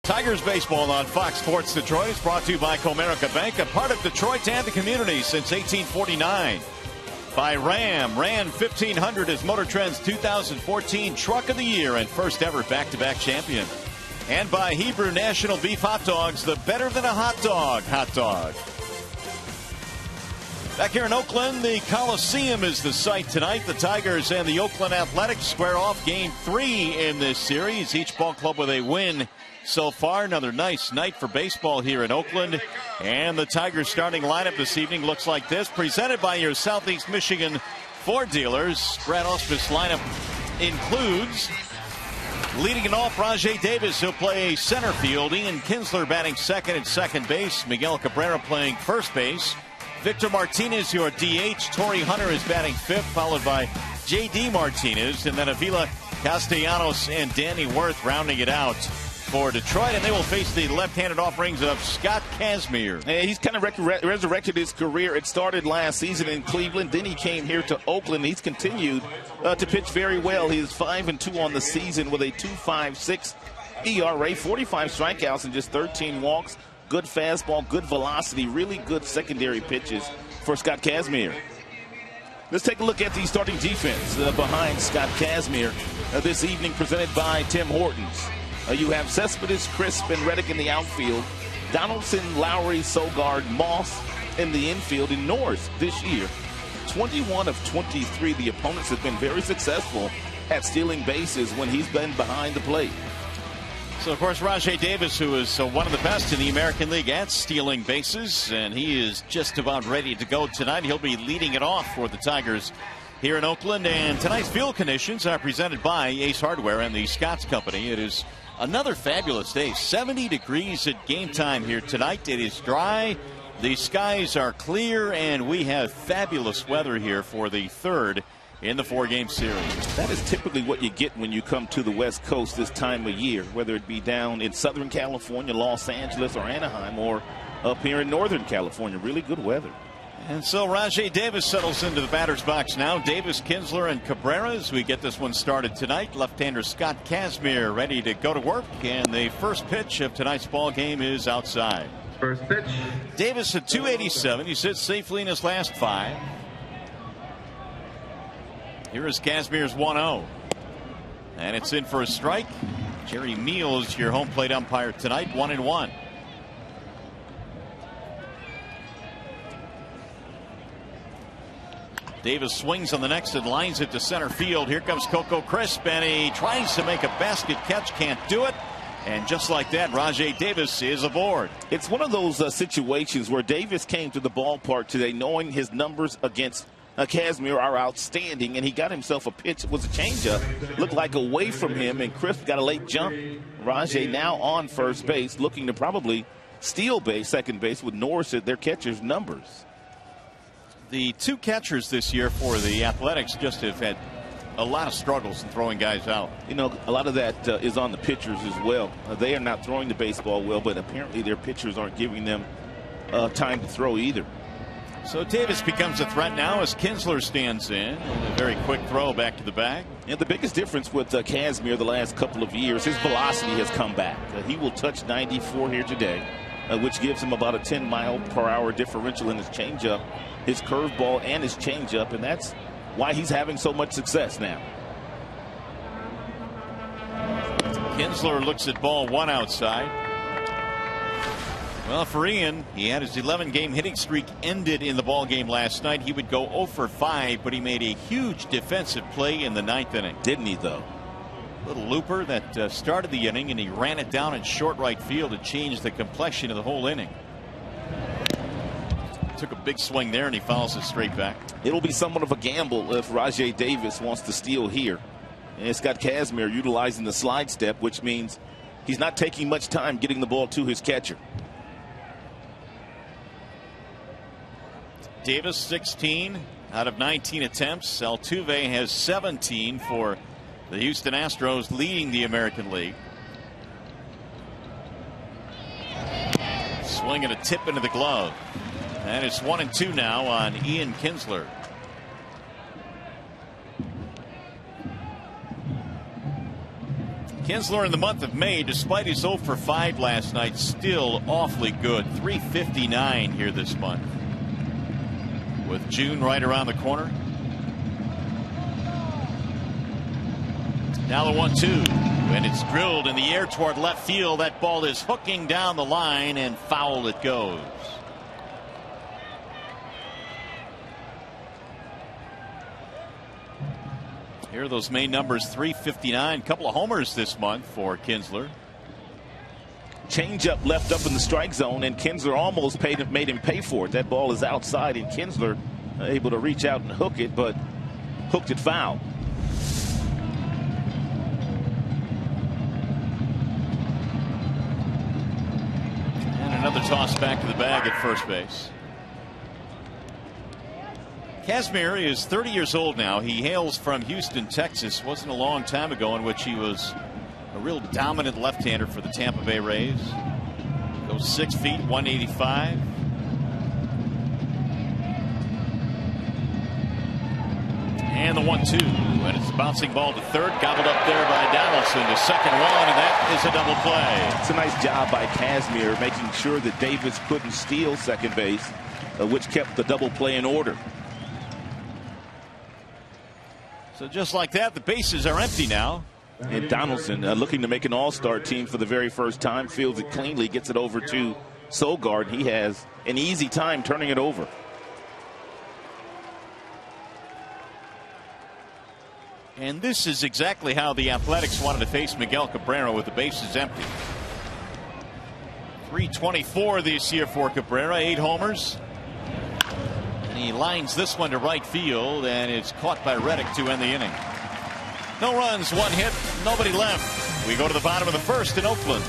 Tigers baseball on Fox Sports Detroit is brought to you by Comerica Bank, a part of Detroit and the community since 1849. By Ram 1500 is Motor Trend's 2014 Truck of the Year and first ever back-to-back champion. And by Hebrew National Beef Hot Dogs, the better than a hot dog hot dog. Back here in Oakland, the Coliseum is the site tonight. The Tigers and the Oakland Athletics square off Game 3 in this series. Each ball club with a win so far. Another nice night for baseball here in Oakland. And the Tigers starting lineup this evening looks like this. Presented by your Southeast Michigan Ford dealers. Brad Auspis lineup includes leading it off Rajai Davis. He'll play center field. Ian Kinsler batting second at second base. Miguel Cabrera playing first base. Victor Martinez, your DH. Torrey Hunter is batting fifth, followed by J.D. Martinez. And then Avila Castellanos and Danny Wirth rounding it out for Detroit, and they will face the left-handed offerings of Scott Kazmir. And he's kind of resurrected his career. It started last season in Cleveland. Then he came here to Oakland. He's continued to pitch very well. He is 5-2 on the season with a 2.56 ERA, 45 strikeouts and just 13 walks. Good fastball, good velocity, really good secondary pitches for Scott Kazmir. Let's take a look at the starting defense behind Scott Kazmir this evening, presented by Tim Hortons. You have Cespedes, Crisp, and Reddick in the outfield. Donaldson, Lowry, Sogard, Moss in the infield. In Norris this year, 21 of 23. The opponents have been very successful at stealing bases when he's been behind the plate. So, of course, Rajai Davis, who is one of the best in the American League at stealing bases, and he is just about ready to go tonight. He'll be leading it off for the Tigers here in Oakland. And tonight's field conditions are presented by Ace Hardware and the Scotts Company. It is another fabulous day. 70 degrees at game time here tonight. It is dry. The skies are clear, and we have fabulous weather here for the third in the four-game series. That is typically what you get when you come to the West Coast this time of year, whether it be down in Southern California, Los Angeles, or Anaheim, or up here in Northern California. Really good weather. And so Rajai Davis settles into the batter's box now. Davis, Kinsler, and Cabrera as we get this one started tonight. Left-hander Scott Kazmir ready to go to work. And the first pitch of tonight's ball game is outside. First pitch. Davis at 287. He sits safely in his last five. Here is Kazmir's 1-0. And it's in for a strike. Jerry Meals, your home plate umpire tonight, 1-1. Davis swings on the next and lines it to center field. Here comes Coco Crisp, and he tries to make a basket catch, can't do it. And just like that, Rajai Davis is aboard. It's one of those situations where Davis came to the ballpark today knowing his numbers against Kazmir are outstanding, and he got himself a pitch. It was a changeup. Looked like away from him, and Crisp got a late jump. Rajai now on first base, looking to probably steal base, second base, with Norris at their catcher's numbers. The two catchers this year for the Athletics just have had a lot of struggles in throwing guys out. You know, a lot of that is on the pitchers as well. They are not throwing the baseball well, but apparently their pitchers aren't giving them time to throw either. So Davis becomes a threat now as Kinsler stands in. A very quick throw back to the bag. And the biggest difference with Kazmir the last couple of years, his velocity has come back. He will touch 94 here today, which gives him about a 10-mile-per-hour differential in his changeup, his curveball, and his changeup, and that's why he's having so much success now. Kinsler looks at ball one outside. Well, for Ian, he had his 11-game hitting streak ended in the ball game last night. He would go 0 for 5, but he made a huge defensive play in the ninth inning. Didn't he, though? Little looper that started the inning, and he ran it down in short right field to change the complexion of the whole inning. Took a big swing there, and he fouls it straight back. It'll be somewhat of a gamble if Rajai Davis wants to steal here. And it's got Kazmir utilizing the slide step, which means he's not taking much time getting the ball to his catcher. Davis 16 out of 19 attempts. Altuve has 17 for the Houston Astros, leading the American League. Swing and a tip into the glove. And it's 1-2 now on Ian Kinsler. Kinsler in the month of May, despite his 0 for 5 last night, still awfully good. 359 here this month. With June right around the corner. Now the 1-2, and it's drilled in the air toward left field. That ball is hooking down the line, and foul it goes. Here are those main numbers. 359, couple of homers this month for Kinsler. Changeup left up in the strike zone, and Kinsler almost made him pay for it. That ball is outside, and Kinsler able to reach out and hook it, but hooked it foul. And another toss back to the bag at first base. Kazmir is 30 years old now. He hails from Houston, Texas. Wasn't a long time ago in which he was a real dominant left-hander for the Tampa Bay Rays. Goes 6 feet, 185. And the 1-2, and it's a bouncing ball to third, gobbled up there by Donaldson to second one, and that is a double play. It's a nice job by Kazmir making sure that Davis couldn't steal second base, which kept the double play in order. So just like that, the bases are empty now. And Donaldson looking to make an all-star team for the very first time, fields it cleanly, gets it over to Sogard. He has an easy time turning it over. And this is exactly how the Athletics wanted to face Miguel Cabrera with the bases empty. 324 this year for Cabrera, 8 homers. And he lines this one to right field, and it's caught by Reddick to end the inning. No runs, 1 hit, nobody left. We go to the bottom of the first in Oakland.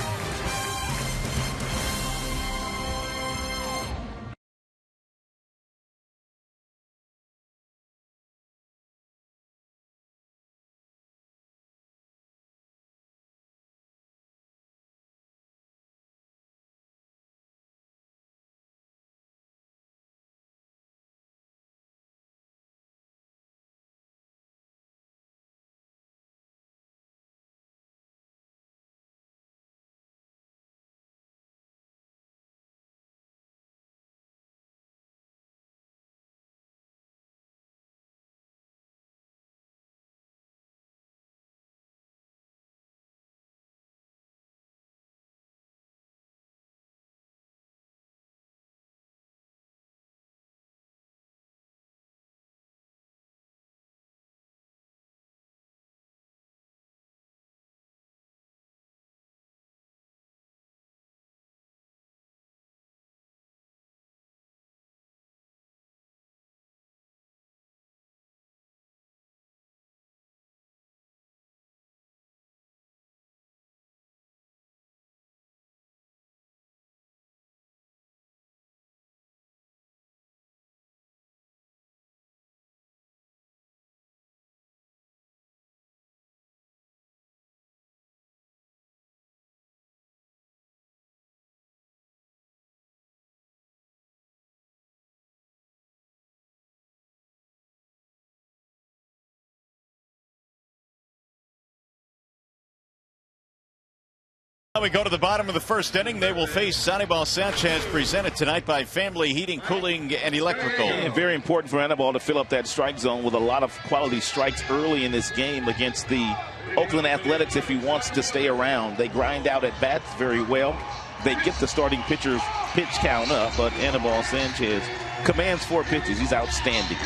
We go to the bottom of the first inning. They will face Sanibal Sanchez, presented tonight by Family Heating, Cooling, and Electrical. And very important for Anibal to fill up that strike zone with a lot of quality strikes early in this game against the Oakland Athletics if he wants to stay around. They grind out at bats very well. They get the starting pitcher's pitch count up, but Anibal Sanchez commands 4 pitches. He's outstanding.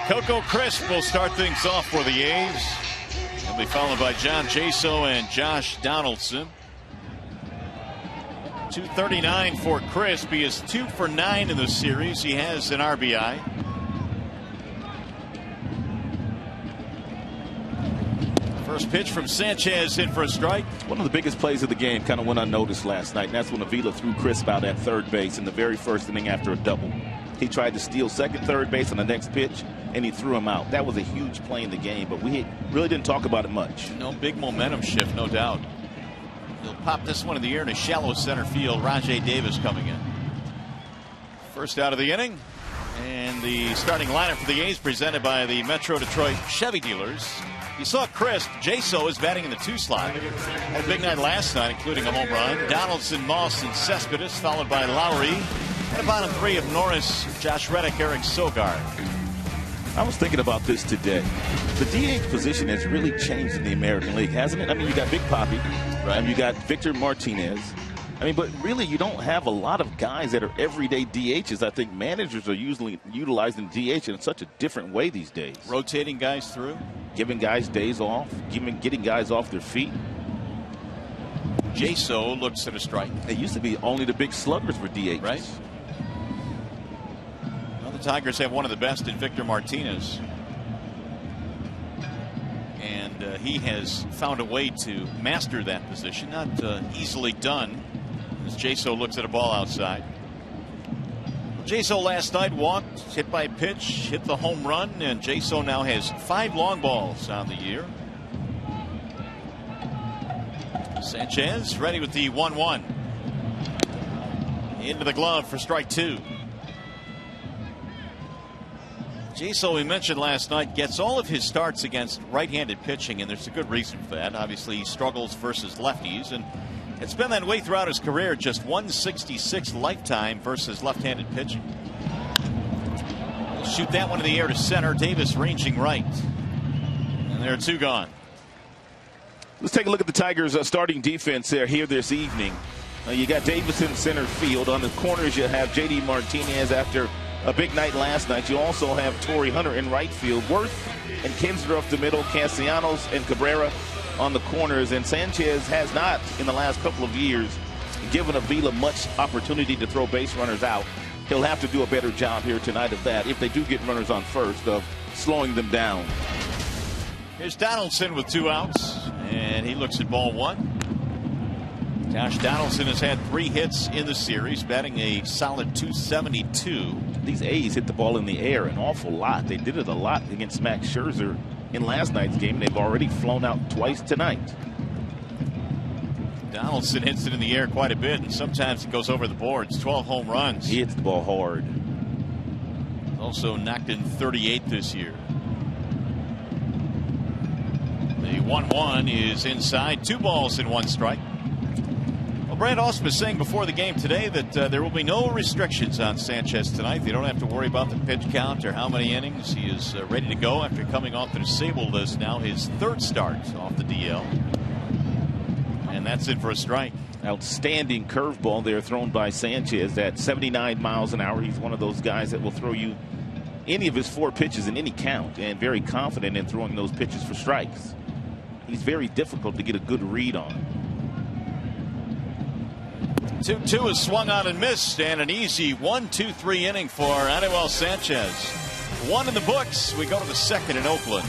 Coco Crisp will start things off for the A's. He'll be followed by John Jaso and Josh Donaldson. 239 for Crisp. He is 2 for 9 in the series. He has an RBI. First pitch from Sanchez, in for a strike. One of the biggest plays of the game kind of went unnoticed last night, and that's when Avila threw Crisp out at third base in the very first inning after a double. He tried to steal second, third base on the next pitch, and he threw him out. That was a huge play in the game, but we really didn't talk about it much. No, big momentum shift, no doubt. He'll pop this one in the air in a shallow center field. Rajay Davis coming in. First out of the inning. And the starting lineup for the A's, presented by the Metro Detroit Chevy dealers. You saw Chris. Jaso is batting in the 2 slot. Had a big night last night, including a home run. Donaldson, Moss, and Cespedes, followed by Lowry. And a bottom 3 of Norris, Josh Reddick, Eric Sogard. I was thinking about this today. The DH position has really changed in the American League, hasn't it? I mean, you got Big Papi, right? And you got Victor Martinez. I mean, but really, you don't have a lot of guys that are everyday DHs. I think managers are usually utilizing DH in such a different way these days. Rotating guys through. Giving guys days off. Getting guys off their feet. Jaso looks at a strike. It used to be only the big sluggers were DHs. Right. Well, the Tigers have one of the best in Victor Martinez. And he has found a way to master that position. Not easily done. As Jaso looks at a ball outside. Jaso last night walked, hit by a pitch, hit the home run, and Jaso now has 5 long balls on the year. Sanchez ready with the 1-1. Into the glove for strike 2. Jaso, we mentioned last night, gets all of his starts against right-handed pitching, and there's a good reason for that. Obviously, he struggles versus lefties, and it's been that way throughout his career. Just 166 lifetime versus left-handed pitching. We'll shoot that one in the air to center. Davis ranging right. And there are 2 gone. Let's take a look at the Tigers' starting defense here this evening. You got Davis in center field. On the corners, you have J.D. Martinez after a big night last night. You also have Torrey Hunter in right field. Worth and Kinsler up the middle. Castellanos and Cabrera on the corners, and Sanchez has not in the last couple of years given Avila much opportunity to throw base runners out. He'll have to do a better job here tonight of that, if they do get runners on first, of slowing them down. Here's Donaldson with 2 outs, and he looks at ball 1. Josh Donaldson has had 3 hits in the series, batting a solid 272. These A's hit the ball in the air an awful lot. They did it a lot against Max Scherzer in last night's game. They've already flown out twice tonight. Donaldson hits it in the air quite a bit, and sometimes it goes over the boards. 12 home runs. He hits the ball hard. Also knocked in 38 this year. The 1-1 is inside. 2 balls and 1 strike. Well, Brad Austin was saying before the game today that there will be no restrictions on Sanchez tonight. They don't have to worry about the pitch count or how many innings. He is ready to go after coming off the disabled list. Now his 3rd start off the DL. And that's it for a strike. Outstanding curveball there thrown by Sanchez at 79 miles an hour. He's one of those guys that will throw you any of his 4 pitches in any count, and very confident in throwing those pitches for strikes. He's very difficult to get a good read on. 2-2 is swung on and missed, and an easy 1-2-3 inning for Anuel Sanchez. 1 in the books. We go to the 2nd in Oakland.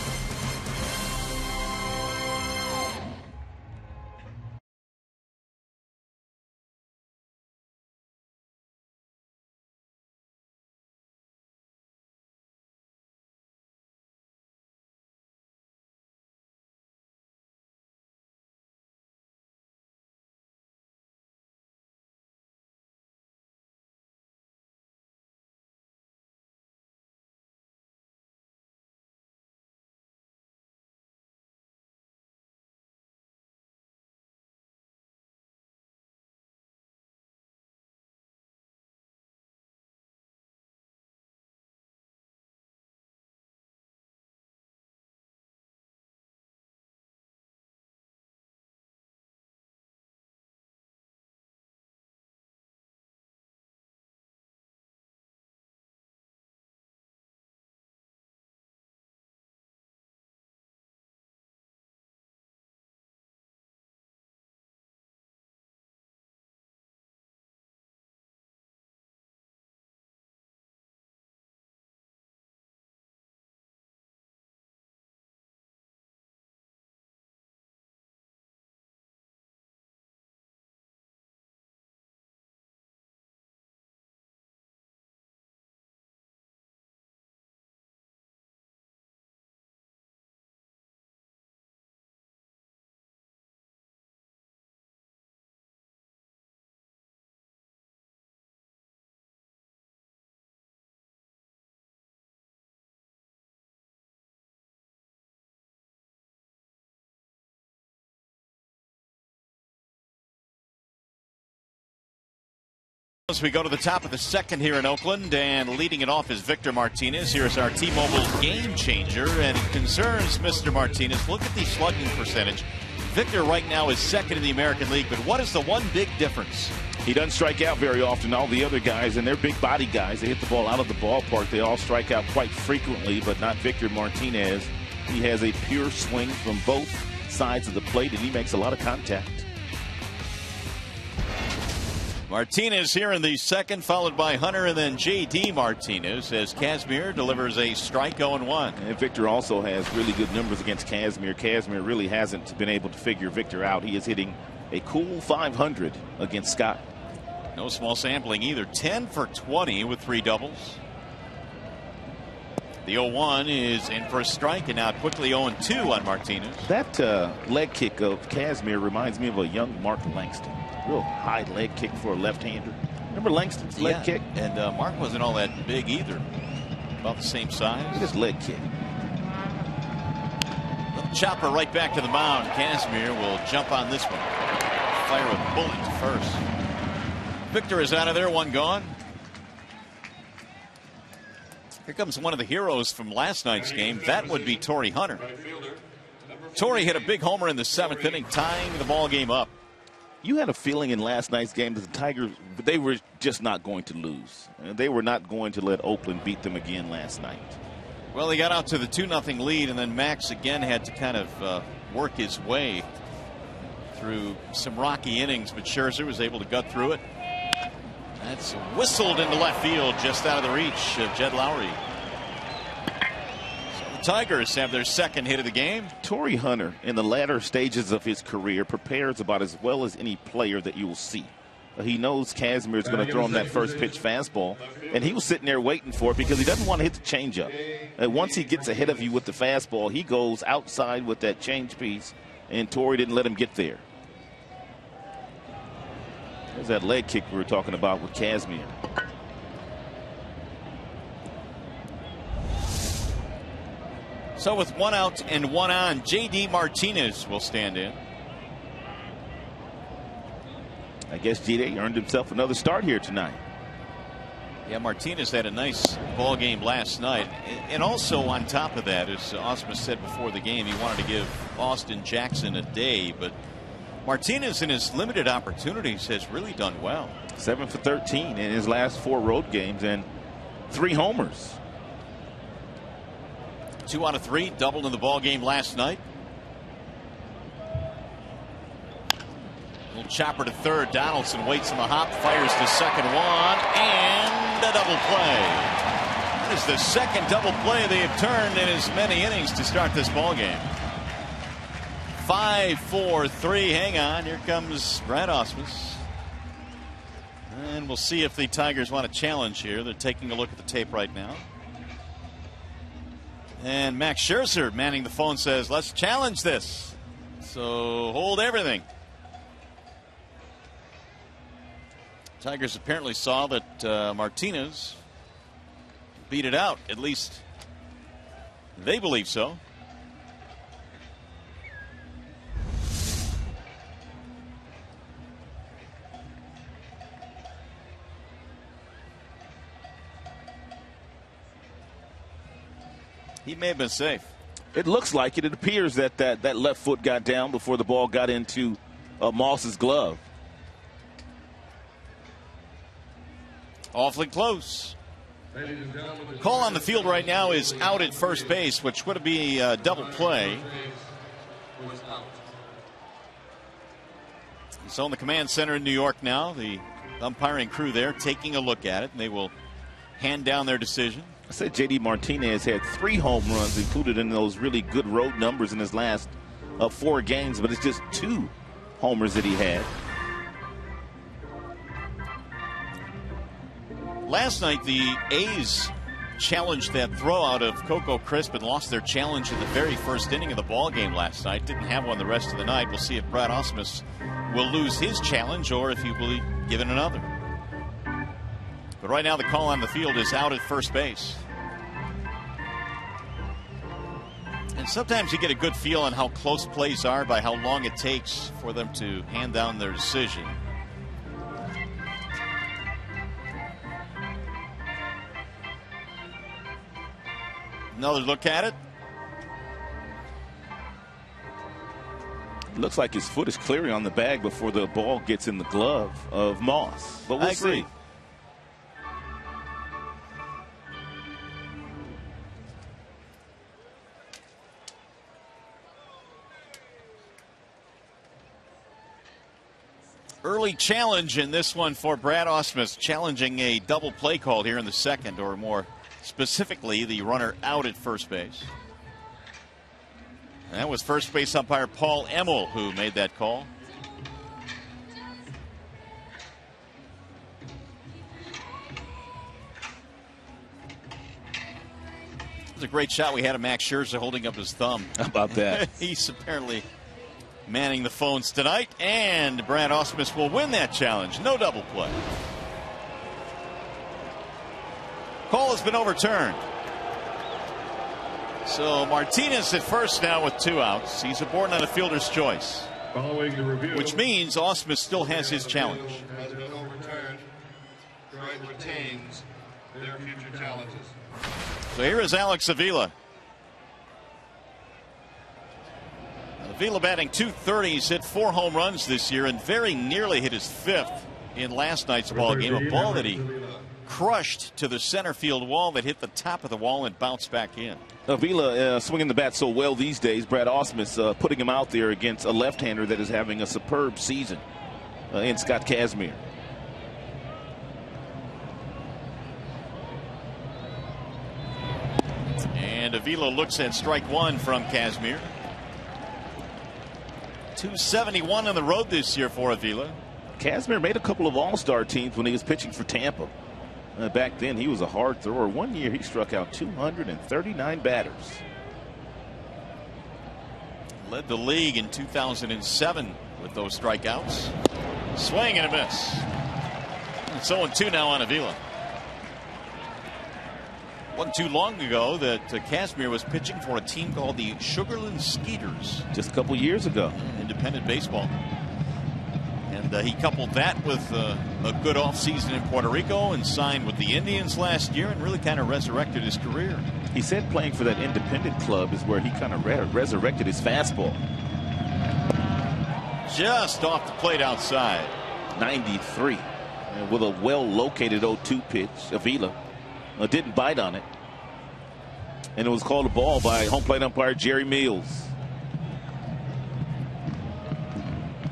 As we go to the top of the second here in Oakland, and leading it off is Victor Martinez. Here's our T-Mobile game changer, and it concerns Mr. Martinez. Look at the slugging percentage. Victor right now is second in the American League, but what is the one big difference? He doesn't strike out very often. All the other guys, and they're big body guys, they hit the ball out of the ballpark. They all strike out quite frequently, but not Victor Martinez. He has a pure swing from both sides of the plate, and he makes a lot of contact. Martinez here in the second, followed by Hunter and then J.D. Martinez as Casimir delivers a strike 0-1. And Victor also has really good numbers against Casimir. Casimir really hasn't been able to figure Victor out. He is hitting a cool .500 against Scott. No small sampling either. 10 for 20 with 3 doubles. The 0-1 is in for a strike, and now quickly 0-2 on Martinez. That leg kick of Casimir reminds me of a young Mark Langston. Real high leg kick for a left-hander. Remember Langston's leg kick? And Mark wasn't all that big either. About the same size. His leg kick. Little chopper right back to the mound. Casimir will jump on this one. Fire a bullet to first. Victor is out of there, 1 gone. Here comes one of the heroes from last night's game. That would be Torrey Hunter. Torrey hit a big homer in the 7th inning, tying the ball game up. You had a feeling in last night's game that the Tigers, they were just not going to lose. They were not going to let Oakland beat them again last night. Well, he got out to the 2-0 lead, and then Max again had to kind of work his way through some rocky innings, but Scherzer was able to gut through it. That's whistled into left field, just out of the reach of Jed Lowry. So the Tigers have their second hit of the game. Torrey Hunter, in the latter stages of his career, prepares about as well as any player that you will see. He knows Casimir is going to throw him that first pitch fastball, and he was sitting there waiting for it because he doesn't want to hit the changeup. And once he gets ahead of you with the fastball, he goes outside with that change piece, and Torrey didn't let him get there. There's that leg kick we were talking about with Casimir. So with 1 out and 1 on, J.D. Martinez will stand in. I guess J.D. earned himself another start here tonight. Yeah, Martinez had a nice ball game last night. And also on top of that, as Osmus said before the game, he wanted to give Austin Jackson a day, but Martinez in his limited opportunities has really done well. 7 for 13 in his last 4 road games and 3 homers. 2 out of 3, doubled in the ball game last night. Little chopper to third. Donaldson waits on the hop, fires the second one, and a double play. That is the second double play they have turned in as many innings to start this ball game. 5-4-3. Hang on. Here comes Brad Osmus. And we'll see if the Tigers want a challenge here. They're taking a look at the tape right now. And Max Scherzer manning the phone says, let's challenge this. So hold everything. Tigers apparently saw that Martinez beat it out. At least they believe so. He may have been safe. It looks like it. It appears that that left foot got down before the ball got into Moss's glove. Awfully close. Call on the field right now is out at first base, which would be a double play. So in the command center in New York now, the umpiring crew there taking a look at it, and they will hand down their decision. I said J.D. Martinez had 3 home runs included in those really good road numbers in his last 4 games, but it's just 2 homers that he had. Last night, the A's challenged that throw out of Coco Crisp and lost their challenge in the very first inning of the ball game last night. Didn't have one the rest of the night. We'll see if Brad Osmus will lose his challenge or if he will be given another. But right now the call on the field is out at first base. And sometimes you get a good feel on how close plays are by how long it takes for them to hand down their decision. Another look at it. Looks like his foot is clearly on the bag before the ball gets in the glove of Moss. But we'll see. Early challenge in this one for Brad Ausmus, challenging a double play call here in the second, or more specifically, the runner out at first base. That was first base umpire Paul Emmel who made that call. It was a great shot we had of Max Scherzer holding up his thumb. How about that? He's apparently manning the phones tonight, and Brad Ausmus will win that challenge. No double play. Call has been overturned. So Martinez at first now with 2 outs. He's aboard on a fielder's choice. Following the review, which means Ausmus still has his challenge. Has been overturned. Detroit retains their future challenges. So here is Alex Avila. Avila batting .230. He's hit 4 home runs this year and very nearly hit his 5th in last night's ball game. A ball that he crushed to the center field wall that hit the top of the wall and bounced back in. Avila swinging the bat so well these days. Brad Ausmus putting him out there against a left-hander that is having a superb season in Scott Kazmir. And Avila looks at strike 1 from Kazmir. 271 on the road this year for Avila. Kazmir made a couple of all-star teams when he was pitching for Tampa. Back then, he was a hard thrower. One year, he struck out 239 batters. Led the league in 2007 with those strikeouts. Swing and a miss. It's 0-2 now on Avila. Wasn't too long ago that Kazmir was pitching for a team called the Sugarland Skeeters. Just a couple years ago. Independent baseball. And he coupled that with a good offseason in Puerto Rico and signed with the Indians last year and really kind of resurrected his career. He said playing for that independent club is where he kind of resurrected his fastball. Just off the plate outside. 93. And with a well-located 0-2 pitch, Avila didn't bite on it. And it was called a ball by home plate umpire Jerry Mills.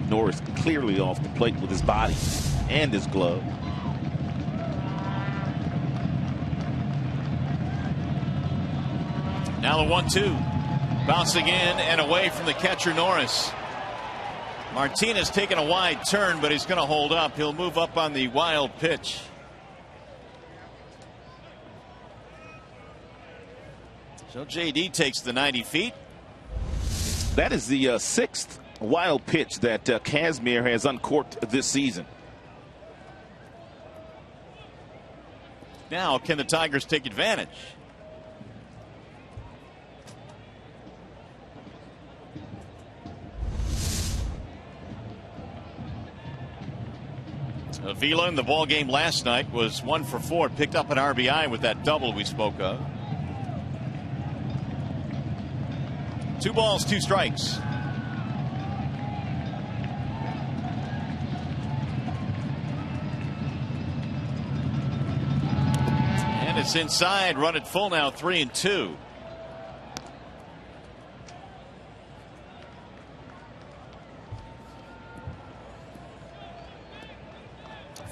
Norris clearly off the plate with his body and his glove. Now the 1-2. Bouncing in and away from the catcher Norris. Martinez taking a wide turn, but he's going to hold up. He'll move up on the wild pitch. So JD takes the 90 feet. That is the 6th wild pitch that Kazmir has uncorked this season. Now, can the Tigers take advantage? Avila in the ball game last night was 1 for 4, picked up an RBI with that double we spoke of. 2 balls, 2 strikes. And it's inside, run it full now, 3-2.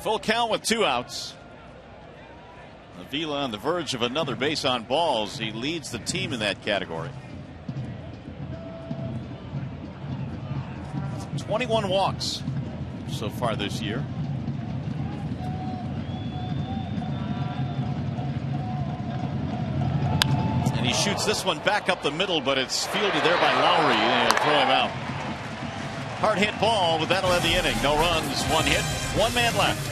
Full count with 2 outs. Avila on the verge of another base on balls. He leads the team in that category. 21 walks so far this year. And he shoots this one back up the middle, but it's fielded there by Lowry. They'll throw him out. Hard hit ball, but that'll end the inning. No runs, 1 hit, 1 man left.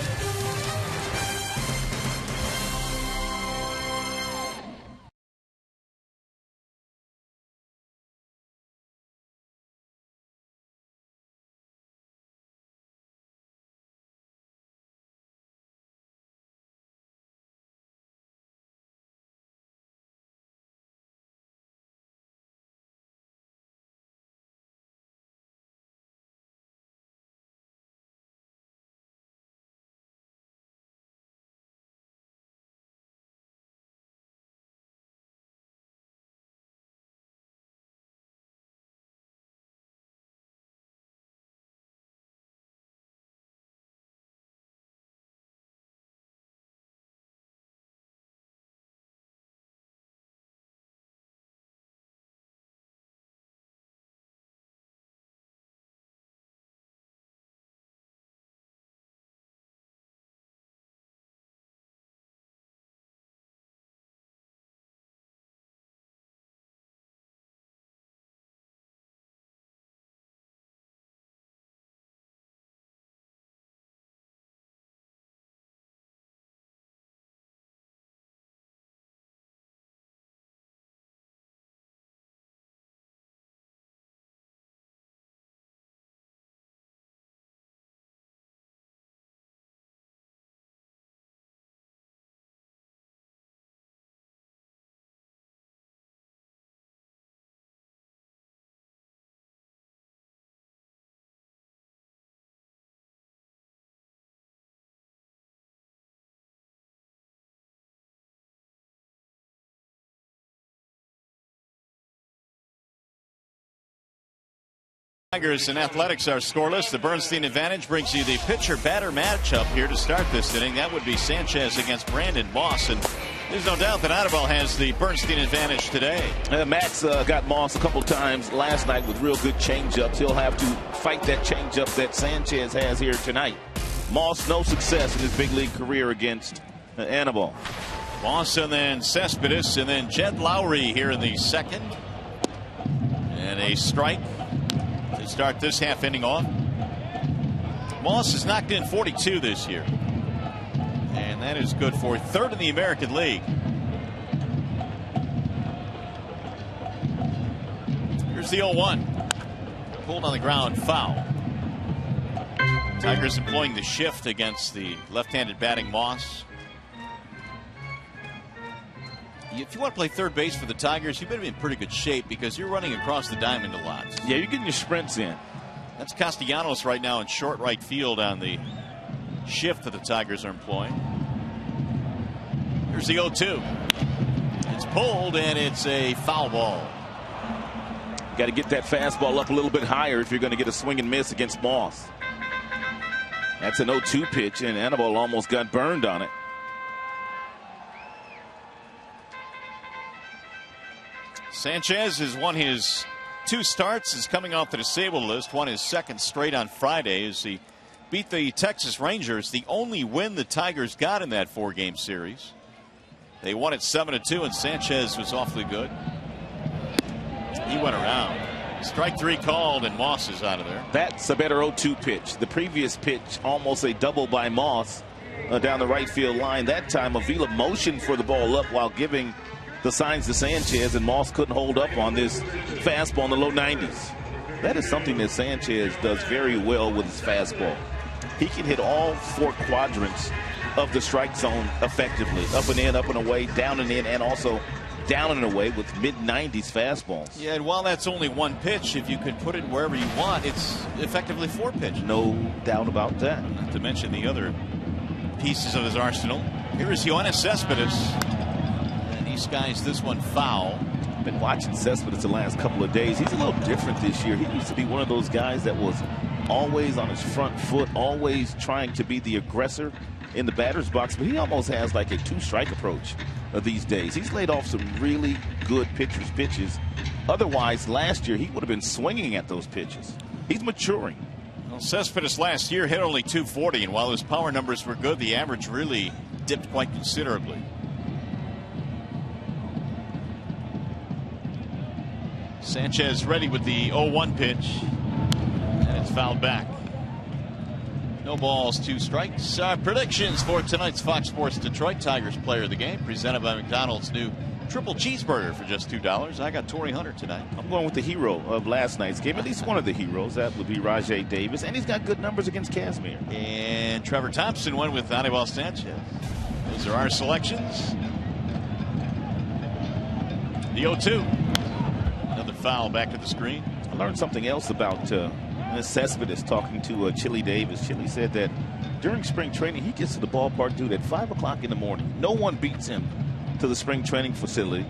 Tigers and Athletics are scoreless. The Bernstein advantage brings you the pitcher-batter matchup here to start this inning. That would be Sanchez against Brandon Moss. And there's no doubt that Annabelle has the Bernstein advantage today. Max got Moss a couple times last night with real good changeups. He'll have to fight that changeup that Sanchez has here tonight. Moss, no success in his big league career against Annabelle. Moss and then Cespedes and then Jed Lowry here in the second. And a strike to start this half inning off. Moss has knocked in 42 this year. And that is good for third in the American League. Here's the 0-1. Pulled on the ground, foul. Tigers employing the shift against the left-handed batting Moss. If you want to play third base for the Tigers, you better be in pretty good shape because you're running across the diamond a lot. Yeah, you're getting your sprints in. That's Castellanos right now in short right field on the shift that the Tigers are employing. Here's the 0-2. It's pulled and it's a foul ball. Got to get that fastball up a little bit higher if you're going to get a swing and miss against Moss. That's an 0-2 pitch, and Annabelle almost got burned on it. Sanchez has won his 2 starts, is coming off the disabled list, won his second straight on Friday as he beat the Texas Rangers, the only win the Tigers got in that 4-game series. They won it 7-2, and Sanchez was awfully good. He went around. Strike 3 called, and Moss is out of there. That's a better 0-2 pitch. The previous pitch, almost a double by Moss down the right field line. That time, Avila motioned for the ball up while giving the signs to Sanchez, and Moss couldn't hold up on this fastball in the low 90s. That is something that Sanchez does very well with his fastball. He can hit all 4 quadrants of the strike zone effectively. Up and in, up and away, down and in, and also down and away with mid-90s fastballs. Yeah, and while that's only 1 pitch, if you could put it wherever you want, it's effectively 4 pitches. No doubt about that. Not to mention the other pieces of his arsenal. Here is Yoenis Cespedes. Skies this one foul. Been watching Cespedes the last couple of days. He's a little different this year. He used to be one of those guys that was always on his front foot, always trying to be the aggressor in the batter's box, but he almost has like a 2-strike approach these days. He's laid off some really good pitchers' pitches. Otherwise, last year he would have been swinging at those pitches. He's maturing. Well, Cespedes last year hit only .240, and while his power numbers were good, the average really dipped quite considerably. Sanchez ready with the 0-1 pitch, and it's fouled back. No balls, 2 strikes. Predictions for tonight's Fox Sports Detroit Tigers player of the game, presented by McDonald's new triple cheeseburger for just $2. I got Torrey Hunter tonight. I'm going with the hero of last night's game, at least one of the heroes. That would be Rajay Davis, and he's got good numbers against Casimir. And Trevor Thompson went with Anibal Sanchez. Those are our selections. The 0-2. Another foul back to the screen. I learned something else about Cespedes talking to Chili Davis. Chili said that during spring training, he gets to the ballpark, dude, at 5 o'clock in the morning. No one beats him to the spring training facility,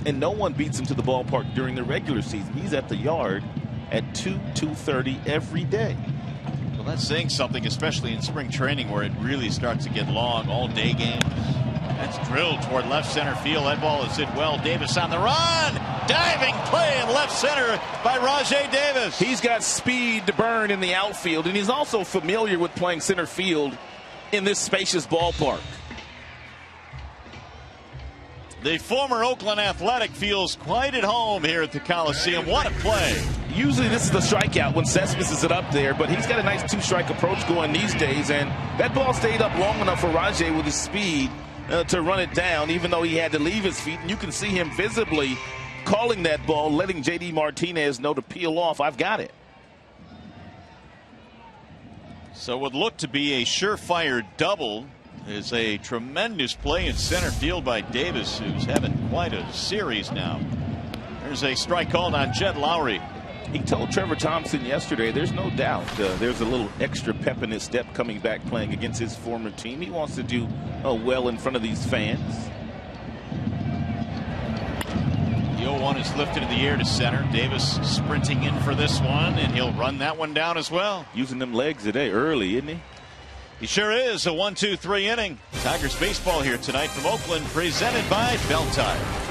and no one beats him to the ballpark during the regular season. He's at the yard at 2:30 every day. Well, that's saying something, especially in spring training where it really starts to get long, all-day games. That's drilled toward left center field. That ball is hit well. Davis on the run. Diving play in left center by Rajay Davis. He's got speed to burn in the outfield, and he's also familiar with playing center field in this spacious ballpark. The former Oakland Athletic feels quite at home here at the Coliseum. What a play. Usually this is the strikeout when Cespedes is up there, but he's got a nice 2-strike approach going these days, and that ball stayed up long enough for Rajay with his speed to run it down, even though he had to leave his feet. And you can see him visibly calling that ball, letting J.D. Martinez know to peel off. I've got it. So what looked to be a surefire double is a tremendous play in center field by Davis, who's having quite a series now. There's a strike called on Jed Lowry. He told Trevor Thompson yesterday there's no doubt there's a little extra pep in his step coming back playing against his former team. He wants to do well in front of these fans. The 0-1 is lifted in the air to center. Davis sprinting in for this one, and he'll run that one down as well. Using them legs today early, isn't he? He sure is. A 1-2-3 inning. Tigers baseball here tonight from Oakland, presented by Bell Tire.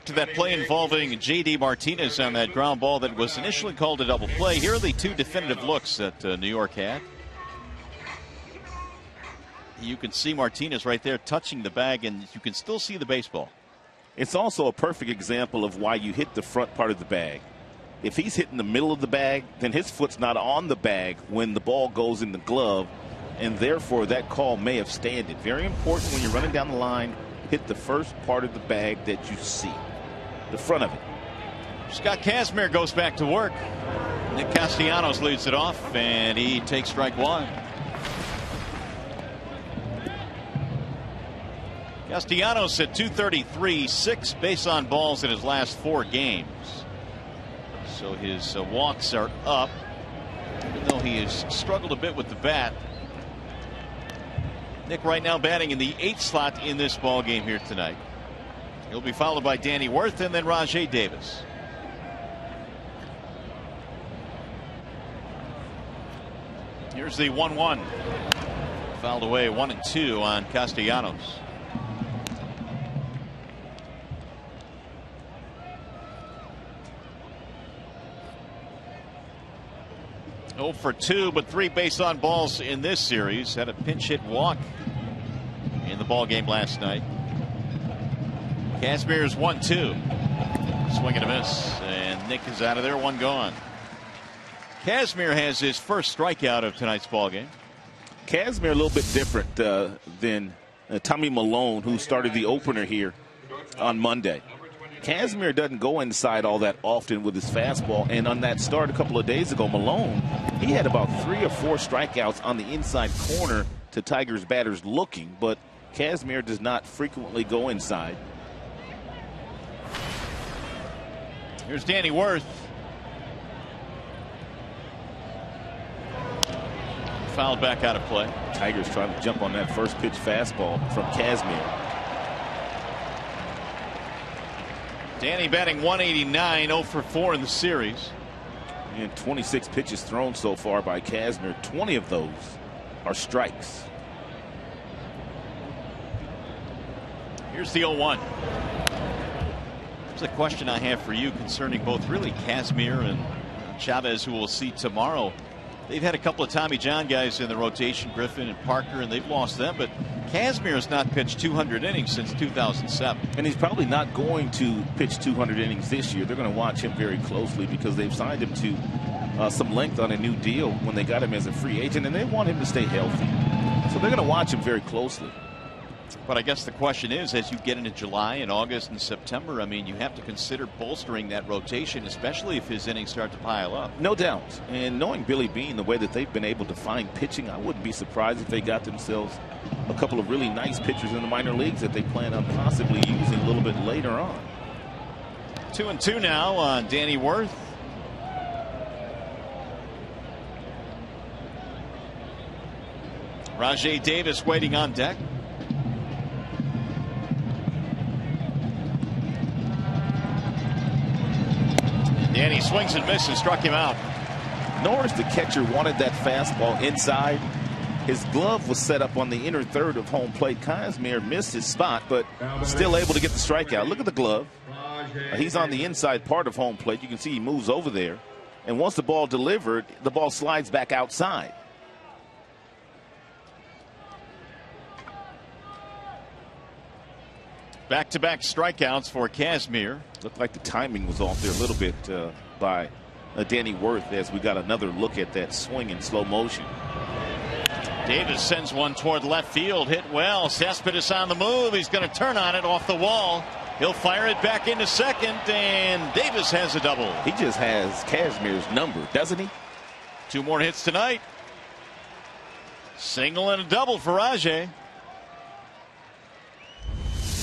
To that play involving J.D. Martinez on that ground ball that was initially called a double play. Here are the two definitive looks that New York had. You can see Martinez right there touching the bag, and you can still see the baseball. It's also a perfect example of why you hit the front part of the bag. If he's hitting the middle of the bag, then his foot's not on the bag when the ball goes in the glove, and therefore that call may have standed. Very important when you're running down the line, hit the first part of the bag that you see. The front of it. Scott Kazmir goes back to work. Nick Castellanos leads it off, and he takes strike one. Castellanos at 233, 6 base on balls in his last 4 games. So his walks are up, even though he has struggled a bit with the bat. Nick right now batting in the 8th slot in this ball game here tonight. He'll be followed by Danny Wirth and then Rajay Davis. Here's the 1-1. Fouled away 1-2 on Castellanos. Oh for 2, but 3 base on balls in this series. Had a pinch hit walk in the ball game last night. Kazmir's 1-2. Swing and a miss, and Nick is out of there, 1 gone. Kazmir has his first strikeout of tonight's ball game. Kazmir a little bit different than Tommy Malone, who started the opener here on Monday. Kazmir doesn't go inside all that often with his fastball, and on that start a couple of days ago, Malone, he had about 3 or 4 strikeouts on the inside corner to Tigers batters looking, but Kazmir does not frequently go inside. Here's Danny Wirth. Fouled back out of play. Tigers trying to jump on that first pitch fastball from Kazmir. Danny batting 189, 0 for 4 in the series. And 26 pitches thrown so far by Kazmir. 20 of those are strikes. Here's the 0-1. There's a question I have for you concerning both really Kazmir and Chavez, who we'll see tomorrow. They've had a couple of Tommy John guys in the rotation, Griffin and Parker, and they've lost them. But Kazmir has not pitched 200 innings since 2007. And he's probably not going to pitch 200 innings this year. They're going to watch him very closely because they've signed him to some length on a new deal when they got him as a free agent, and they want him to stay healthy. So they're going to watch him very closely. But I guess the question is, as you get into July and August and September, I mean, you have to consider bolstering that rotation, especially if his innings start to pile up. No doubt. And knowing Billy Beane, the way that they've been able to find pitching, I wouldn't be surprised if they got themselves a couple of really nice pitchers in the minor leagues that they plan on possibly using a little bit later on. 2-2 now on Danny Worth. Rajai Davis waiting on deck. Danny swings and misses, struck him out. Norris, the catcher, wanted that fastball inside. His glove was set up on the inner third of home plate. Kazmir missed his spot, but still able to get the strikeout. Look at the glove. He's on the inside part of home plate. You can see he moves over there. And once the ball delivered, the ball slides back outside. Back-to-back strikeouts for Kazmir. Looked like the timing was off there a little bit by Danny Worth as we got another look at that swing in slow motion. Davis sends one toward left field. Hit well. Cespedes on the move. He's going to turn on it off the wall. He'll fire it back into second, and Davis has a double. He just has Kazmir's number, doesn't he? 2 more hits tonight. Single and a double for Rajai.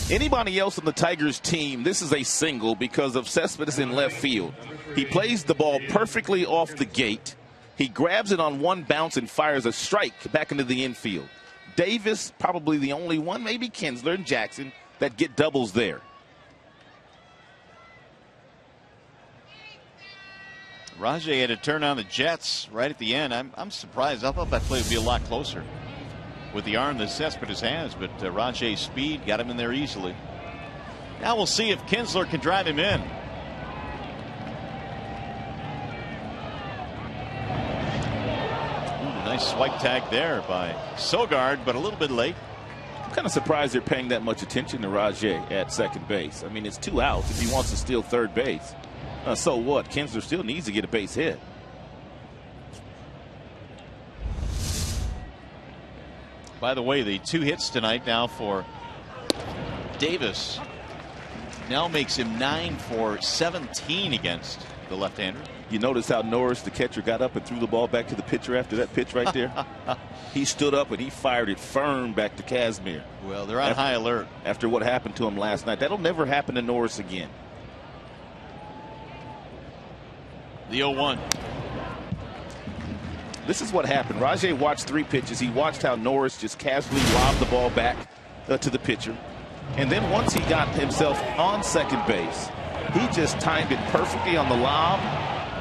Anybody else on the Tigers team, this is a single because of Cespedes in left field. He plays the ball perfectly off the gate. He grabs it on one bounce and fires a strike back into the infield. Davis, probably the only one, maybe Kinsler and Jackson, that get doubles there. Rajai had to turn on the Jets right at the end. I'm surprised. I thought that play would be a lot closer with the arm that Cespedes has, but Rajai's speed got him in there easily. Now we'll see if Kinsler can drive him in. Ooh, nice swipe tag there by Sogard, but a little bit late. I'm kind of surprised they're paying that much attention to Rajai at second base. I mean, it's 2 outs if he wants to steal third base. So what? Kinsler still needs to get a base hit. By the way, the 2 hits tonight now for Davis now makes him 9 for 17 against the left-hander. You notice how Norris, the catcher, got up and threw the ball back to the pitcher after that pitch right there? He stood up and he fired it firm back to Kazmir. Well, they're on high alert. After what happened to him last night. That'll never happen to Norris again. The 0-1. This is what happened. Rajai watched 3 pitches. He watched how Norris just casually lobbed the ball back to the pitcher. And then once he got himself on second base, he just timed it perfectly on the lob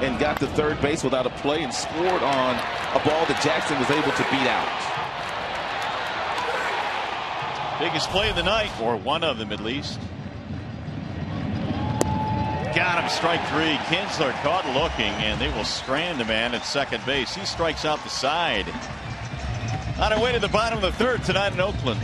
and got to third base without a play and scored on a ball that Jackson was able to beat out. Biggest play of the night, or one of them at least. Got him, strike 3. Kinsler caught looking, and they will strand the man at second base. He strikes out the side. On our way to the bottom of the 3rd tonight in Oakland.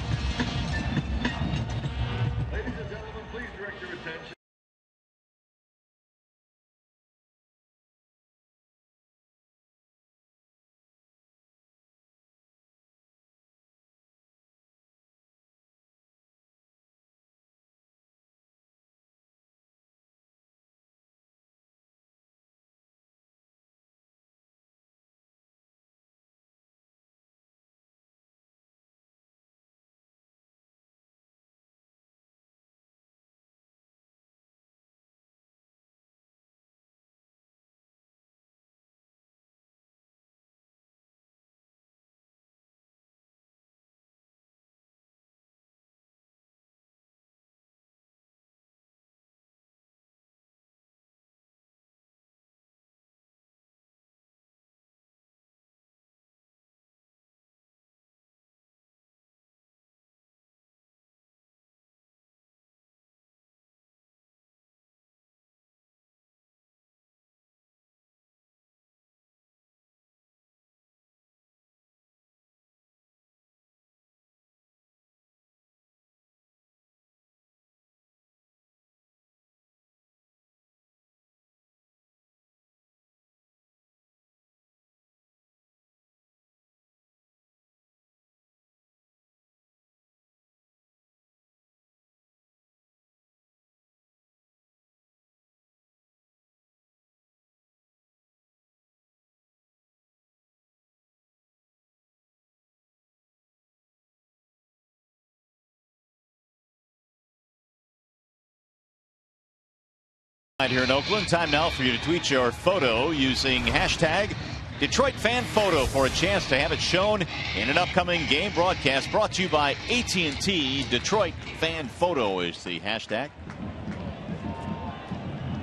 Here in Oakland. Time now for you to tweet your photo using hashtag Detroit Fan Photo for a chance to have it shown in an upcoming game broadcast. Brought to you by AT&T. Detroit Fan Photo is the hashtag.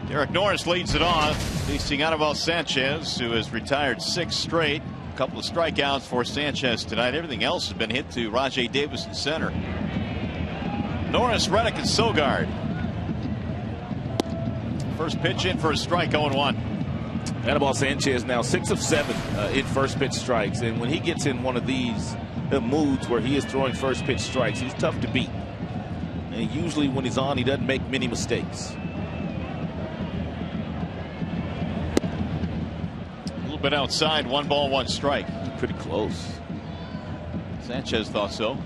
Derek Norris leads it off, facing Anibal Sanchez, who has retired 6 straight. A couple of strikeouts for Sanchez tonight. Everything else has been hit to Rajay Davis in center. Norris, Reddick, and Sogard. First pitch in for a strike, 0-1. Anibal Sanchez now 6 of 7 in first pitch strikes. And when he gets in one of these moods where he is throwing first pitch strikes, he's tough to beat. And usually when he's on, he doesn't make many mistakes. A little bit outside, 1 ball, 1 strike. Pretty close. Sanchez thought so.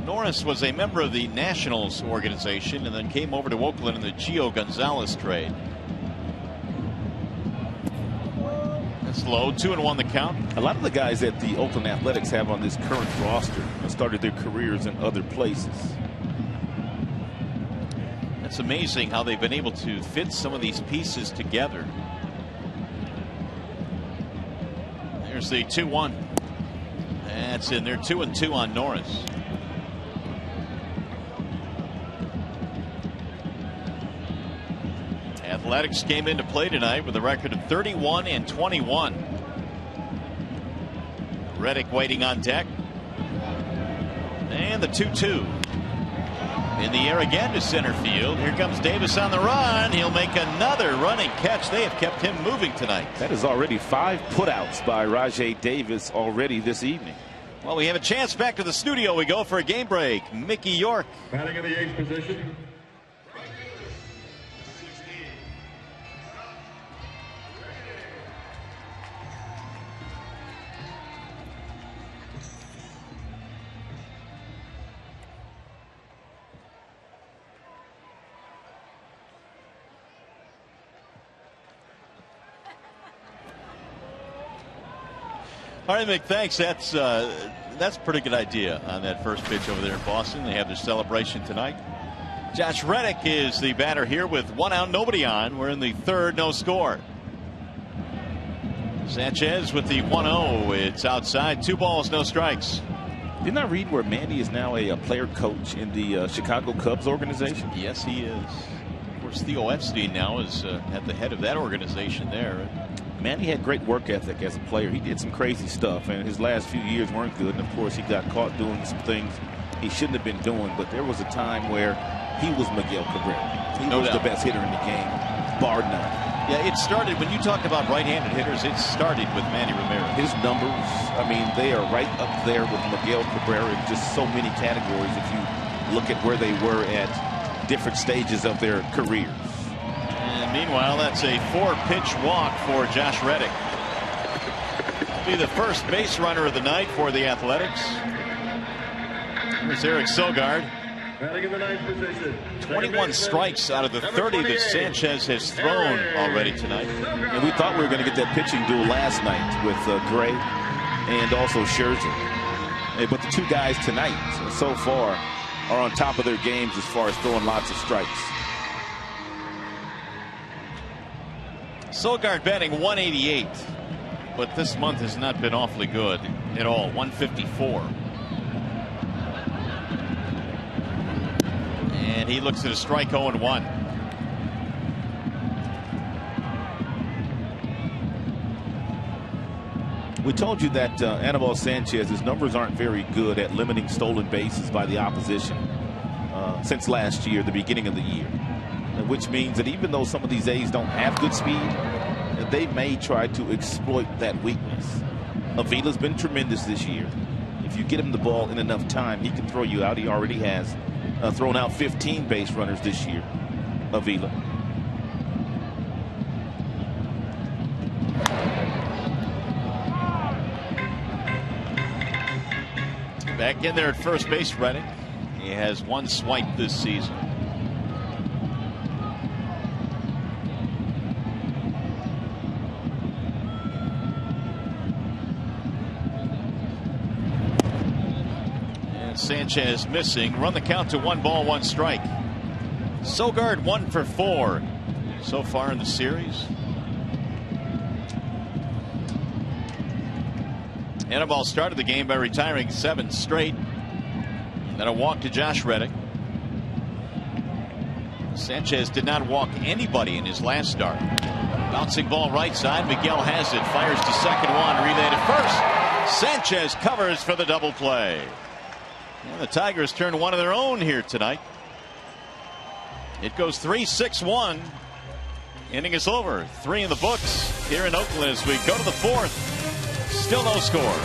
Norris was a member of the Nationals organization and then came over to Oakland in the Gio Gonzalez trade. That's low. 2-1 the count. A lot of the guys that the Oakland Athletics have on this current roster started their careers in other places. It's amazing how they've been able to fit some of these pieces together. There's the 2-1. That's in there. 2-2 on Norris. Athletics came into play tonight with a record of 31-21. Reddick waiting on deck. And the 2-2. In the air again to center field. Here comes Davis on the run. He'll make another running catch. They have kept him moving tonight. That is already 5 putouts by Rajay Davis already this evening. Well, we have a chance. Back to the studio we go for a game break. Mickey York. Batting in the 8th position. All right, Mick, thanks. That's a pretty good idea on that first pitch over there in Boston. They have their celebration tonight. Josh Reddick is the batter here with 1 out, nobody on. We're in the 3rd, no score. Sanchez with the 1-0. It's outside. 2 balls, no strikes. Didn't I read where Manny is now a player coach in the Chicago Cubs organization? Yes, he is. Of course, Theo Epstein now is at the head of that organization there. Manny had great work ethic as a player. He did some crazy stuff, and his last few years weren't good. And of course, he got caught doing some things he shouldn't have been doing. But there was a time where he was Miguel Cabrera. He was the best hitter in the game, bar none. Yeah, it started when you talked about right-handed hitters. It started with Manny Ramirez. His numbers, I mean, they are right up there with Miguel Cabrera in just so many categories. If you look at where they were at different stages of their careers. Meanwhile, that's a 4-pitch walk for Josh Reddick. Be the first base runner of the night for the Athletics. Here's Eric Sogard. 21 strikes out of the 30 that Sanchez has thrown already tonight. And we thought we were going to get that pitching duel last night with Gray and also Scherzer. But the 2 guys tonight so far are on top of their games as far as throwing lots of strikes. Sogard batting 188, but this month has not been awfully good at all. 154. And he looks at a strike, 0-1. We told you that Anibal Sanchez, his numbers aren't very good at limiting stolen bases by the opposition since last year, the beginning of the year. Which means that even though some of these A's don't have good speed, they may try to exploit that weakness. Avila's been tremendous this year. If you get him the ball in enough time, he can throw you out. He already has thrown out 15 base runners this year, Avila. Back in there at first base, Reddick. He has 1 swipe this season. Sanchez missing. Run the count to 1 ball, 1 strike. Sogard 1 for 4 so far in the series. Anibal started the game by retiring 7 straight. Then a walk to Josh Reddick. Sanchez did not walk anybody in his last start. Bouncing ball right side. Miguel has it. Fires to second, one. Relay to first. Sanchez covers for the double play. And the Tigers turn one of their own here tonight. It goes 3-6-1. Inning is over. 3 in the books here in Oakland as we go to the 4th. Still no score.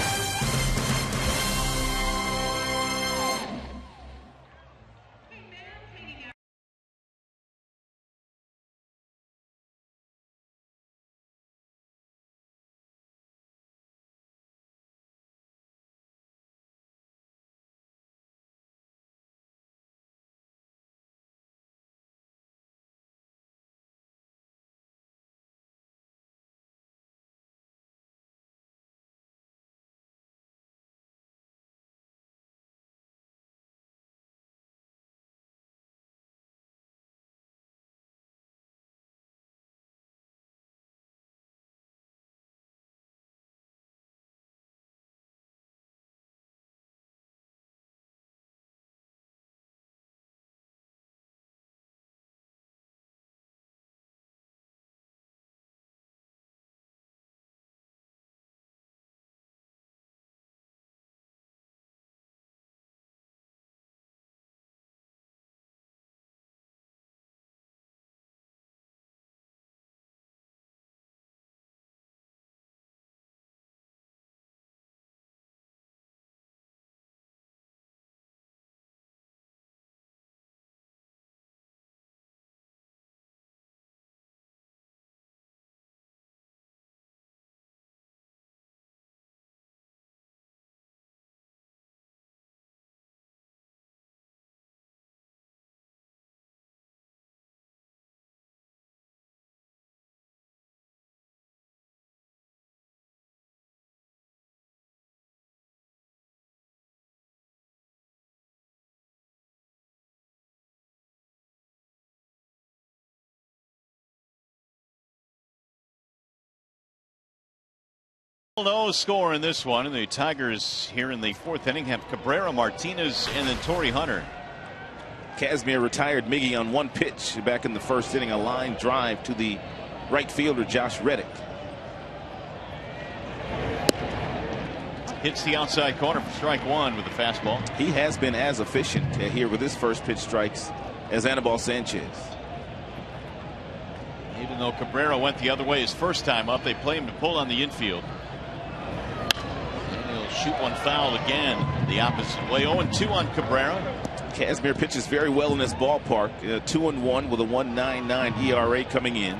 No score in this one, and the Tigers here in the 4th inning have Cabrera, Martinez, and then Torrey Hunter. Kazmir retired Miggy on 1 pitch back in the 1st inning. A line drive to the right fielder Josh Reddick. Hits the outside corner for strike 1 with the fastball. He has been as efficient here with his first pitch strikes as Anibal Sanchez. Even though Cabrera went the other way his first time up, they play him to pull on the infield. And he'll shoot one foul again the opposite way. 0-2 on Cabrera. Kazmir pitches very well in this ballpark. 2-1 with a 1.99 ERA coming in.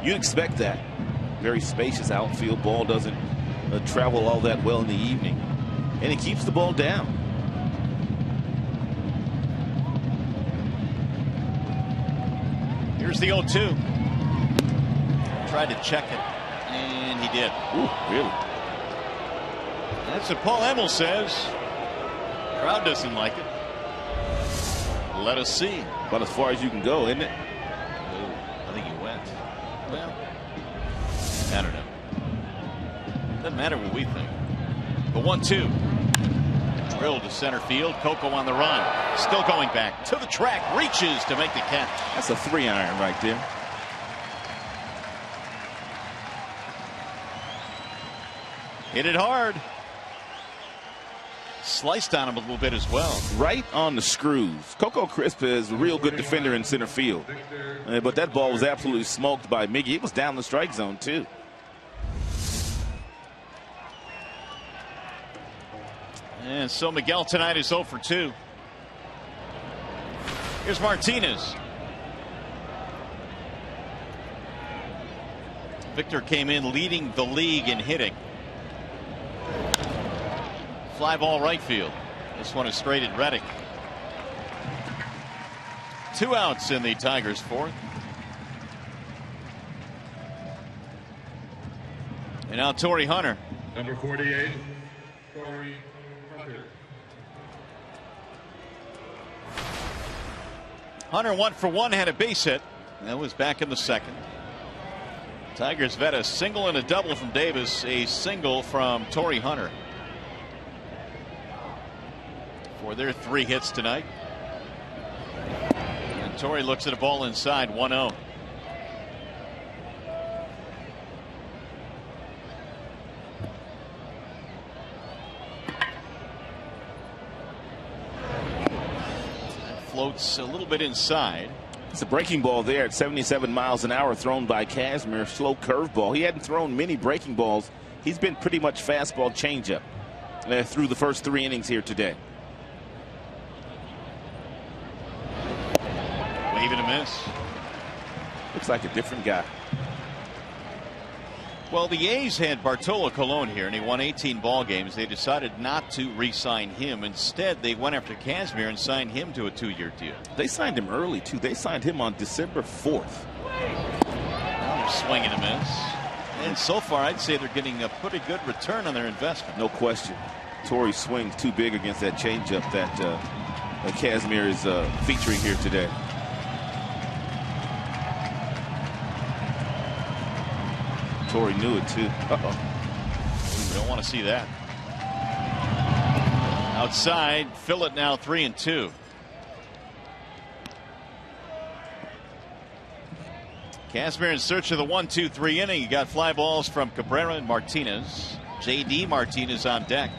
You'd expect that. Very spacious outfield. Ball doesn't travel all that well in the evening. And he keeps the ball down. Here's the 0-2. Tried to check it, and he did. Ooh, really? That's what Paul Emmel says. Crowd doesn't like it. Let us see. About as far as you can go, isn't it? Ooh, I think he went. Well, I don't know. Doesn't matter what we think. The 1-2. Drill to center field. Coco on the run. Still going back to the track. Reaches to make the catch. That's a 3-iron right there. Hit it hard. Sliced on him a little bit as well. Right on the screws. Coco Crisp is a real good defender in center field. But that ball was absolutely smoked by Miggy. It was down the strike zone, too. And so Miguel tonight is 0 for 2. Here's Martinez. Victor came in leading the league in hitting. Fly ball right field. This one is straight at Reddick. 2 outs in the Tigers' 4th. And now Torrey Hunter. Number 48, Torrey Hunter. Hunter 1 for 1, had a base hit. That was back in the second. Tigers have had a single and a double from Davis, a single from Torrey Hunter for their 3 hits tonight. And Torrey looks at a ball inside, 1-0. Floats a little bit inside. It's a breaking ball there at 77 miles an hour thrown by Kazmir. Slow curveball. He hadn't thrown many breaking balls. He's been pretty much fastball changeup through the first 3 innings here today. Wave and a miss. Looks like a different guy. Well, the A's had Bartolo Colon here, and he won 18 ball games. They decided not to re-sign him. Instead, they went after Kazmir and signed him to a 2-year deal. They signed him early, too. They signed him on December 4th. Another swing and a miss. And so far, I'd say they're getting a pretty good return on their investment. No question. Torrey swings too big against that changeup that Kazmir is featuring here today. Torrey knew it too. We don't want to see that. Outside, fill it now 3-2. Kazmir in search of the 1-2-3 inning. He got fly balls from Cabrera and Martinez. J.D. Martinez on deck.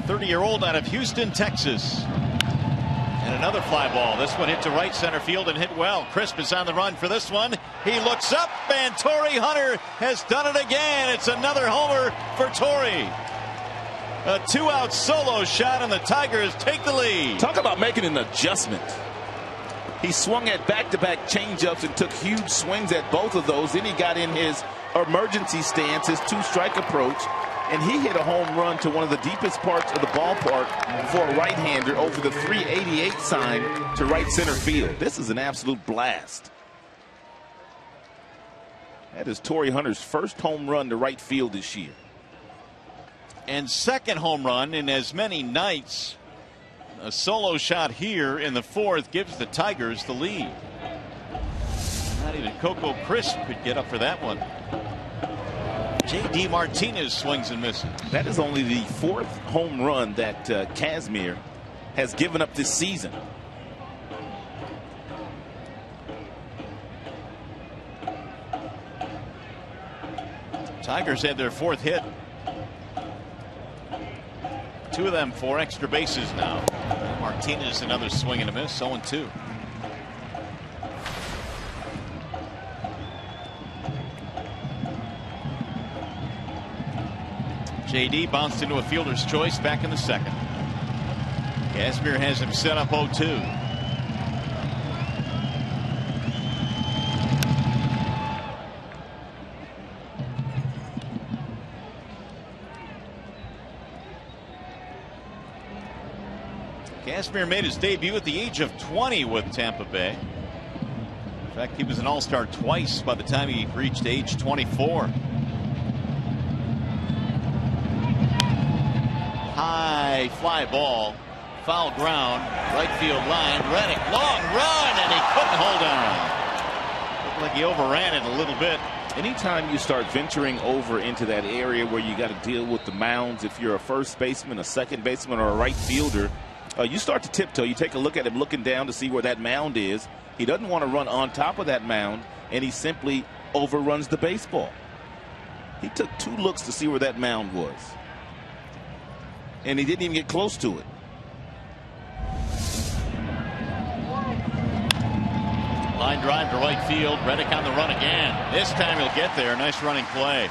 30-year-old out of Houston, Texas. And another fly ball. This one hit to right center field and hit well. Crisp is on the run for this one. He looks up, and Torrey Hunter has done it again. It's another homer for Torrey. A 2-out solo shot, and the Tigers take the lead. Talk about making an adjustment. He swung at back-to-back changeups and took huge swings at both of those. Then he got in his emergency stance, his 2-strike approach, and he hit a home run to one of the deepest parts of the ballpark for a right-hander over the 388 sign to right center field. This is an absolute blast. That is Torrey Hunter's first home run to right field this year. And second home run in as many nights. A solo shot here in the 4th gives the Tigers the lead. Not even Coco Crisp could get up for that one. J.D. Martinez swings and misses. That is only the 4th home run that Kazmir has given up this season. Tigers had their 4th hit. 2 of them for extra bases now. Martinez another swing and a miss. 0-2. J.D. bounced into a fielder's choice back in the second. Kazmir has him set up 0-2. Kazmir made his debut at the age of 20 with Tampa Bay. In fact, he was an all-star twice by the time he reached age 24. High fly ball, foul ground, right field line. Reddick, long run, and he couldn't hold on. Looked like he overran it a little bit. Anytime you start venturing over into that area where you got to deal with the mounds, if you're a first baseman, a second baseman, or a right fielder, you start to tiptoe. You take a look at him looking down to see where that mound is. He doesn't want to run on top of that mound, and he simply overruns the baseball. He took 2 looks to see where that mound was, and he didn't even get close to it. Line drive to right field. Reddick on the run again. This time he'll get there. Nice running play.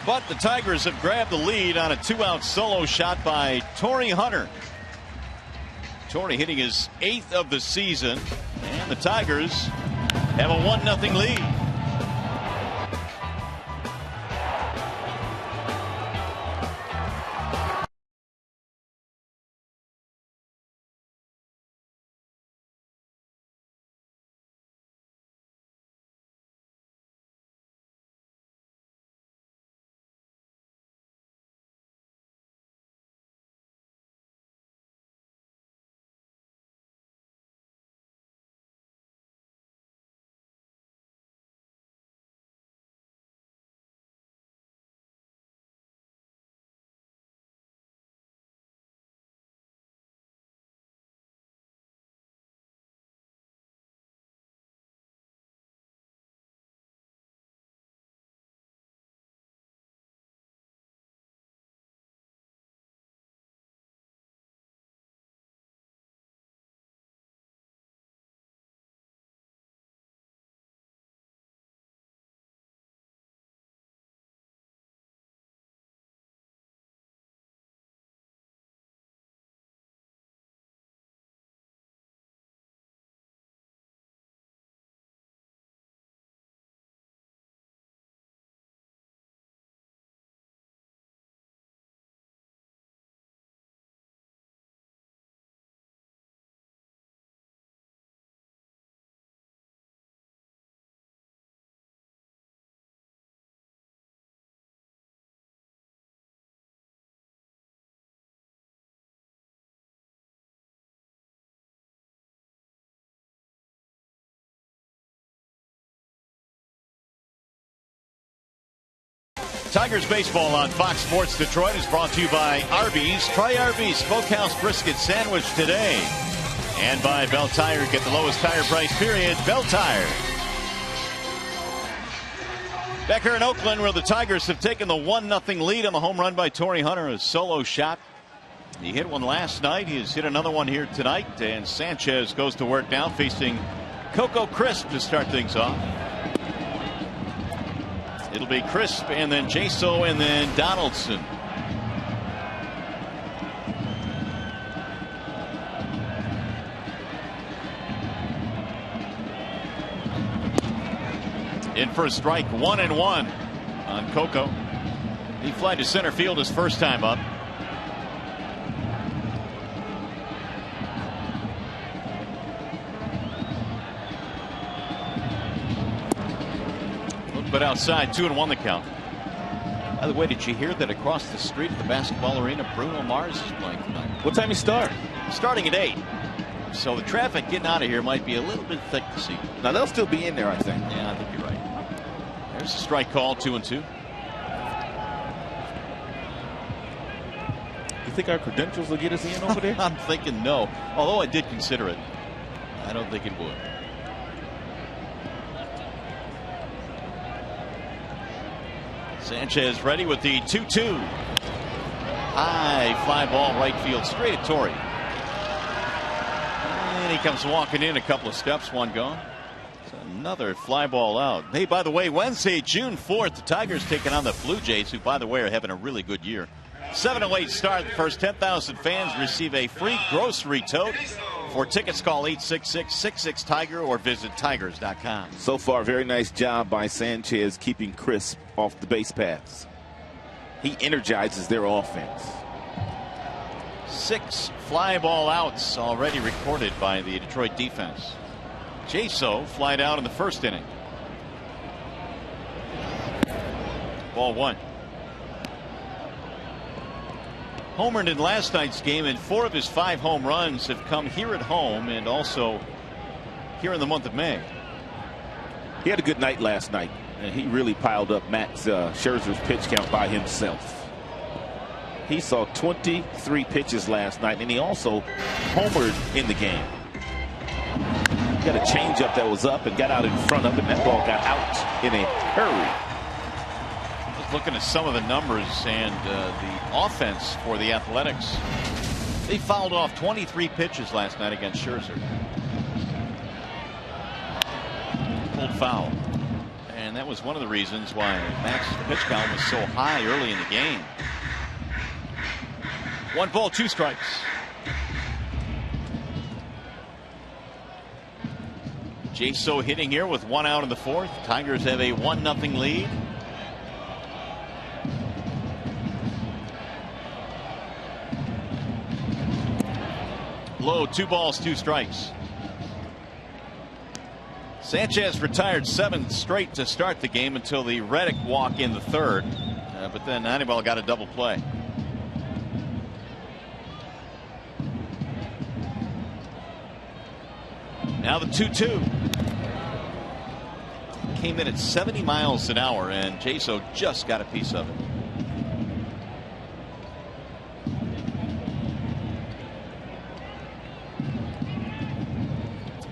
But the Tigers have grabbed the lead on a 2-out solo shot by Torrey Hunter. Torrey hitting his 8th of the season, and the Tigers have a 1-0 lead. Tigers baseball on Fox Sports Detroit is brought to you by Arby's. Try Arby's Smokehouse Brisket Sandwich today. And by Bell Tire. Get the lowest tire price, period. Bell Tire. Back here in Oakland, where the Tigers have taken the 1-0 lead on the home run by Torrey Hunter, a solo shot. He hit one last night. He has hit another one here tonight. And Sanchez goes to work now, facing Coco Crisp to start things off. It'll be Crisp, and then Jaso, and then Donaldson. In for a strike, 1-1 on Coco. He fly to center field his first time up. But outside, 2-1 the count. By the way, did you hear that across the street at the basketball arena, Bruno Mars is playing tonight? What time he start? Starting at 8. So the traffic getting out of here might be a little bit thick this evening. Now they'll still be in there, I think. Yeah, I think you're right. There's a strike call, 2-2. You think our credentials will get us in over there? I'm thinking no. Although I did consider it, I don't think it would. Sanchez ready with the 2-2. High fly ball right field, straight at Torrey. And he comes walking in a couple of steps, one gone. It's another fly ball out. Hey, by the way, Wednesday, June 4th, the Tigers taking on the Blue Jays, who, by the way, are having a really good year. 7:08 start. The first 10,000 fans receive a free grocery tote. For tickets, call 866-66-TIGER or visit tigers.com. So far, very nice job by Sanchez keeping Crisp off the base paths. He energizes their offense. 6 fly ball outs already recorded by the Detroit defense. Jaso flied out in the first inning. Ball 1. Homered in last night's game, and 4 of his 5 home runs have come here at home and also here in the month of May. He had a good night last night, and he really piled up Max Scherzer's pitch count by himself. He saw 23 pitches last night, and he also homered in the game. He got a changeup that was up and got out in front of it, and that ball got out in a hurry. Looking at some of the numbers and the offense for the Athletics. They fouled off 23 pitches last night against Scherzer. Pulled foul. And that was one of the reasons why Max's pitch count was so high early in the game. 1 ball, 2 strikes. Jaso hitting here with 1 out in the 4th. Tigers have a 1-0 lead. Low, 2 balls, 2 strikes. Sanchez retired 7 straight to start the game until the Reddick walk in the 3rd. But then Hannibal got a double play. Now the 2-2. Came in at 70 miles an hour, and Jaso just got a piece of it.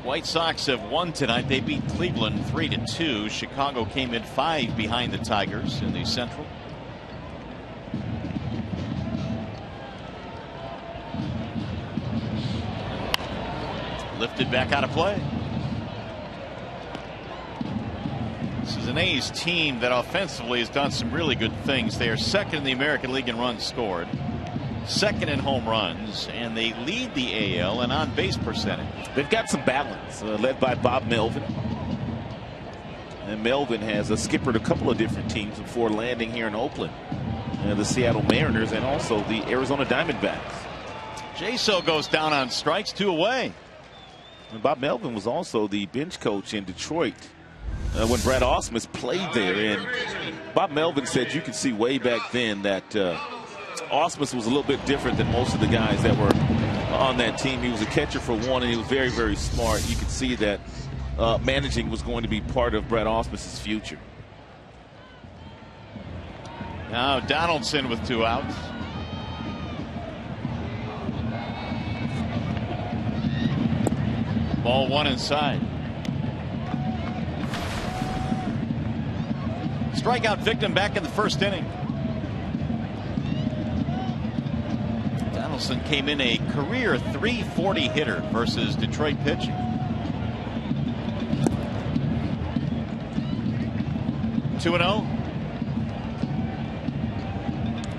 White Sox have won tonight. They beat Cleveland 3-2. Chicago came in 5 behind the Tigers in the Central. Lifted back out of play. This is an A's team that offensively has done some really good things. They are 2nd in the American League in runs scored, 2nd in home runs, and they lead the AL in on base percentage. They've got some balance, led by Bob Melvin. And Melvin has skippered a couple of different teams before landing here in Oakland. The Seattle Mariners and also the Arizona Diamondbacks. Jaso goes down on strikes, 2 away. And Bob Melvin was also the bench coach in Detroit when Brad Ausmus played there. And Bob Melvin said you could see way back then that Ausmus was a little bit different than most of the guys that were on that team. He was a catcher for one, and he was very, very smart. You could see that managing was going to be part of Brad Ausmus's future. Now Donaldson with 2 outs. Ball 1 inside. Strikeout victim back in the first inning. Donaldson came in a career .340 hitter versus Detroit pitching. Two and 0.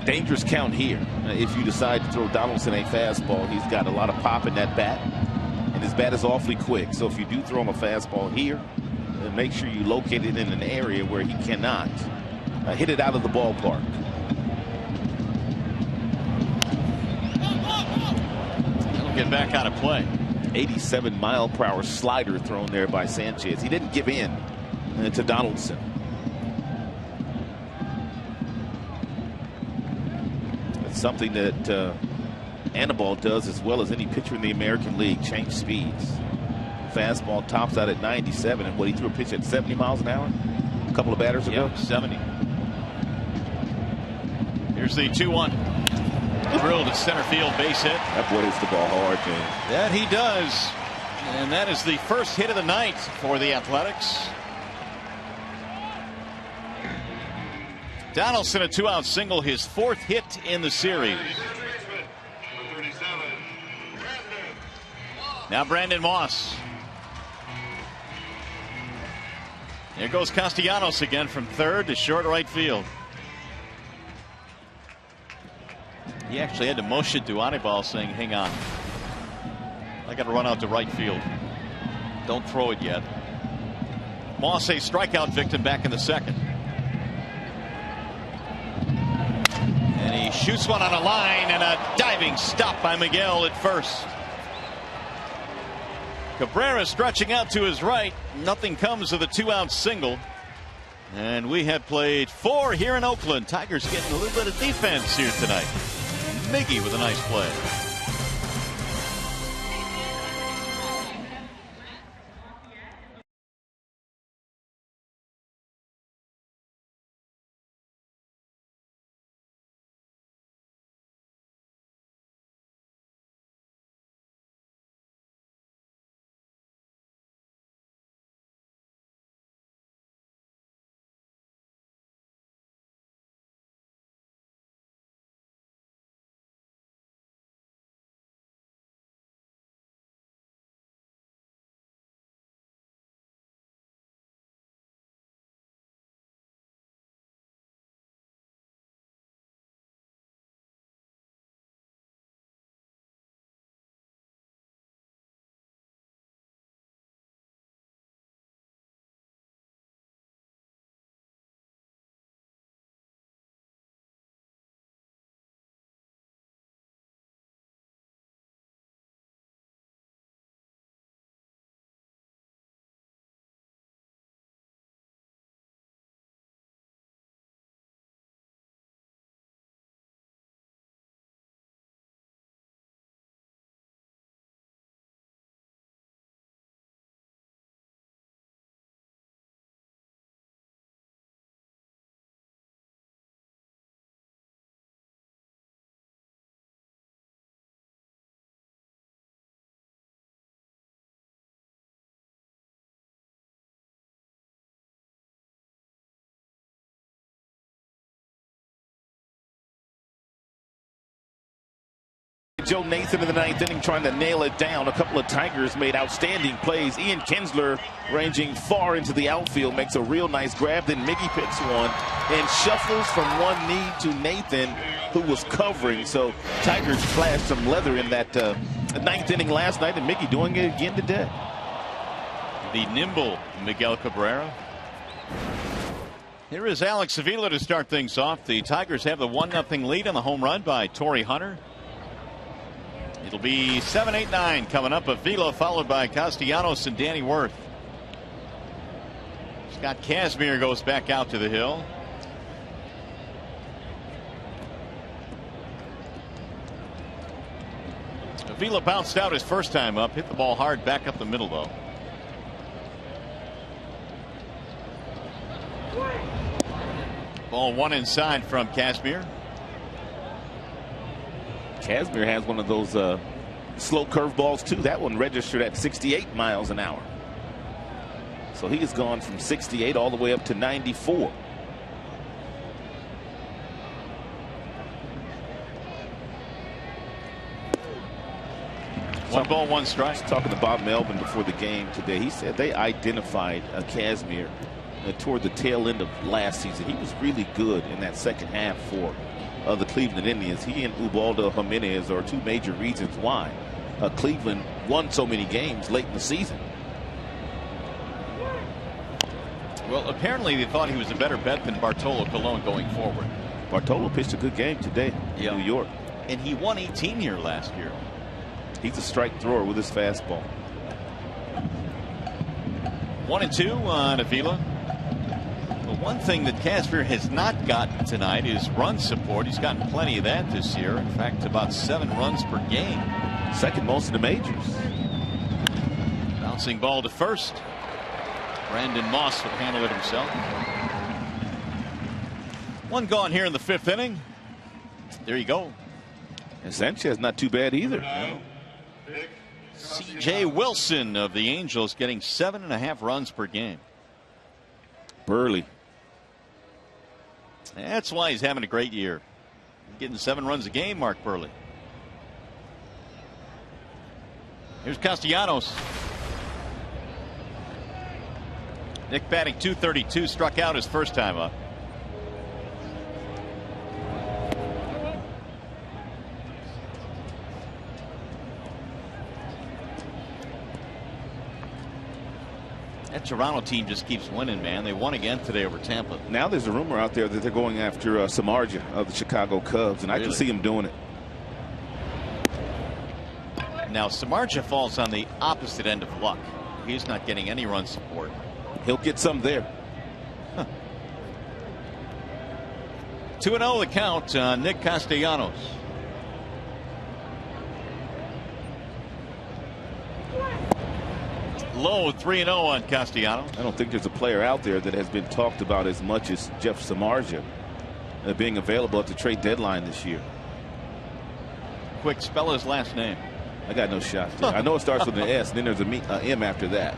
Dangerous count here. If you decide to throw Donaldson a fastball, he's got a lot of pop in that bat, and his bat is awfully quick. So if you do throw him a fastball here, then make sure you locate it in an area where he cannot hit it out of the ballpark. He'll get back out of play. 87-mile-per-hour slider thrown there by Sanchez. He didn't give in to Donaldson. That's something that Anibal does as well as any pitcher in the American League. Change speeds. Fastball tops out at 97, and what, he threw a pitch at 70 miles an hour a couple of batters ago. Yep, 70. Here's the 2-1. Drilled to center field, base hit. That boy hits the ball hard, man. That he does. And that is the first hit of the night for the Athletics. Donaldson, a 2-out single, his 4th hit in the series. Now Brandon Moss. There goes Castellanos again from third to short right field. He actually had to motion to Anibal saying, hang on. I got to run out to right field. Don't throw it yet. Moss, a strikeout victim back in the second. And he shoots one on a line, and a diving stop by Miguel at first. Cabrera stretching out to his right. Nothing comes of the 2-out single. And we have played 4 here in Oakland. Tigers getting a little bit of defense here tonight. Miggy with a nice play. Joe Nathan in the 9th inning trying to nail it down. A couple of Tigers made outstanding plays. Ian Kinsler ranging far into the outfield makes a real nice grab. Then Miggy picks one and shuffles from one knee to Nathan, who was covering. So Tigers flashed some leather in that 9th inning last night, and Miggy doing it again today. The nimble Miguel Cabrera. Here is Alex Avila to start things off. The Tigers have the 1-0 lead on the home run by Torrey Hunter. It'll be 7-8-9 coming up. Avila followed by Castellanos and Danny Wirth. Scott Kazmir goes back out to the hill. Avila bounced out his first time up, hit the ball hard back up the middle though. Ball one inside from Kazmir. Kazmir has one of those slow curveballs too. That one registered at 68 miles an hour. So he has gone from 68 all the way up to 94. One ball, one strike. Talking to Bob Melvin before the game today, he said they identified Kazmir toward the tail end of last season. He was really good in that second half for the Cleveland Indians. He and Ubaldo Jimenez are two major reasons why Cleveland won so many games late in the season. Well, apparently they thought he was a better bet than Bartolo Colon going forward. Bartolo pitched a good game today in New York. And he won 18 here last year. He's a strike thrower with his fastball. 1-2 on Avila. The one thing that Kazmir has not gotten tonight is run support. He's gotten plenty of that this year. In fact, about 7 runs per game. Second most in the majors. Bouncing ball to first. Brandon Moss will handle it himself. One gone here in the 5th inning. There you go. And Sanchez not too bad either. C.J. Wilson of the Angels getting 7.5 runs per game. Burley. That's why he's having a great year. Getting 7 runs a game, Mark Burley. Here's Castellanos. Nick batting .232, struck out his first time up. That Toronto team just keeps winning, man. They won again today over Tampa. Now there's a rumor out there that they're going after Samardzija of the Chicago Cubs, and I can see him doing it. Now Samardzija falls on the opposite end of luck. He's not getting any run support. He'll get some there. 2-0 the count on Nick Castellanos. Low 3-0 on Castellanos. I don't think there's a player out there that has been talked about as much as Jeff Samardzija being available at the trade deadline this year. Quick, spell his last name. I got no shot there. I know it starts with an S, and then there's a M after that.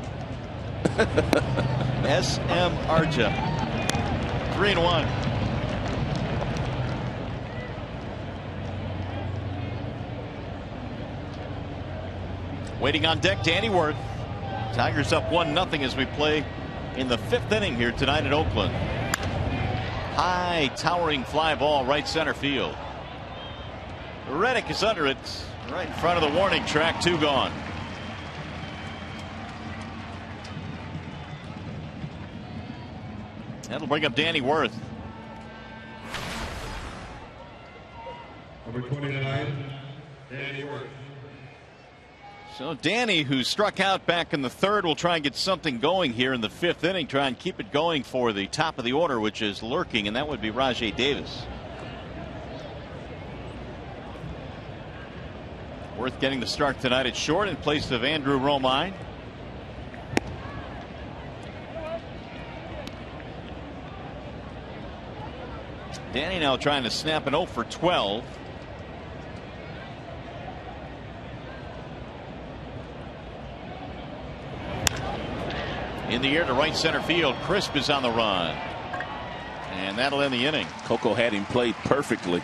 S.M. Arja. 3-1. Waiting on deck, Danny Worth. Tigers up 1-0 as we play in the 5th inning here tonight at Oakland. High towering fly ball right center field. Reddick is under it right in front of the warning track. 2 gone. That'll bring up Danny Worth. Number 29, Danny Worth. So Danny, who struck out back in the 3rd, will try and get something going here in the 5th inning. Try and keep it going for the top of the order, which is lurking, and that would be Rajai Davis. Worth getting the start tonight at short in place of Andrew Romine. Danny now trying to snap an 0 for 12. In the air to right center field. Crisp is on the run. And that'll end the inning. Coco had him played perfectly.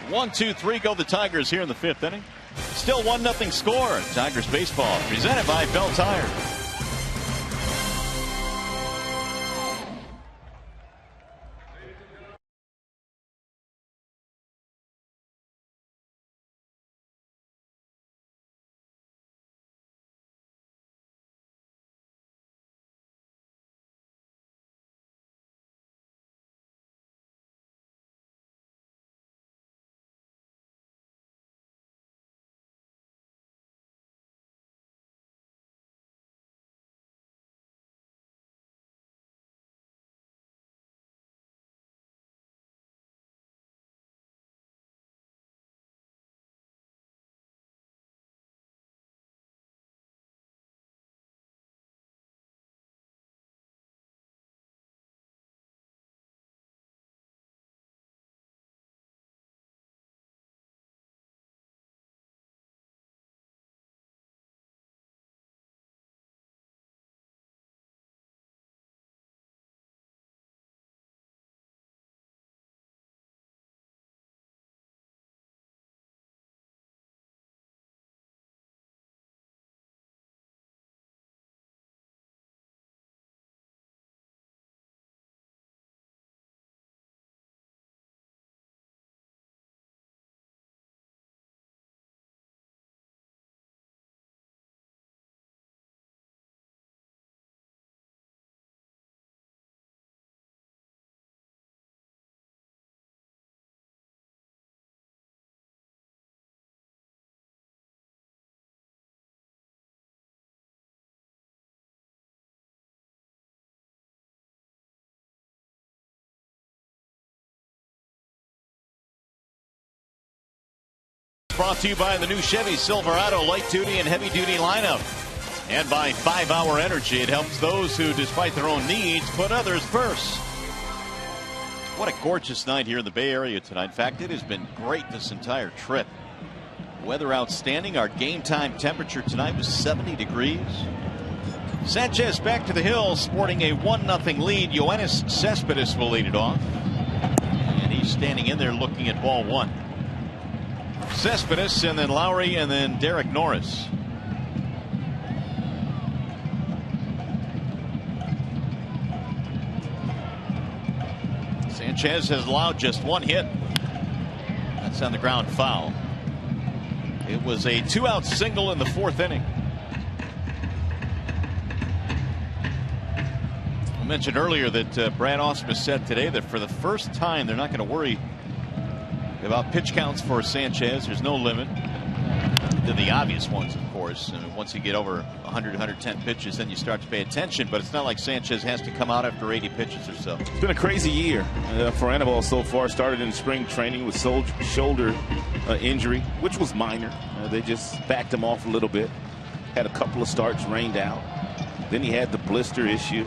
1-2-3 go the Tigers here in the 5th inning. Still 1-0 score. Tigers baseball presented by Bell Tire. brought to you by the new Chevy Silverado light duty and heavy duty lineup. And by 5 Hour Energy. It helps those who, despite their own needs, put others first. What a gorgeous night here in the Bay Area tonight. In fact, it has been great this entire trip. Weather outstanding. Our game time temperature tonight was 70 degrees. Sanchez back to the hill, sporting a 1-0 lead. Yoenis Cespedes will lead it off. And he's standing in there looking at ball one. Cespedes, and then Lowry, and then Derek Norris. Sanchez has allowed just one hit. That's on the ground foul. It was a 2-out single in the fourth inning. I mentioned earlier that Brad Ausmus said today that for the first time they're not going to worry about pitch counts for Sanchez. There's no limit. The obvious ones, of course. I mean, once you get over 100, 110 pitches, then you start to pay attention. But it's not like Sanchez has to come out after 80 pitches or so. It's been a crazy year for Anibal so far. Started in spring training with shoulder injury, which was minor. They just backed him off a little bit. Had a couple of starts rained out. Then he had the blister issue.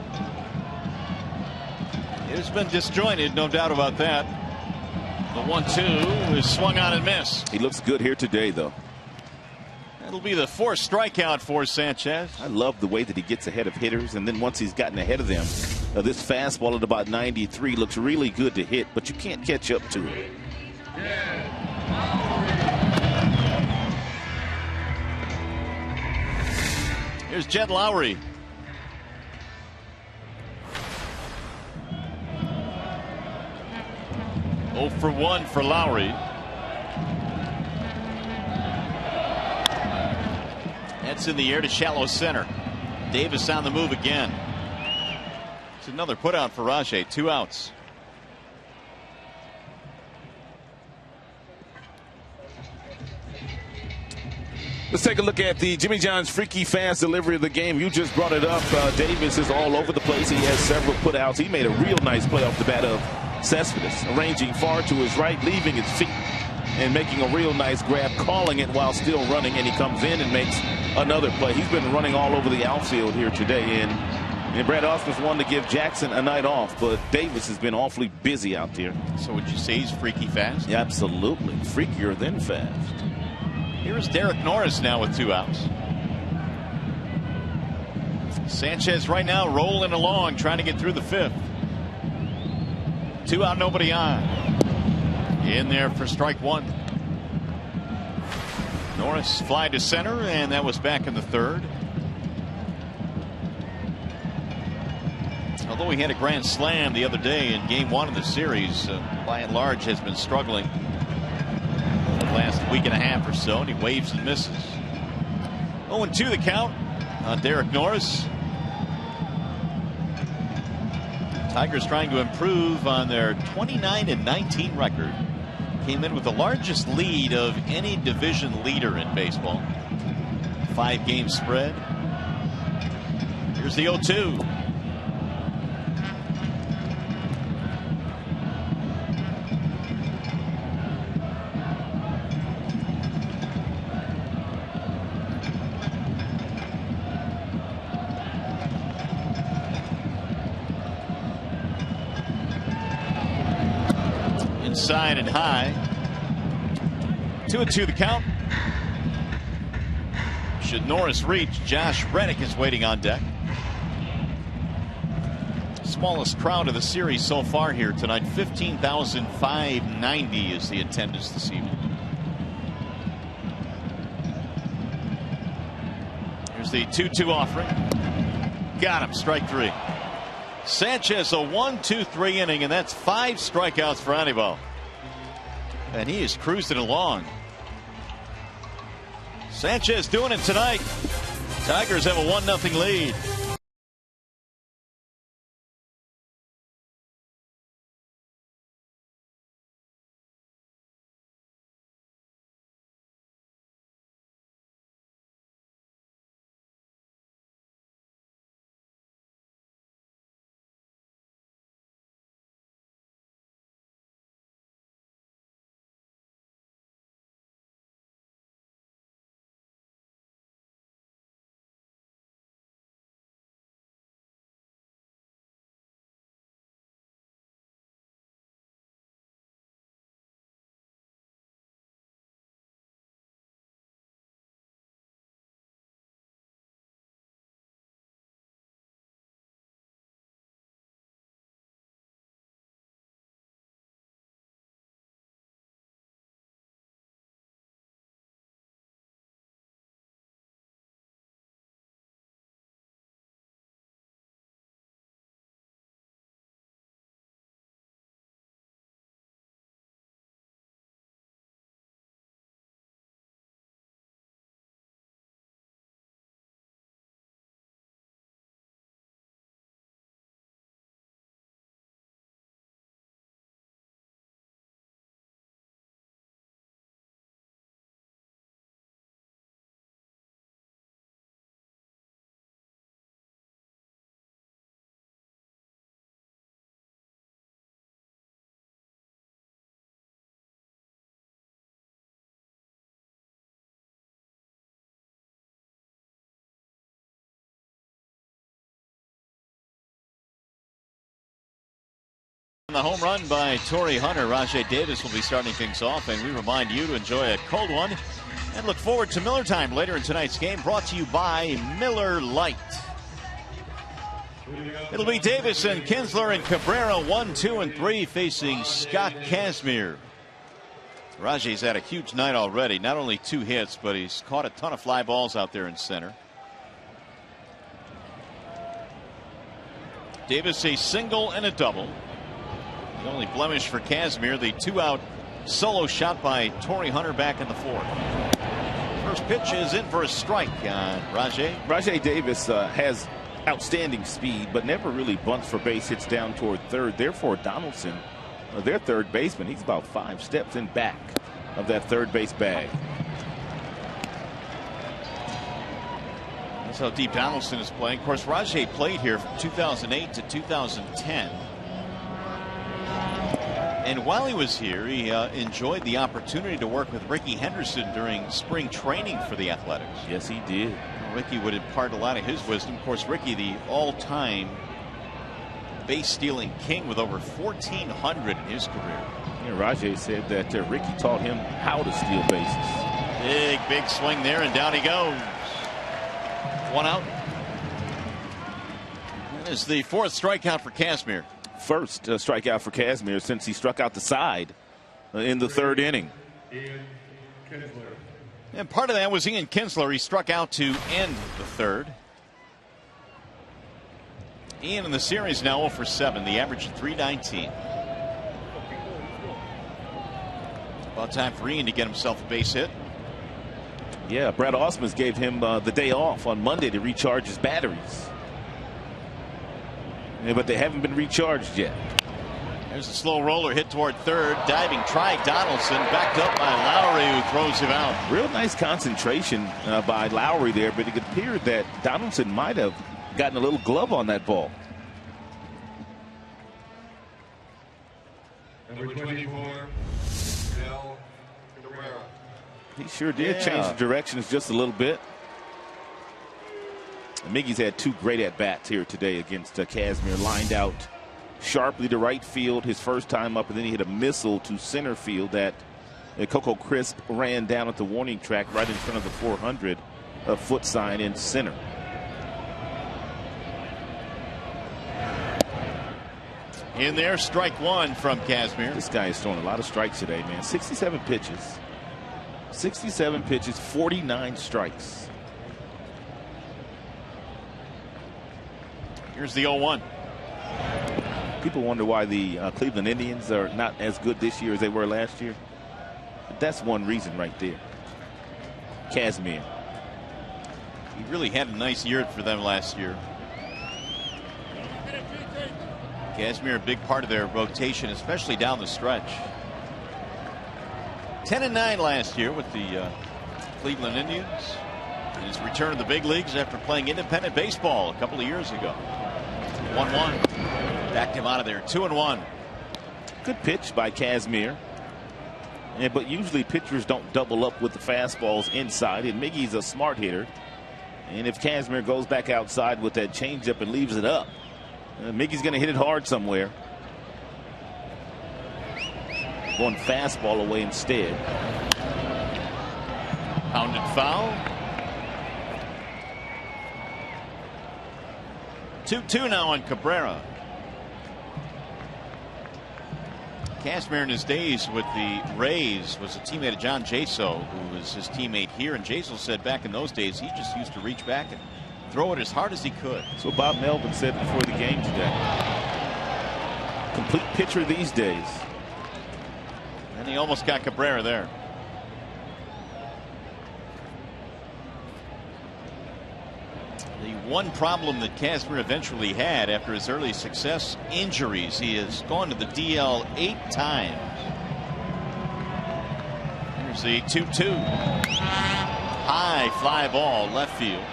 It's been disjointed, no doubt about that. The 1-2 is swung on and missed. He looks good here today, though. It'll be the fourth strikeout for Sanchez. I love the way that he gets ahead of hitters, and then once he's gotten ahead of them, this fastball at about 93 looks really good to hit, but you can't catch up to it. Here's Jed Lowry. Oh for 1 for Lowry. That's in the air to shallow center. Davis on the move again. It's another put out for Rajay. 2 outs. Let's take a look at the Jimmy John's freaky fast delivery of the game. You just brought it up. Davis is all over the place. He has several putouts. He made a real nice play off the bat of Cespedes, arranging far to his right, leaving his feet, and making a real nice grab, calling it while still running, and he comes in and makes another play. He's been running all over the outfield here today, and Brad Ausmus wanted to give Jackson a night off, but Davis has been awfully busy out there. So would you say he's freaky fast? Yeah, absolutely. Freakier than fast. Here's Derek Norris now with 2 outs. Sanchez right now rolling along, trying to get through the 5th. 2 out, nobody on. In there for strike 1. Norris fly to center, and that was back in the 3rd. Although he had a grand slam the other day in game 1 of the series, by and large has been struggling the last week and a half or so, and he waves and misses. 0-2 the count on Derek Norris. Tigers trying to improve on their 29-19 record. Came in with the largest lead of any division leader in baseball. 5-game spread. Here's the 0-2. Inside and high. 2-2 the count. Should Norris reach, Josh Reddick is waiting on deck. Smallest crowd of the series so far here tonight. 15,590 is the attendance this evening. Here's the 2-2 offering. Got him. Strike 3. Sanchez a 1-2-3 inning, and that's 5 strikeouts for Anibal. And he is cruising along. Sanchez doing it tonight. Tigers have a 1-0 lead. The home run by Torrey Hunter. Rajai Davis will be starting things off, and we remind you to enjoy a cold one and look forward to Miller Time later in tonight's game, brought to you by Miller Lite. It'll be Davis and Kinsler and Cabrera 1, 2, and 3 facing Scott Kazmir. Rajai's had a huge night already. Not only 2 hits, but he's caught a ton of fly balls out there in center. Davis a single and a double. The only blemish for Kazmir, the 2-out solo shot by Torrey Hunter back in the 4th. First pitch is in for a strike on Rajai. Rajai Davis has outstanding speed, but never really bunts for base hits down toward third. Therefore, Donaldson, their third baseman, he's about 5 steps in back of that third base bag. That's how deep Donaldson is playing. Of course, Rajai played here from 2008 to 2010. And while he was here, he enjoyed the opportunity to work with Rickey Henderson during spring training for the Athletics. Yes, he did. Rickey would impart a lot of his wisdom. Of course, Rickey, the all-time base-stealing king with over 1,400 in his career. Yeah, Rajai said that Rickey taught him how to steal bases. Big swing there, and down he goes. 1 out. That is the 4th strikeout for Kazmir. First strikeout for Kazmir since he struck out the side in the 3rd inning. And part of that was Ian Kinsler. He struck out to end the 3rd. Ian in the series now 0 for 7. The average of .319. About time for Ian to get himself a base hit. Yeah, Brad Ausmus gave him the day off on Monday to recharge his batteries. Yeah, but they haven't been recharged yet. There's a slow roller hit toward third. Diving try Donaldson, backed up by Lowry, who throws him out. Real nice concentration by Lowry there, but it appeared that Donaldson might have gotten a little glove on that ball. Number 24, Del Cabrera. He sure did change the directions just a little bit. Miggy's had 2 great at-bats here today against Kazmir. Lined out sharply to right field his first time up, and then he hit a missile to center field that Coco Crisp ran down at the warning track right in front of the 400-foot sign in center. In there, strike 1 from Kazmir. This guy is throwing a lot of strikes today, man. 67 pitches. 67 pitches, 49 strikes. Here's the 0-1. People wonder why the Cleveland Indians are not as good this year as they were last year. But that's one reason right there. Kazmir. He really had a nice year for them last year. Kazmir, a big part of their rotation, especially down the stretch. 10-9 last year with the Cleveland Indians. And his return to the big leagues after playing independent baseball a couple of years ago. 1-1. Backed him out of there. 2-1. Good pitch by Kazmir. Yeah, but usually pitchers don't double up with the fastballs inside, and Miggy's a smart hitter. And if Kazmir goes back outside with that changeup and leaves it up, Miggy's going to hit it hard somewhere. Going fastball away instead. Pounded foul. 2-2 now on Cabrera. Kazmir in his days with the Rays was a teammate of John Jaso, who was his teammate here. And Jaso said back in those days he just used to reach back and throw it as hard as he could. That's what Bob Melvin said before the game today. Complete pitcher these days. And he almost got Cabrera there. The one problem that Kazmir eventually had after his early success, injuries. He has gone to the DL 8 times. Here's the 2-2. High fly ball left field.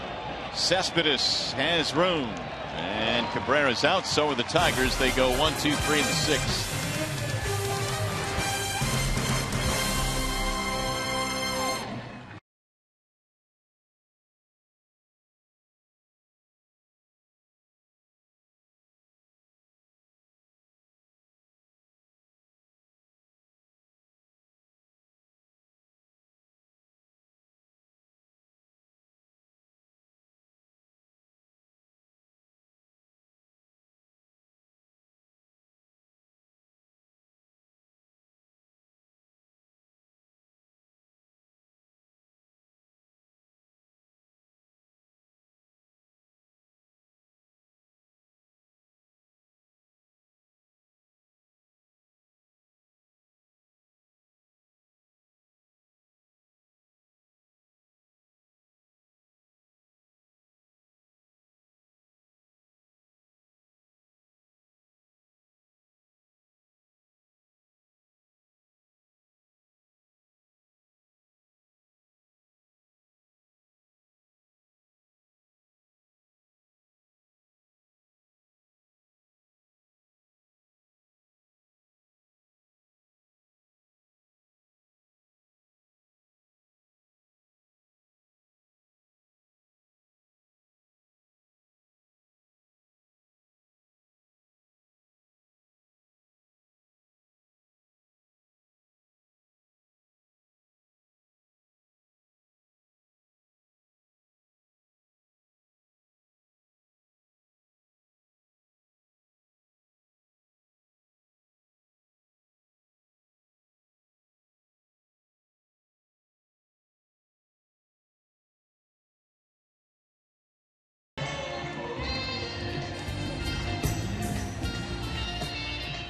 Cespedes has room. And Cabrera's out. So are the Tigers. They go 1, 2, 3 in the 6th.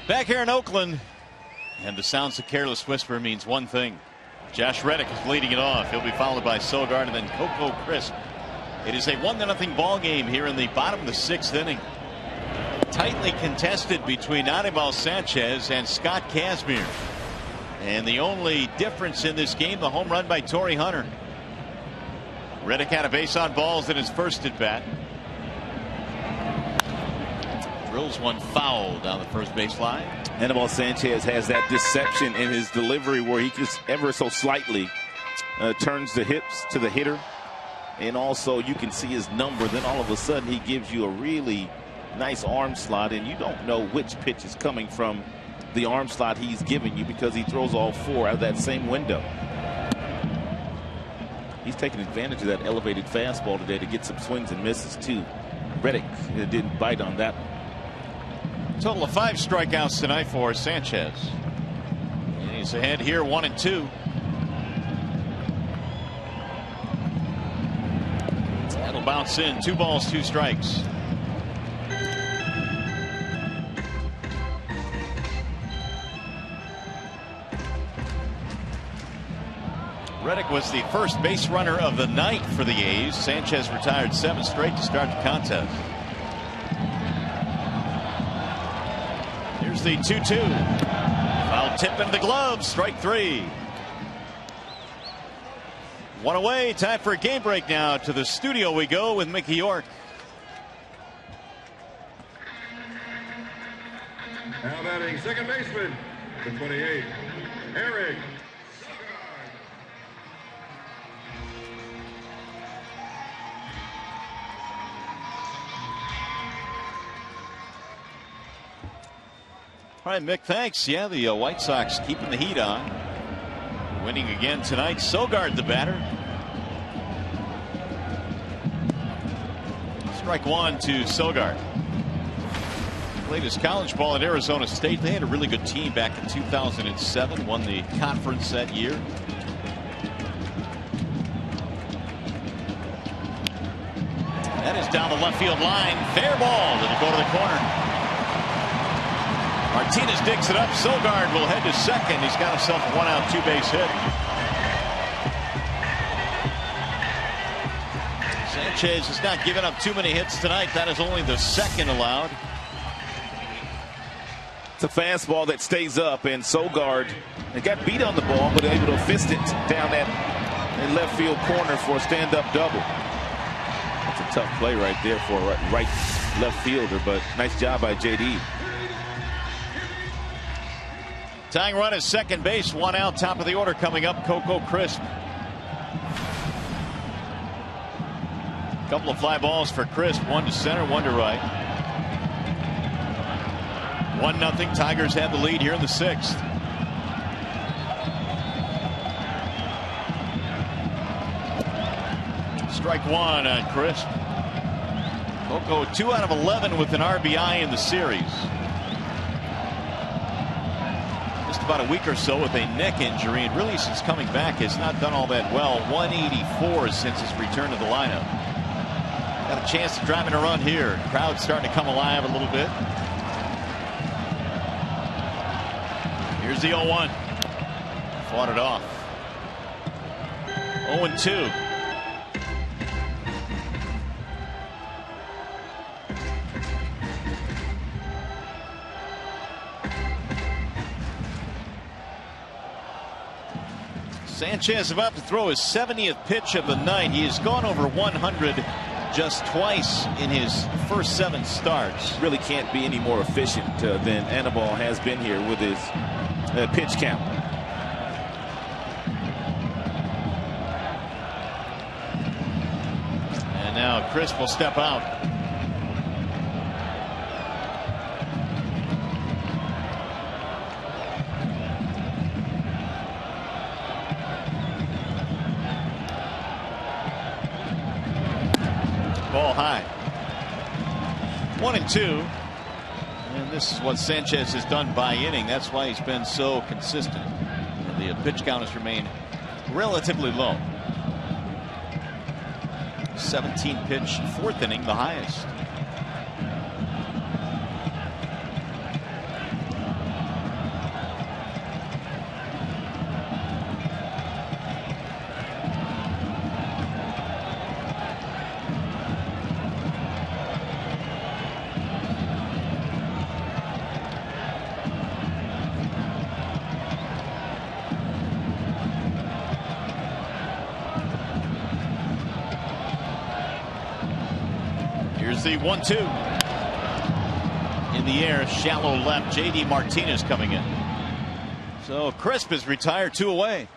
Back here in Oakland, and the sounds of Careless Whisper means one thing. Josh Reddick is leading it off. He'll be followed by Sogard and then Coco Crisp. It is a 1-0 ball game here in the bottom of the 6th inning. Tightly contested between Anibal Sanchez and Scott Kazmir. And the only difference in this game, the home run by Torrey Hunter. Reddick had a base on balls in his first at bat. Drills one foul down the first base line. Anibal Sanchez has that deception in his delivery where he just ever so slightly turns the hips to the hitter. And also you can see his number. Then all of a sudden he gives you a really nice arm slot, and you don't know which pitch is coming from the arm slot he's giving you because he throws all 4 out of that same window. He's taking advantage of that elevated fastball today to get some swings and misses too. Reddick didn't bite on that. Total of 5 strikeouts tonight for Sanchez. And he's ahead here 1-2. That'll bounce in. 2 balls, 2 strikes. Reddick was the first base runner of the night for the A's. Sanchez retired 7 straight to start the contest. Here's the 2-2. Foul tip into the glove. Strike 3. 1 away. Time for a game break now. To the studio we go with Mickey York. Now batting second baseman, the 28, Eric. All right, Mick, thanks. Yeah, the White Sox keeping the heat on. Winning again tonight. Sogard the batter. Strike 1 to Sogard. Played his college ball at Arizona State. They had a really good team back in 2007. Won the conference that year. That is down the left field line. Fair ball. It'll go to the corner. Martinez digs it up. Sogard will head to second. He's got himself a 1-out 2-base hit. Sanchez has not given up too many hits tonight. That is only the 2nd allowed. It's a fastball that stays up, and Sogard got beat on the ball, but able to fist it down that left field corner for a stand-up double. That's a tough play right there for a right left fielder, but nice job by JD. Tying run is second base. 1 out. Top of the order coming up. Coco Crisp. Couple of fly balls for Crisp. 1 to center, 1 to right. 1-0. Tigers have the lead here in the 6th. Strike 1 on Crisp. Coco 2 out of 11 with an RBI in the series. Just about a week or so with a neck injury, and really since coming back has not done all that well. 184 since his return to the lineup. Got a chance to drive in a run here. Crowd starting to come alive a little bit. Here's the 0-1. Fought it off. 0-2. Sanchez about to throw his 70th pitch of the night. He has gone over 100 just twice in his first 7 starts. Really can't be any more efficient than Anibal has been here with his pitch count. And now Crisp will step out. Ball high. 1-2. And this is what Sanchez has done by inning. That's why he's been so consistent. And the pitch count has remained relatively low. 17 pitch, 4th inning, the highest. Here's the 1-2. In the air, shallow left. J.D. Martinez coming in. So Crisp is retired, 2 away.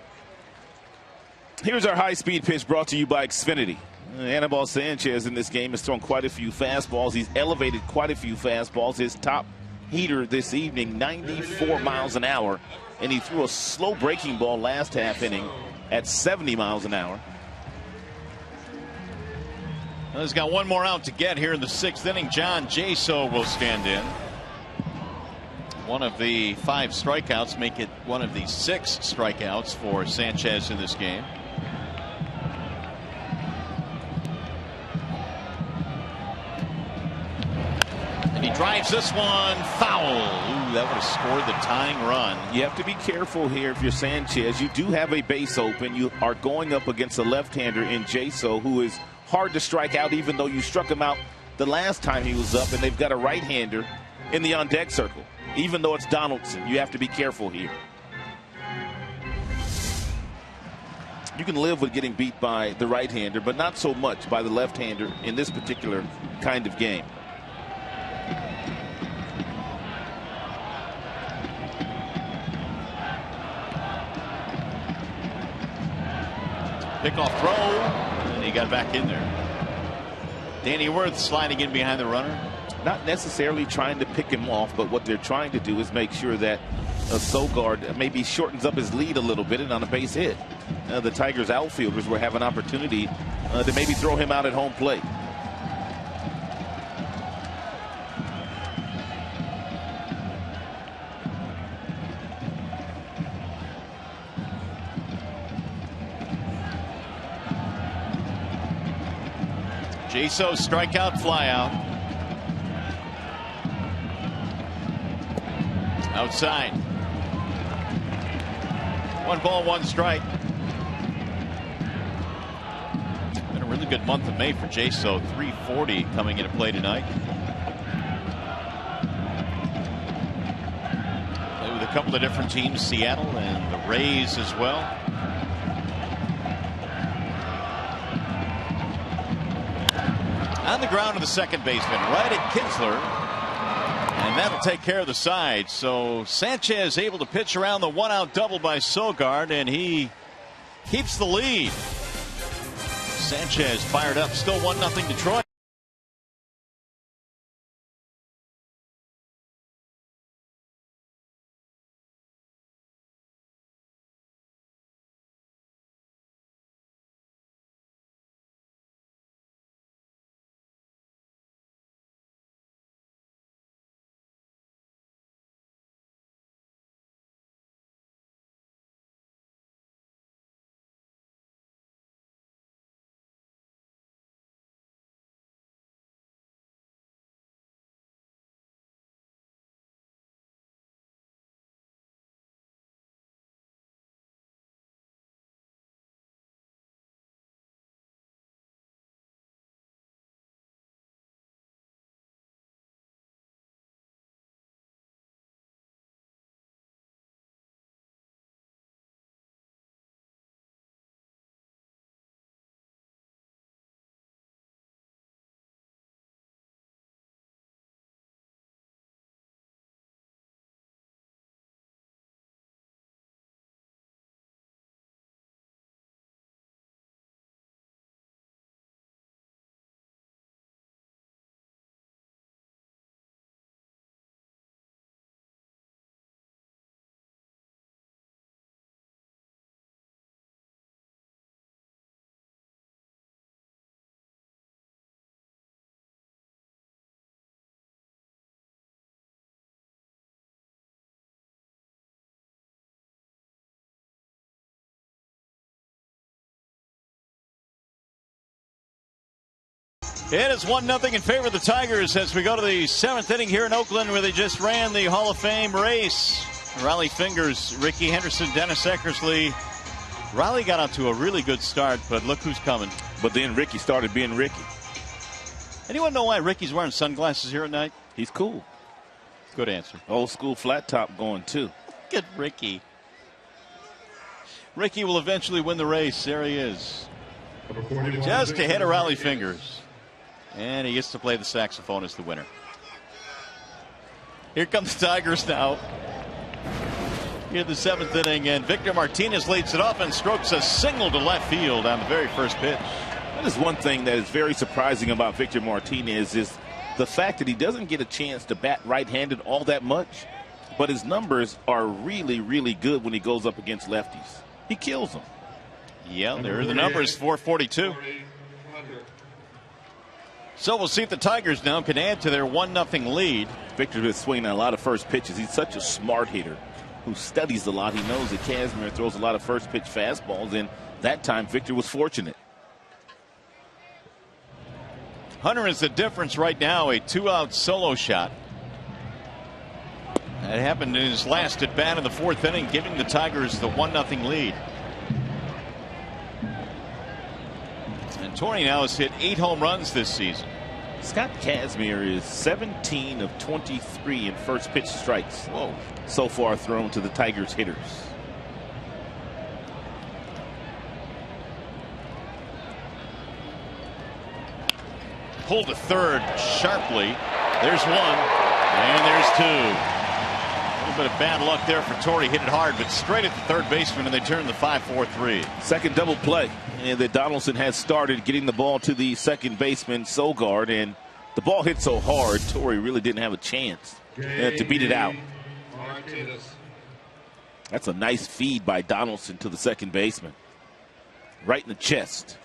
Here's our high-speed pitch brought to you by Xfinity. Anibal Sanchez in this game has thrown quite a few fastballs. He's elevated quite a few fastballs. His top heater this evening, 94 miles an hour. And he threw a slow breaking ball last half inning at 70 miles an hour. Well, he's got one more out to get here in the 6th inning. John Jaso will stand in. One of the 5 strikeouts make it one of the 6 strikeouts for Sanchez in this game. And he drives this one foul. Ooh, that would have scored the tying run. You have to be careful here if you're Sanchez. You do have a base open. You are going up against a left-hander in Jaso, who is hard to strike out, even though you struck him out the last time he was up, and they've got a right-hander in the on-deck circle. Even though it's Donaldson, you have to be careful here. You can live with getting beat by the right-hander, but not so much by the left-hander in this particular kind of game. Pickoff throw, and he got back in there. Danny Wirth sliding in behind the runner. Not necessarily trying to pick him off, but what they're trying to do is make sure that Sogard maybe shortens up his lead a little bit, and on a base hit, the Tigers outfielders will have an opportunity to maybe throw him out at home plate. Jaso strikeout, flyout. Outside. 1 ball, 1 strike. Been a really good month of May for Jaso. 340 coming into play tonight. Played with a couple of different teams, Seattle and the Rays as well. On the ground to the second baseman, right at Kinsler. And that'll take care of the side. So Sanchez able to pitch around the 1-out double by Sogard, and he keeps the lead. Sanchez fired up, still 1-0 Detroit. It is 1-0 in favor of the Tigers as we go to the 7th inning here in Oakland, where they just ran the Hall of Fame race. Riley Fingers, Ricky Henderson, Dennis Eckersley. Riley got out to a really good start, but look who's coming. But then Ricky started being Ricky. Anyone know why Ricky's wearing sunglasses here at night? He's cool. Good answer. Old school flat top going too. Look at Ricky. Ricky will eventually win the race. There he is. Just ahead of Riley Fingers. And he gets to play the saxophone as the winner. Here come the Tigers now. Here in the 7th inning, and Victor Martinez leads it off and strokes a single to left field on the very first pitch. That is one thing that is very surprising about Victor Martinez is the fact that he doesn't get a chance to bat right-handed all that much, but his numbers are really, really good when he goes up against lefties. He kills them. Yeah, there are the numbers, 442. So we'll see if the Tigers now can add to their 1-0 lead. Victor's been swinging a lot of first pitches. He's such a smart hitter who studies a lot. He knows that Kazmir throws a lot of first pitch fastballs, and that time Victor was fortunate. Hunter is the difference right now, a 2-out solo shot. That happened in his last at bat in the 4th inning, giving the Tigers the 1-0 lead. And Torre now has hit 8 home runs this season. Scott Kazmir is 17 of 23 in first pitch strikes. Whoa. So far thrown to the Tigers hitters. Pulled to third sharply. There's one, and there's two. A little bit of bad luck there for Torre. Hit it hard, but straight at the third baseman, and they turn the 5-4-3. Second double play, and that Donaldson has started getting the ball to the second baseman, Sogard, and the ball hit so hard, Torre really didn't have a chance to beat it out. That's a nice feed by Donaldson to the second baseman. Right in the chest.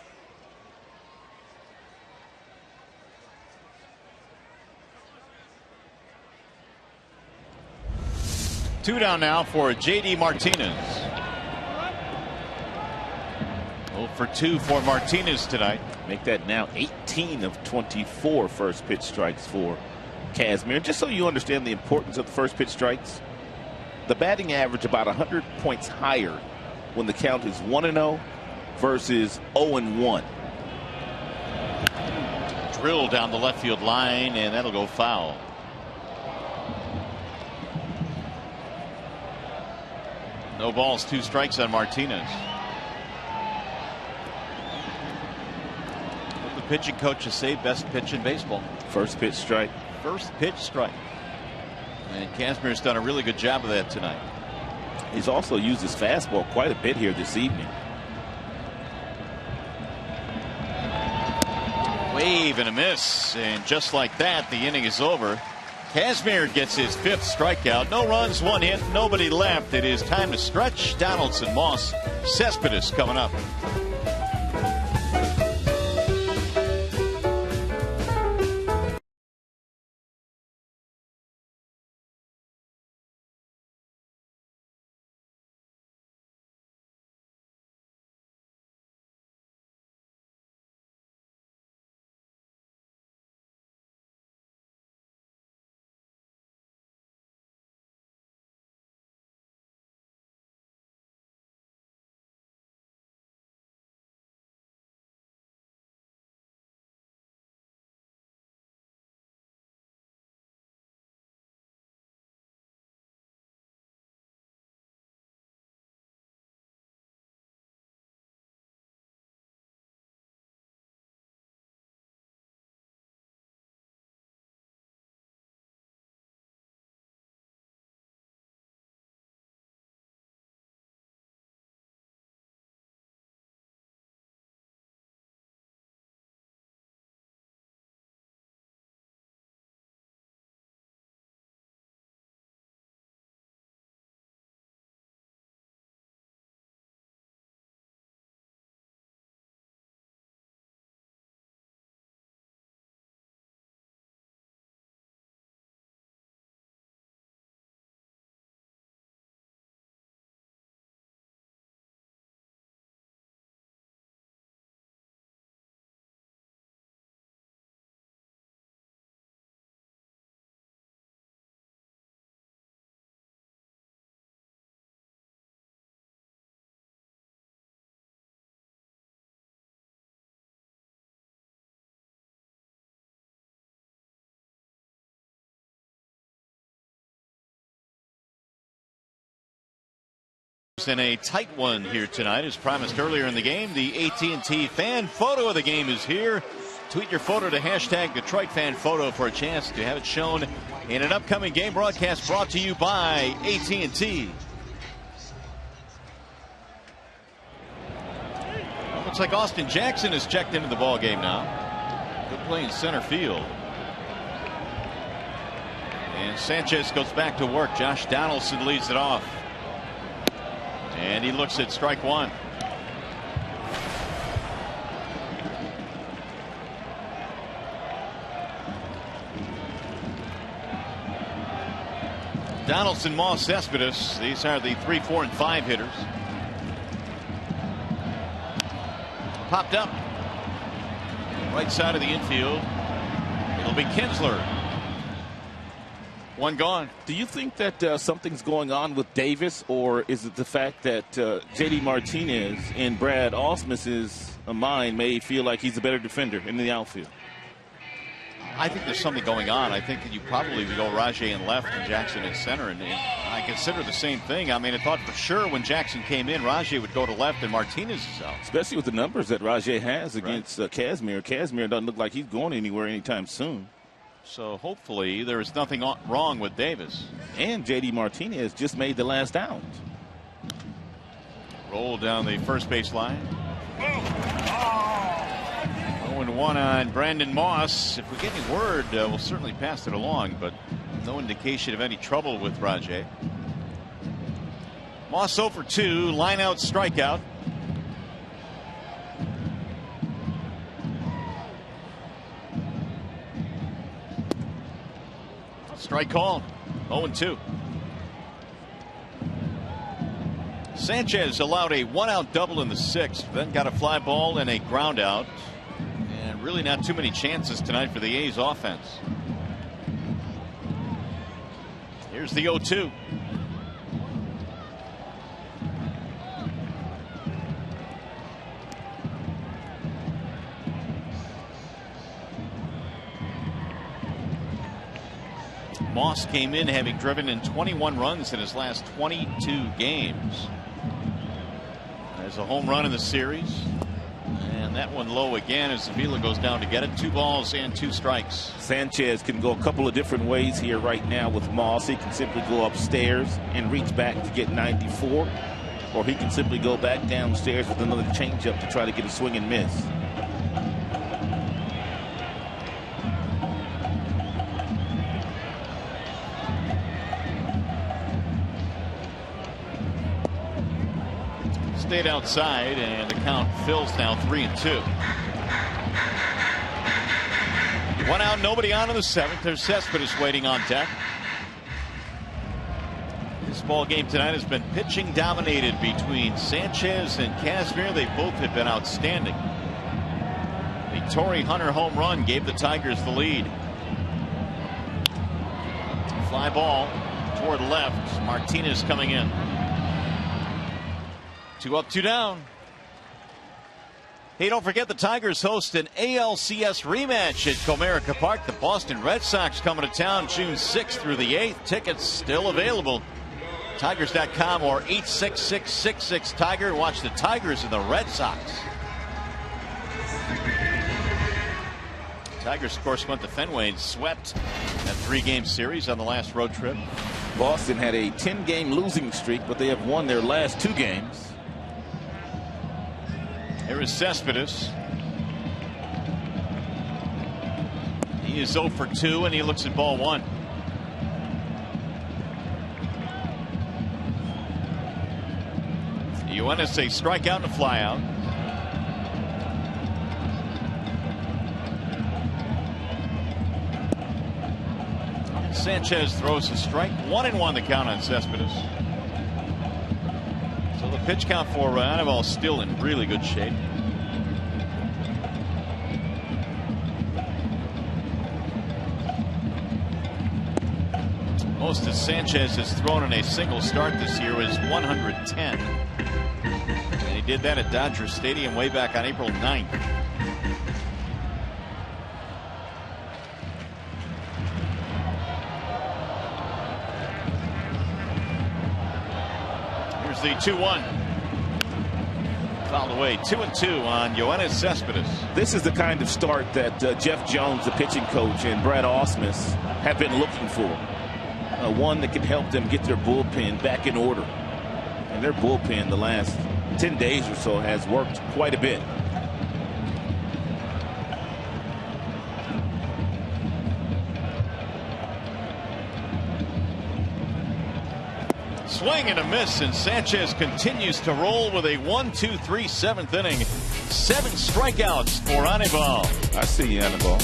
Two down now for J.D. Martinez. 0 for 2 for Martinez tonight. Make that now 18 of 24 first pitch strikes for Kazmir. Just so you understand the importance of the first pitch strikes, the batting average about 100 points higher when the count is 1-0 versus 0-1. Drilled down the left field line, and that'll go foul. No balls, 2 strikes on Martinez. What the pitching coaches say, best pitch in baseball. First pitch strike. First pitch strike. And Kazmir's done a really good job of that tonight. He's also used his fastball quite a bit here this evening. Wave and a miss, and just like that, the inning is over. Kazmir gets his 5th strikeout. No runs, 1 hit, nobody left. It is time to stretch. Donaldson, Moss, Cespedes coming up. In a tight one here tonight, as promised earlier in the game. The AT&T fan photo of the game is here. Tweet your photo to hashtag Detroit Fan Photo for a chance to have it shown in an upcoming game broadcast brought to you by AT&T. Looks like Austin Jackson is checked into the ball game now. Good play in center field. And Sanchez goes back to work. Josh Donaldson leads it off. And he looks at strike one. Donaldson, Moss, Cespedes. These are the 3, 4, and 5 hitters. Popped up. Right side of the infield. It'll be Kinsler. One gone. Do you think that something's going on with Davis, or is it the fact that J.D. Martinez in Brad Ausmus's mind may feel like he's a better defender in the outfield? I think there's something going on. I think that you probably would go Rajai in left and Jackson in center, and I consider the same thing. I mean, I thought for sure when Jackson came in, Rajai would go to left and Martinez is out. Especially with the numbers that Rajai has against Kazmir. Kazmir doesn't look like he's going anywhere anytime soon. So hopefully there is nothing wrong with Davis. And J.D. Martinez just made the last out. Roll down the first base line. 0-1 on Brandon Moss. If we get any word, we'll certainly pass it along, but no indication of any trouble with Rajai. Moss 0 for 2, line out, strikeout. Strike call. 0-2. Sanchez allowed a 1-out double in the 6th, then got a fly ball and a ground out. And really not too many chances tonight for the A's offense. Here's the 0-2. Moss came in having driven in 21 runs in his last 22 games. There's a home run in the series. And that one low again as Avila goes down to get it. 2 balls and 2 strikes. Sanchez can go a couple of different ways here right now with Moss. He can simply go upstairs and reach back to get 94. Or he can simply go back downstairs with another changeup to try to get a swing and miss. Stayed outside, and the count fills now 3-2. 1 out, nobody on in the 7th. There's Cespedes waiting on deck. This ball game tonight has been pitching dominated between Sanchez and Kazmir. They both have been outstanding. The Torrey Hunter home run gave the Tigers the lead. Fly ball toward left. Martinez coming in. 2 up, 2 down. Hey, don't forget the Tigers host an ALCS rematch at Comerica Park. The Boston Red Sox coming to town June 6th through the 8th. Tickets still available. Tigers.com or 866-66-TIGER. Watch the Tigers and the Red Sox. Tigers, of course, went to Fenway and swept that 3-game series on the last road trip. Boston had a 10-game losing streak, but they have won their last 2 games. Here is Cespedes. He is 0 for 2, and he looks at ball 1. Yoenis a strikeout and a flyout. Sanchez throws a strike. 1-1 the count on Cespedes. So the pitch count for Anaheim still in really good shape. Most that Sanchez has thrown in a single start this year is 110. And he did that at Dodger Stadium way back on April 9th. The 2-1. Foul fouled away. 2-2 on Yoenis Cespedes. This is the kind of start that Jeff Jones, the pitching coach, and Brad Ausmus have been looking for. One that can help them get their bullpen back in order. And their bullpen the last 10 days or so has worked quite a bit. Swing and a miss, and Sanchez continues to roll with a 1-2-3 7th inning. 7 strikeouts for Anibal. I see you, Anibal.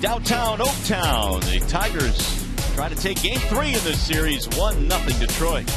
Downtown Oaktown, the Tigers try to take game 3 in this series, 1-0 Detroit.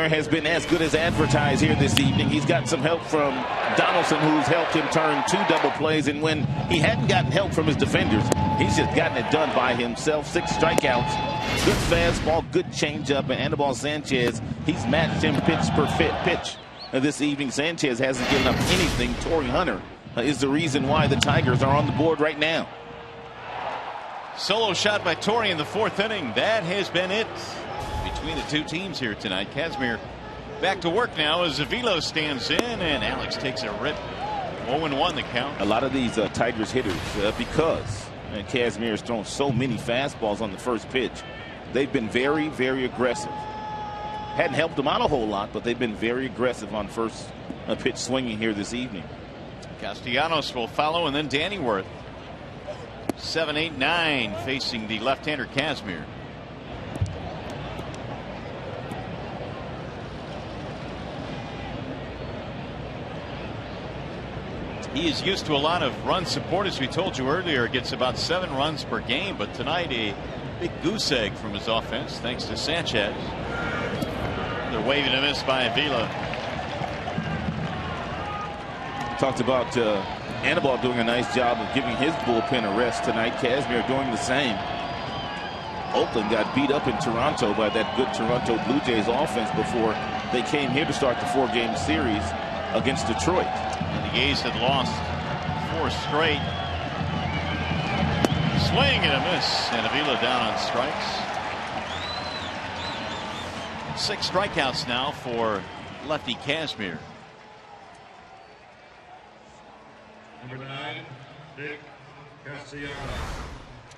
Has been as good as advertised here this evening. He's got some help from Donaldson, who's helped him turn 2 double plays, and when he hadn't gotten help from his defenders, he's just gotten it done by himself. 6 strikeouts, good fastball, good changeup, and Anibal Sanchez, he's matched him pitch per pitch this evening. Sanchez hasn't given up anything. Torrey Hunter is the reason why the Tigers are on the board right now. Solo shot by Torrey in the 4th inning. That has been it between the two teams here tonight. Kazmir back to work now as Avila stands in, and Alex takes a rip. 0-1 the count. A lot of these Tigers hitters, because Kazmir has thrown so many fastballs on the first pitch, they've been very, very aggressive. Hadn't helped them out a whole lot, but they've been very aggressive on first pitch swinging here this evening. Castellanos will follow, and then Danny Worth. 7, 8, 9 facing the left-hander Kazmir. He is used to a lot of run support, as we told you earlier. Gets about 7 runs per game, but tonight a big goose egg from his offense thanks to Sanchez. They're waving a miss by Avila. Talked about Anibal doing a nice job of giving his bullpen a rest tonight. Kazmir doing the same. Oakland got beat up in Toronto by that good Toronto Blue Jays offense before they came here to start the 4-game series against Detroit. And the A's had lost 4 straight. Swing and a miss, and Avila down on strikes. 6 strikeouts now for lefty Kazmir. Number 9, Dick Castellanos.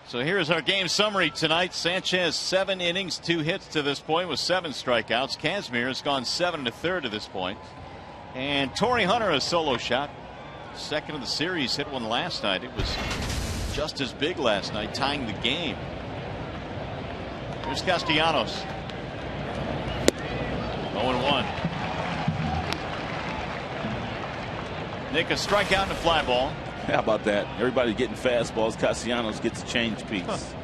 So here's our game summary tonight. Sanchez 7 innings, 2 hits to this point with 7 strikeouts. Kazmir has gone 7 1/3 to this point. And Torrey Hunter, a solo shot. 2nd of the series, hit one last night. It was just as big last night, tying the game. Here's Castellanos. 0-1. Nick, a strikeout and a fly ball. How about that? Everybody getting fastballs. Castellanos gets a change piece.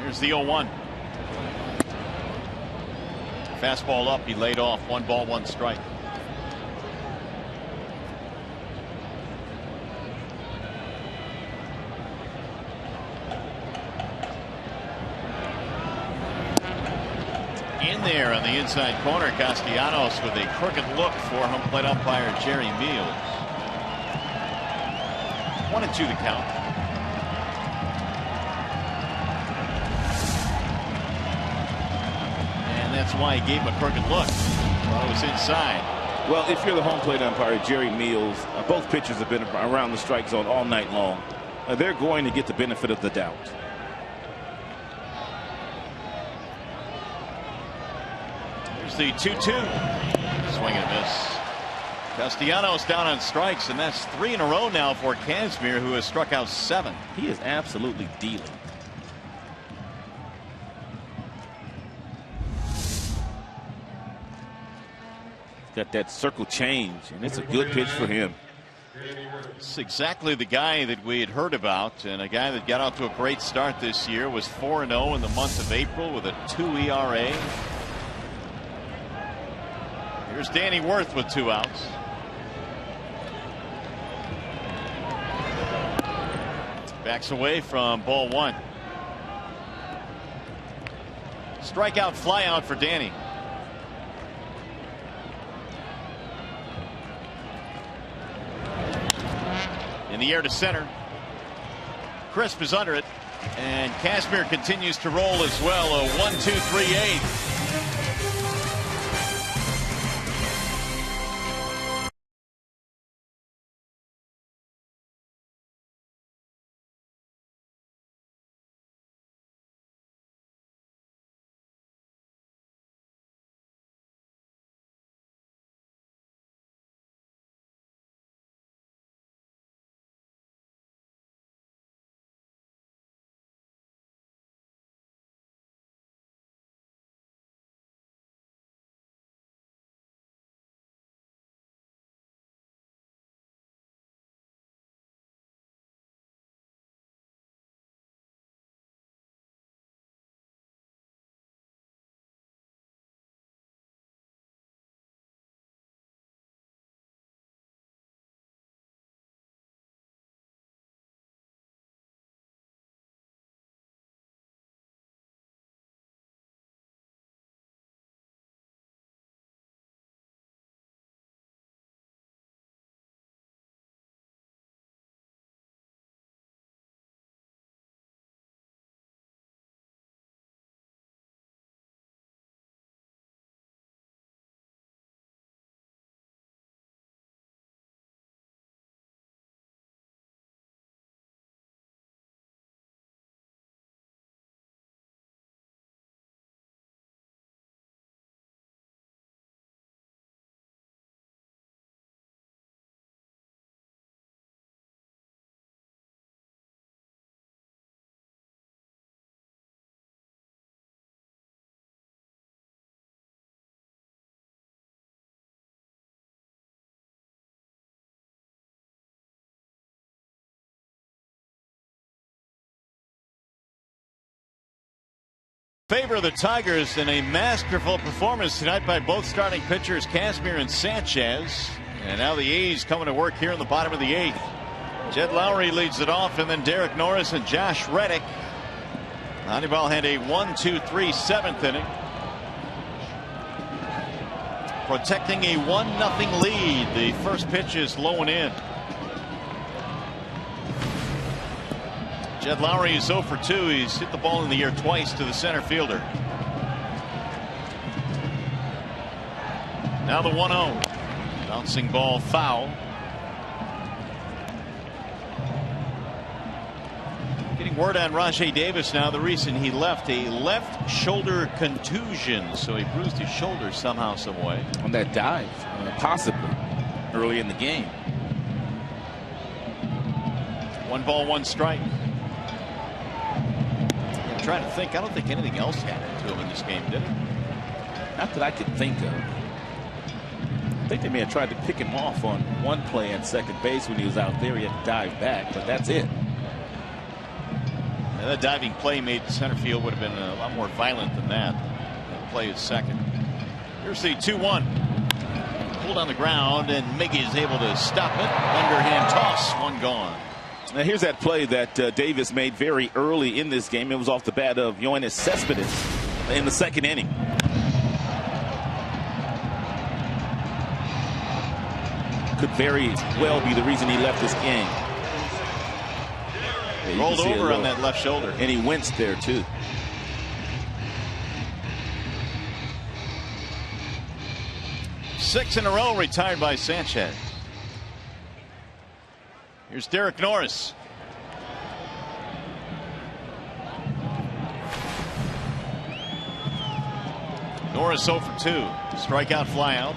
Here's the 0-1. Fastball up, he laid off. 1 ball, 1 strike. in there on the inside corner. Castellanos with a crooked look for home plate umpire Jerry Meals. 1-2 the count. And that's why he gave him a crooked look while it was inside. Well, if you're the home plate umpire, Jerry Meals, both pitchers have been around the strike zone all night long. They're going to get the benefit of the doubt. Here's the 2-2. Swing and a miss. Castellanos down on strikes, and that's 3 in a row now for Kazmir, who has struck out 7. He is absolutely dealing. Got that circle change, and it's a good pitch for him. It's exactly the guy that we had heard about, and a guy that got out to a great start this year. Was 4-0 in the month of April with a 2 ERA. Here's Danny Wirth with 2 outs. Backs away from ball 1. Strikeout, fly out for Danny. In the air to center. Crisp is under it, and Kazmir continues to roll as well. A 1-2-3-8. Favor of the Tigers in a masterful performance tonight by both starting pitchers, Kazmir and Sanchez. And now the A's coming to work here in the bottom of the 8th. Jed Lowry leads it off, and then Derek Norris and Josh Reddick. Hannibal had a 1-2-3 7th inning, protecting a 1-0 lead. The first pitch is low and in. Jed Lowry is 0 for 2. He's hit the ball in the air twice to the center fielder. Now the 1-0. Bouncing ball foul. Getting word on Rajai Davis now. The reason he left, a left shoulder contusion. So he bruised his shoulder somehow, some way. On that dive, possibly, early in the game. 1 ball, 1 strike. I'm trying to think. I don't think anything else happened to him in this game, did it? Not that I could think of. I think they may have tried to pick him off on one play at second base when he was out there. He had to dive back, but that's it. And that diving play made center field would have been a lot more violent than that. That play is second. Here's the 2-1. Pulled on the ground, and Miggy is able to stop it. Underhand toss, one gone. Now here's that play that Davis made very early in this game. It was off the bat of Yoenis Cespedes in the second inning. could very well be the reason he left this game. Yeah, rolled over on that left shoulder. And he winced there, too. Six in a row retired by Sanchez. Here's Derek Norris. Norris 0 for 2. Strikeout, fly out.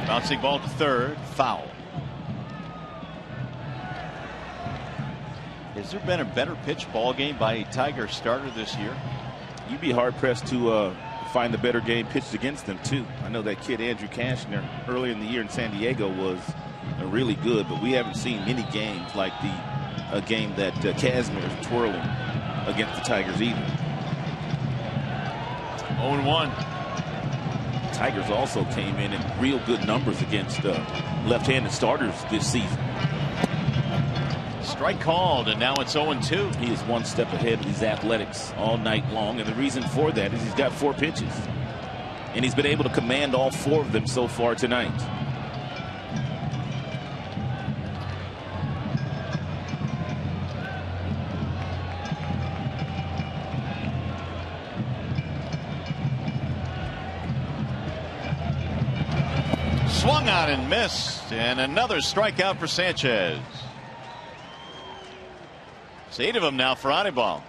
Bouncing ball to third. Foul. Has there been a better pitch ball game by a Tiger starter this year? You'd be hard pressed to find a better game pitched against them, too. I know that kid Andrew Cashner earlier in the year in San Diego was really good, but we haven't seen many games like the game that Kazmir is twirling against the Tigers either. 0-1. Tigers also came in real good numbers against left-handed starters this season. Strike called, and now it's 0-2. He is one step ahead of these Athletics all night long, and the reason for that is he's got 4 pitches. And he's been able to command all 4 of them so far tonight. Swung on and missed, and another strikeout for Sanchez. It's 8 of them now for Anibal.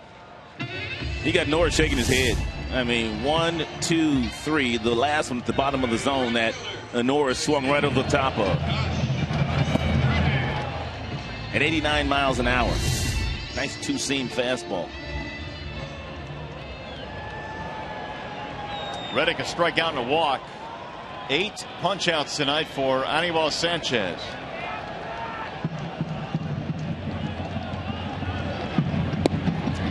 He got Norris shaking his head. I mean, 1, 2, 3. The last one at the bottom of the zone that Norris swung right over the top of. At 89 miles an hour. Nice 2-seam fastball. Reddick a strikeout and a walk. 8 punch-outs tonight for Anibal Sanchez.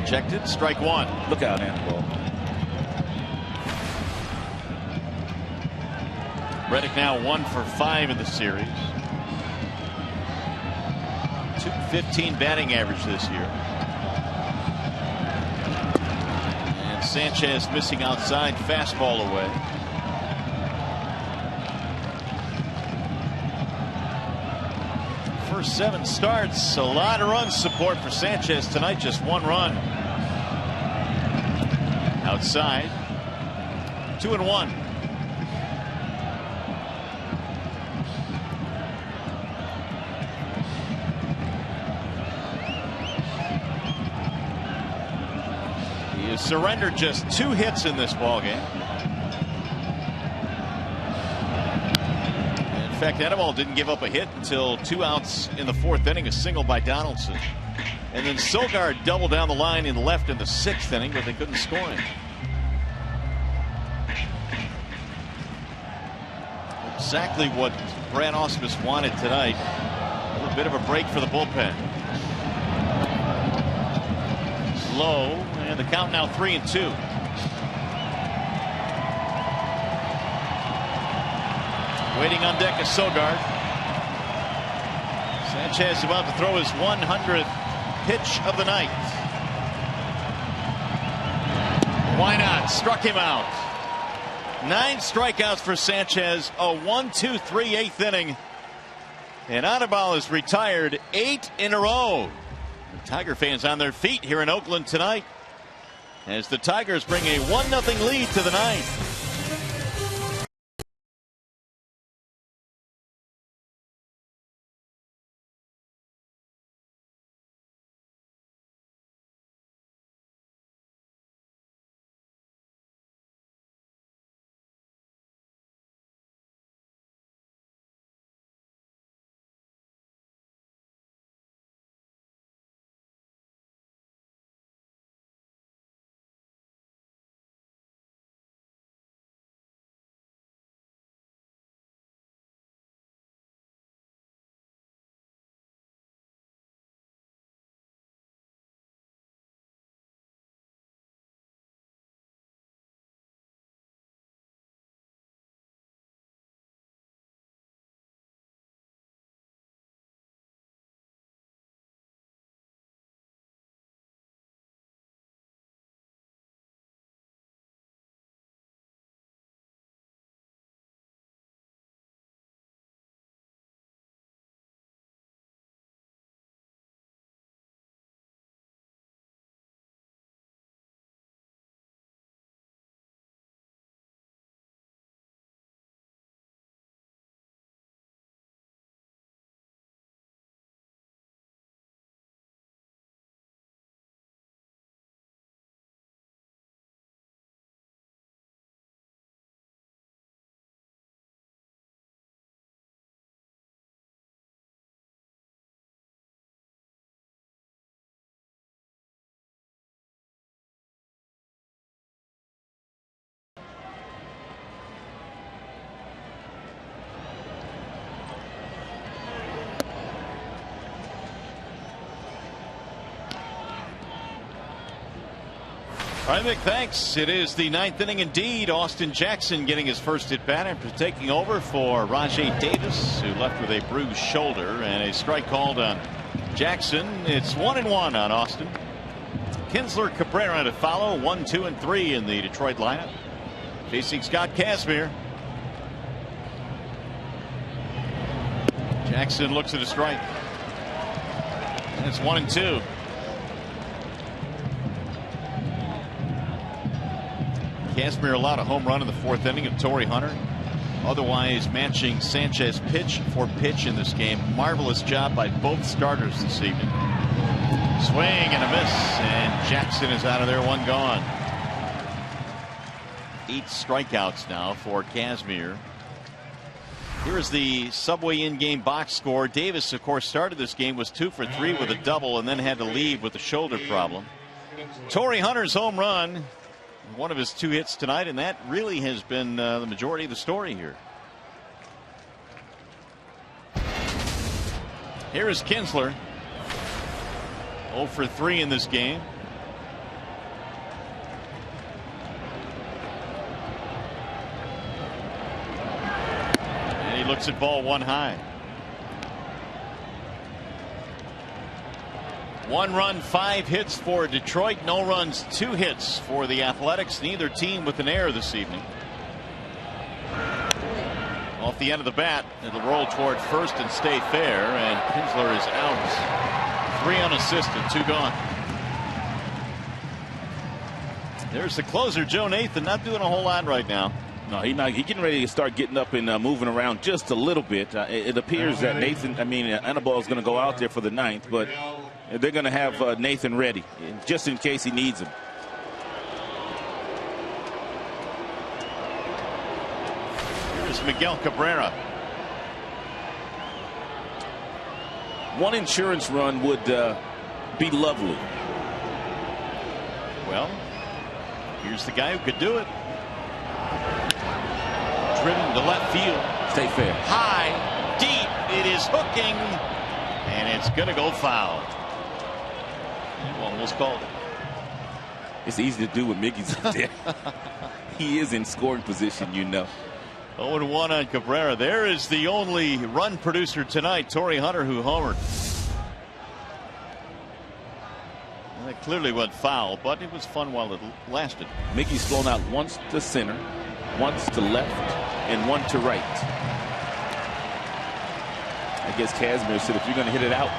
Rejected, strike 1. Look out, Anibal. Reddick now 1 for 5 in the series. .215 batting average this year. And Sanchez missing outside, fastball away. First 7 starts, a lot of run support for Sanchez tonight, just 1 run. Outside, 2-1. He has surrendered just 2 hits in this ballgame. In fact, Anibal didn't give up a hit until 2 outs in the 4th inning, a single by Donaldson. And then Sogard doubled down the line in left in the 6th inning, but they couldn't score him. Exactly what Brad Ausmus wanted tonight. A little bit of a break for the bullpen. Low, and the count now 3-2. Waiting on deck is Sogard. Sanchez about to throw his 100th pitch of the night. Why not? Struck him out. 9 strikeouts for Sanchez. A 1-2-3 8th inning. And Anibal is retired 8 in a row. Tiger fans on their feet here in Oakland tonight as the Tigers bring a 1-0 lead to the 9th. All right, Mick, thanks. It is the 9th inning indeed. Austin Jackson getting his first at bat after taking over for Rajai Davis, who left with a bruised shoulder, and a strike called on Jackson. It's 1-1 on Austin. Kinsler Cabrera to follow, 1, 2, and 3 in the Detroit lineup. Facing Scott Kazmir. Jackson looks at a strike. And it's 1-2. Kazmir allowed a home run in the 4th inning of Torrey Hunter. Otherwise matching Sanchez pitch for pitch in this game. Marvelous job by both starters this evening. Swing and a miss, and Jackson is out of there, 1 gone. 8 strikeouts now for Kazmir. Here is the Subway in-game box score. Davis, of course, started this game, was 2 for 3 with a double, and then had to leave with a shoulder problem. Torrey Hunter's home run, one of his 2 hits tonight, and that really has been the majority of the story here. Here is Kinsler. 0 for 3 in this game. And he looks at ball 1 high. 1 run, 5 hits for Detroit. No runs, 2 hits for the Athletics. Neither team with an error this evening. Off the end of the bat, it'll roll toward first and stay fair, and Kinsler is out. 3 unassisted, 2 gone. There's the closer, Joe Nathan, not doing a whole lot right now. No, he's not. He's getting ready to start getting up and moving around just a little bit. It appears that Anibal is going to go out there for the 9th, but they're going to have Nathan ready just in case he needs him. Here's Miguel Cabrera. 1 insurance run would be lovely. Well, here's the guy who could do it. Driven to left field. Stay fair. High, deep. It is hooking, and it's going to go foul. You almost called it. It's easy to do when Mickey's up there. He is in scoring position, you know. 0-1 on Cabrera. There is the only run producer tonight, Torrey Hunter, who homered. And that clearly went foul, but it was fun while it lasted. Mickey's flown out once to center, once to left, and 1 to right. I guess Kazmir said, if you're going to hit it out,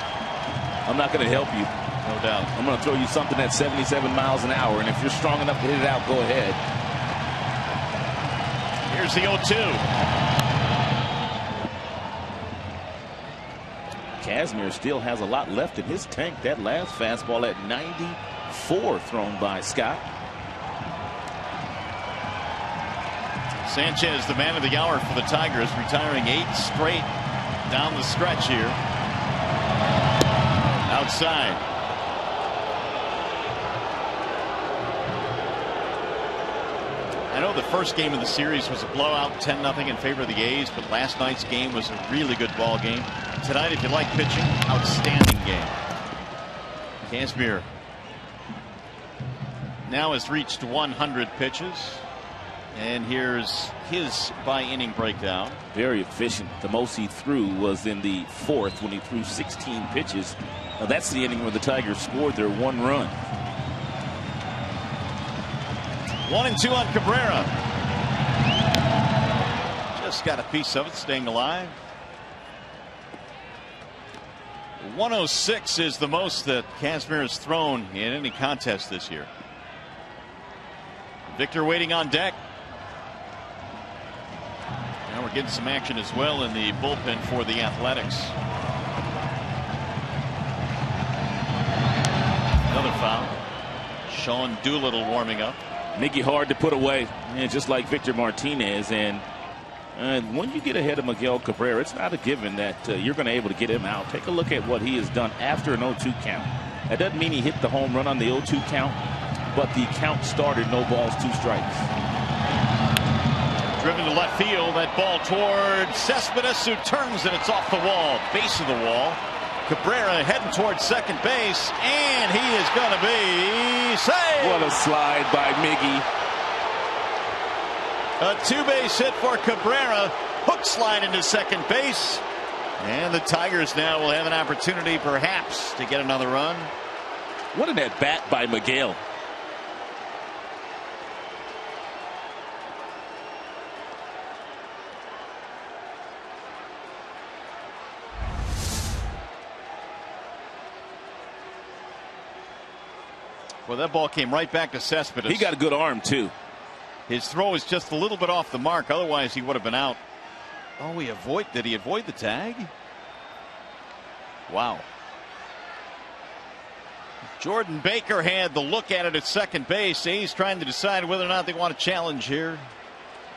I'm not going to help you. No doubt. I'm going to throw you something at 77 miles an hour, and if you're strong enough to hit it out, go ahead. Here's the 0-2. Kazmir still has a lot left in his tank. That last fastball at 94 thrown by Scott. Sanchez, the man of the hour for the Tigers, retiring 8 straight down the stretch here. Outside. I know the first game of the series was a blowout, 10-0 in favor of the A's, but last night's game was a really good ball game. Tonight, if you like pitching, outstanding game. Kazmir now has reached 100 pitches, and here's his by-inning breakdown. Very efficient. The most he threw was in the 4th when he threw 16 pitches. Now that's the inning where the Tigers scored their 1 run. 1-2 on Cabrera. Just got a piece of it, staying alive. 106 is the most that Kazmir has thrown in any contest this year. Victor waiting on deck. Now we're getting some action as well in the bullpen for the Athletics. Another foul. Sean Doolittle warming up. Mickey hard to put away, and just like Victor Martinez. And when you get ahead of Miguel Cabrera, it's not a given that you're going to be able to get him out. Take a look at what he has done after an 0-2 count. That doesn't mean he hit the home run on the 0-2 count, but the count started, no balls, 2 strikes. Driven to left field, that ball toward Cespedes, who turns, and it's off the wall, base of the wall. Cabrera heading towards second base, and he is going to be saved. What a slide by Miggy. A two-base hit for Cabrera. Hook slide into second base. And the Tigers now will have an opportunity perhaps to get another run. What an at-bat by Miguel. Well, that ball came right back to Cespedes. He got a good arm, too. His throw is just a little bit off the mark. Otherwise, he would have been out. Oh, did he avoid the tag? Wow. Jordan Baker had the look at it at second base. He's trying to decide whether or not they want to challenge here.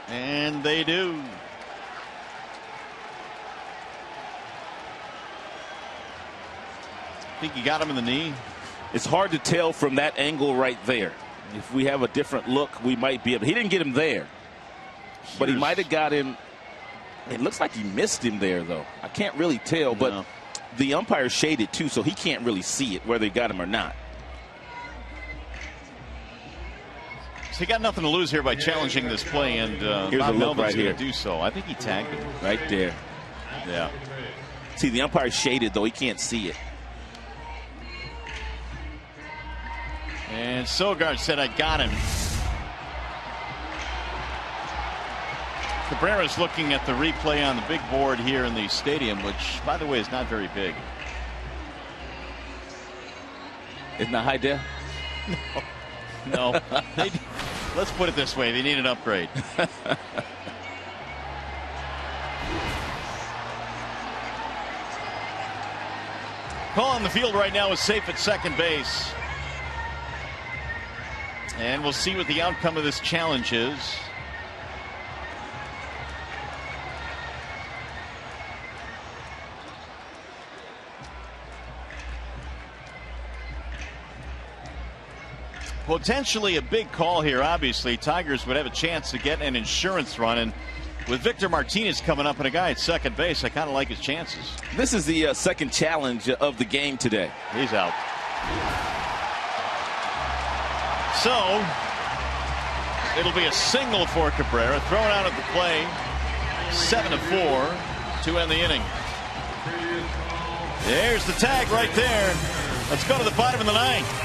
And they do. I think he got him in the knee. It's hard to tell from that angle right there. If we have a different look, we might be able. He didn't get him there, but he might have got him. It looks like he missed him there, though. I can't really tell, but the umpire shaded too, so he can't really see it whether he got him or not. So he got nothing to lose here by challenging this play, and here's Bob a look Melvin's right here. going to do so. I think he tagged him right there. Yeah. See, the umpire shaded, though he can't see it. And Sogard said, "I got him." Cabrera's looking at the replay on the big board here in the stadium, which, by the way, is not very big. It's not high def? No. Let's put it this way. They need an upgrade. Call on the field right now is safe at second base. And we'll see what the outcome of this challenge is. Potentially a big call here. Obviously, Tigers would have a chance to get an insurance run. And with Victor Martinez coming up and a guy at second base, I kind of like his chances. This is the second challenge of the game today. He's out. So it'll be a single for Cabrera, thrown out at the play. 7-4 to end the inning. There's the tag right there. Let's go to the bottom of the ninth.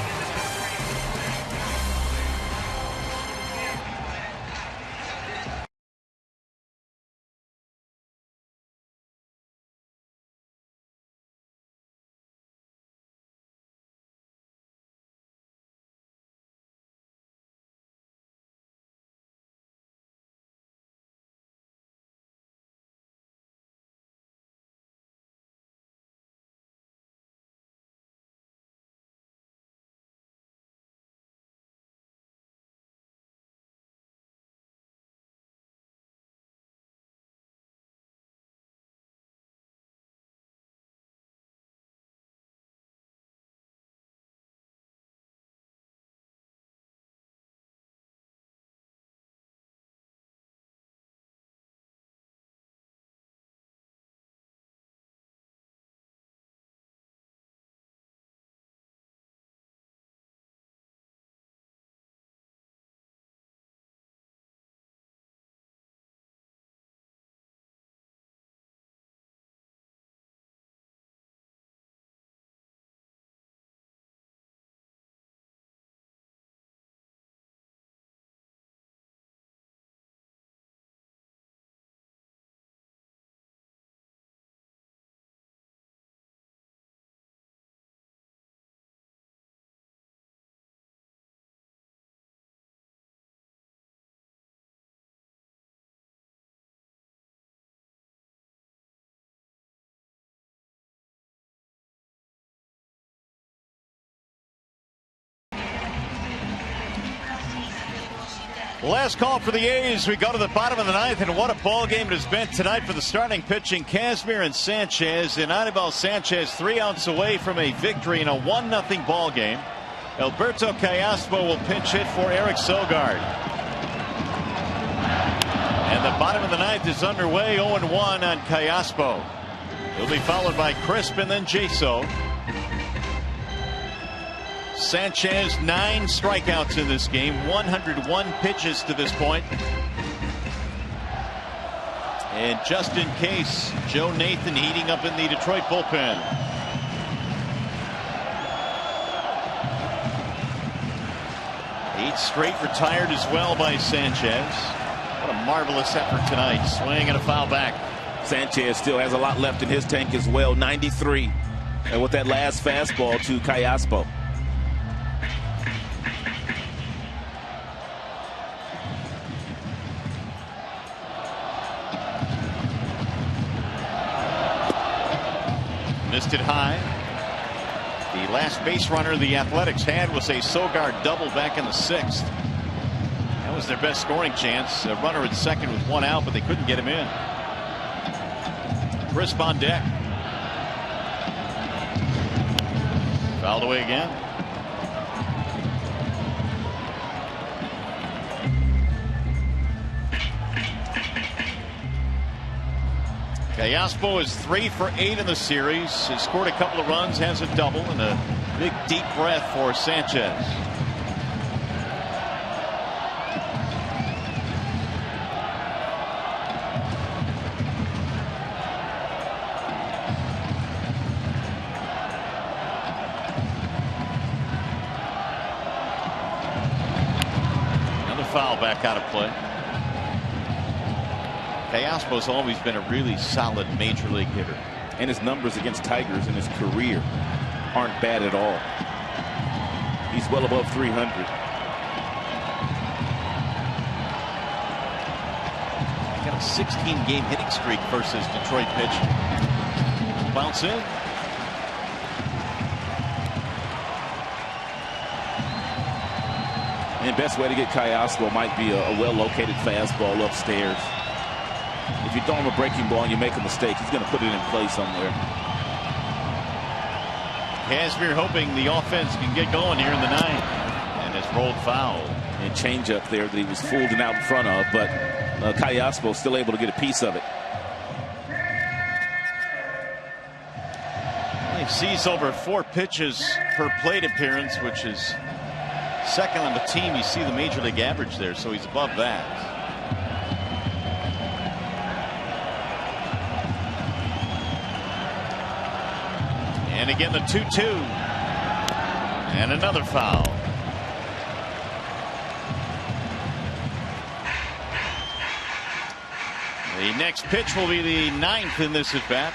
Last call for the A's. We go to the bottom of the ninth, and what a ball game it has been tonight for the starting pitching. Kazmir and Sanchez, and Anibal Sanchez 3 outs away from a victory in a 1-0 ball game. Alberto Callaspo will pinch hit for Eric Sogard. And the bottom of the ninth is underway. 0-1 on Callaspo. He'll be followed by Crisp and then Jaso. Sanchez 9 strikeouts in this game, 101 pitches to this point. And just in case, Joe Nathan heating up in the Detroit bullpen. Eight straight retired as well by Sanchez. What a marvelous effort tonight. Swing and a foul back. Sanchez still has a lot left in his tank as well. 93. And with that last fastball to Callaspo. Missed it high. The last base runner the Athletics had was a Sogard double back in the 6th. That was their best scoring chance. A runner at second with 1 out, but they couldn't get him in. Crisp on deck. Fouled away again. Callaspo is 3 for 8 in the series. Has scored a couple of runs, has a double, and a big deep breath for Sanchez. Another foul back out of play. Callaspo's always been a really solid major league hitter. And his numbers against Tigers in his career aren't bad at all. He's well above 300. Got a 16-game hitting streak versus Detroit pitching. Bounce in. And the best way to get Callaspo might be a well-located fastball upstairs. If you throw him a breaking ball and you make a mistake, he's going to put it in play somewhere. Kazmir hoping the offense can get going here in the 9th. And it's rolled foul. And change up there that he was fooled and out in front of, but Callaspo still able to get a piece of it. He sees over 4 pitches per plate appearance, which is second on the team. You see the major league average there, so he's above that. And again the 2-2. And another foul. The next pitch will be the 9th in this at bat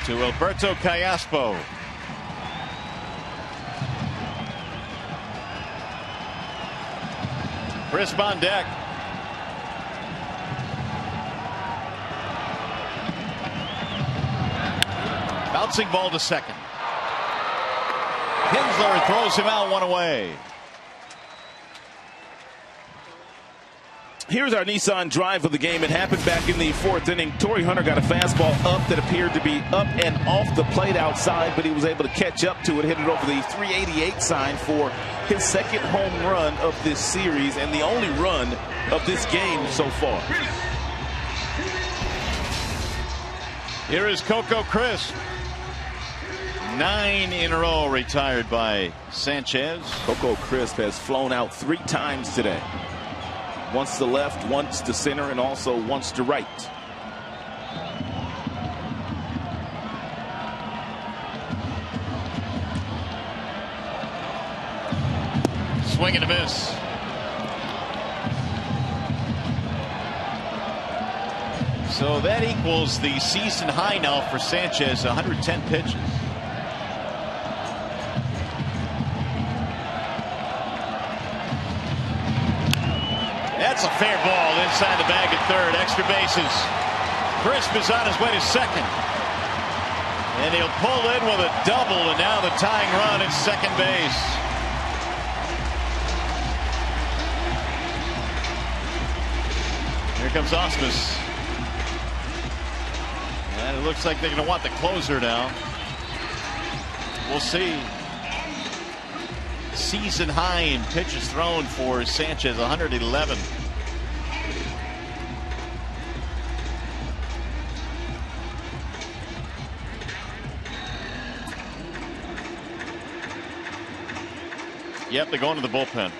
to Alberto Callaspo. Crisp on deck. Bouncing ball to second. Kinsler throws him out, 1 away. Here's our Nissan drive of the game. It happened back in the 4th inning. Torrey Hunter got a fastball up that appeared to be up and off the plate outside, but he was able to catch up to it, hit it over the 388 sign for his 2nd home run of this series and the only run of this game so far. Here is Coco Crisp. 9 in a row retired by Sanchez. Coco Crisp has flown out 3 times today. Once to left, once to center, and also once to right. Swing and a miss. So that equals the season high now for Sanchez, 110 pitches. That's a fair ball inside the bag at third. Extra bases. Crisp is on his way to second. And he'll pull in with a double, and now the tying run at second base. Here comes Osmus. And it looks like they're going to want the closer now. We'll see. Season high in pitches thrown for Sanchez, 111. . Yep, they're going to the bullpen.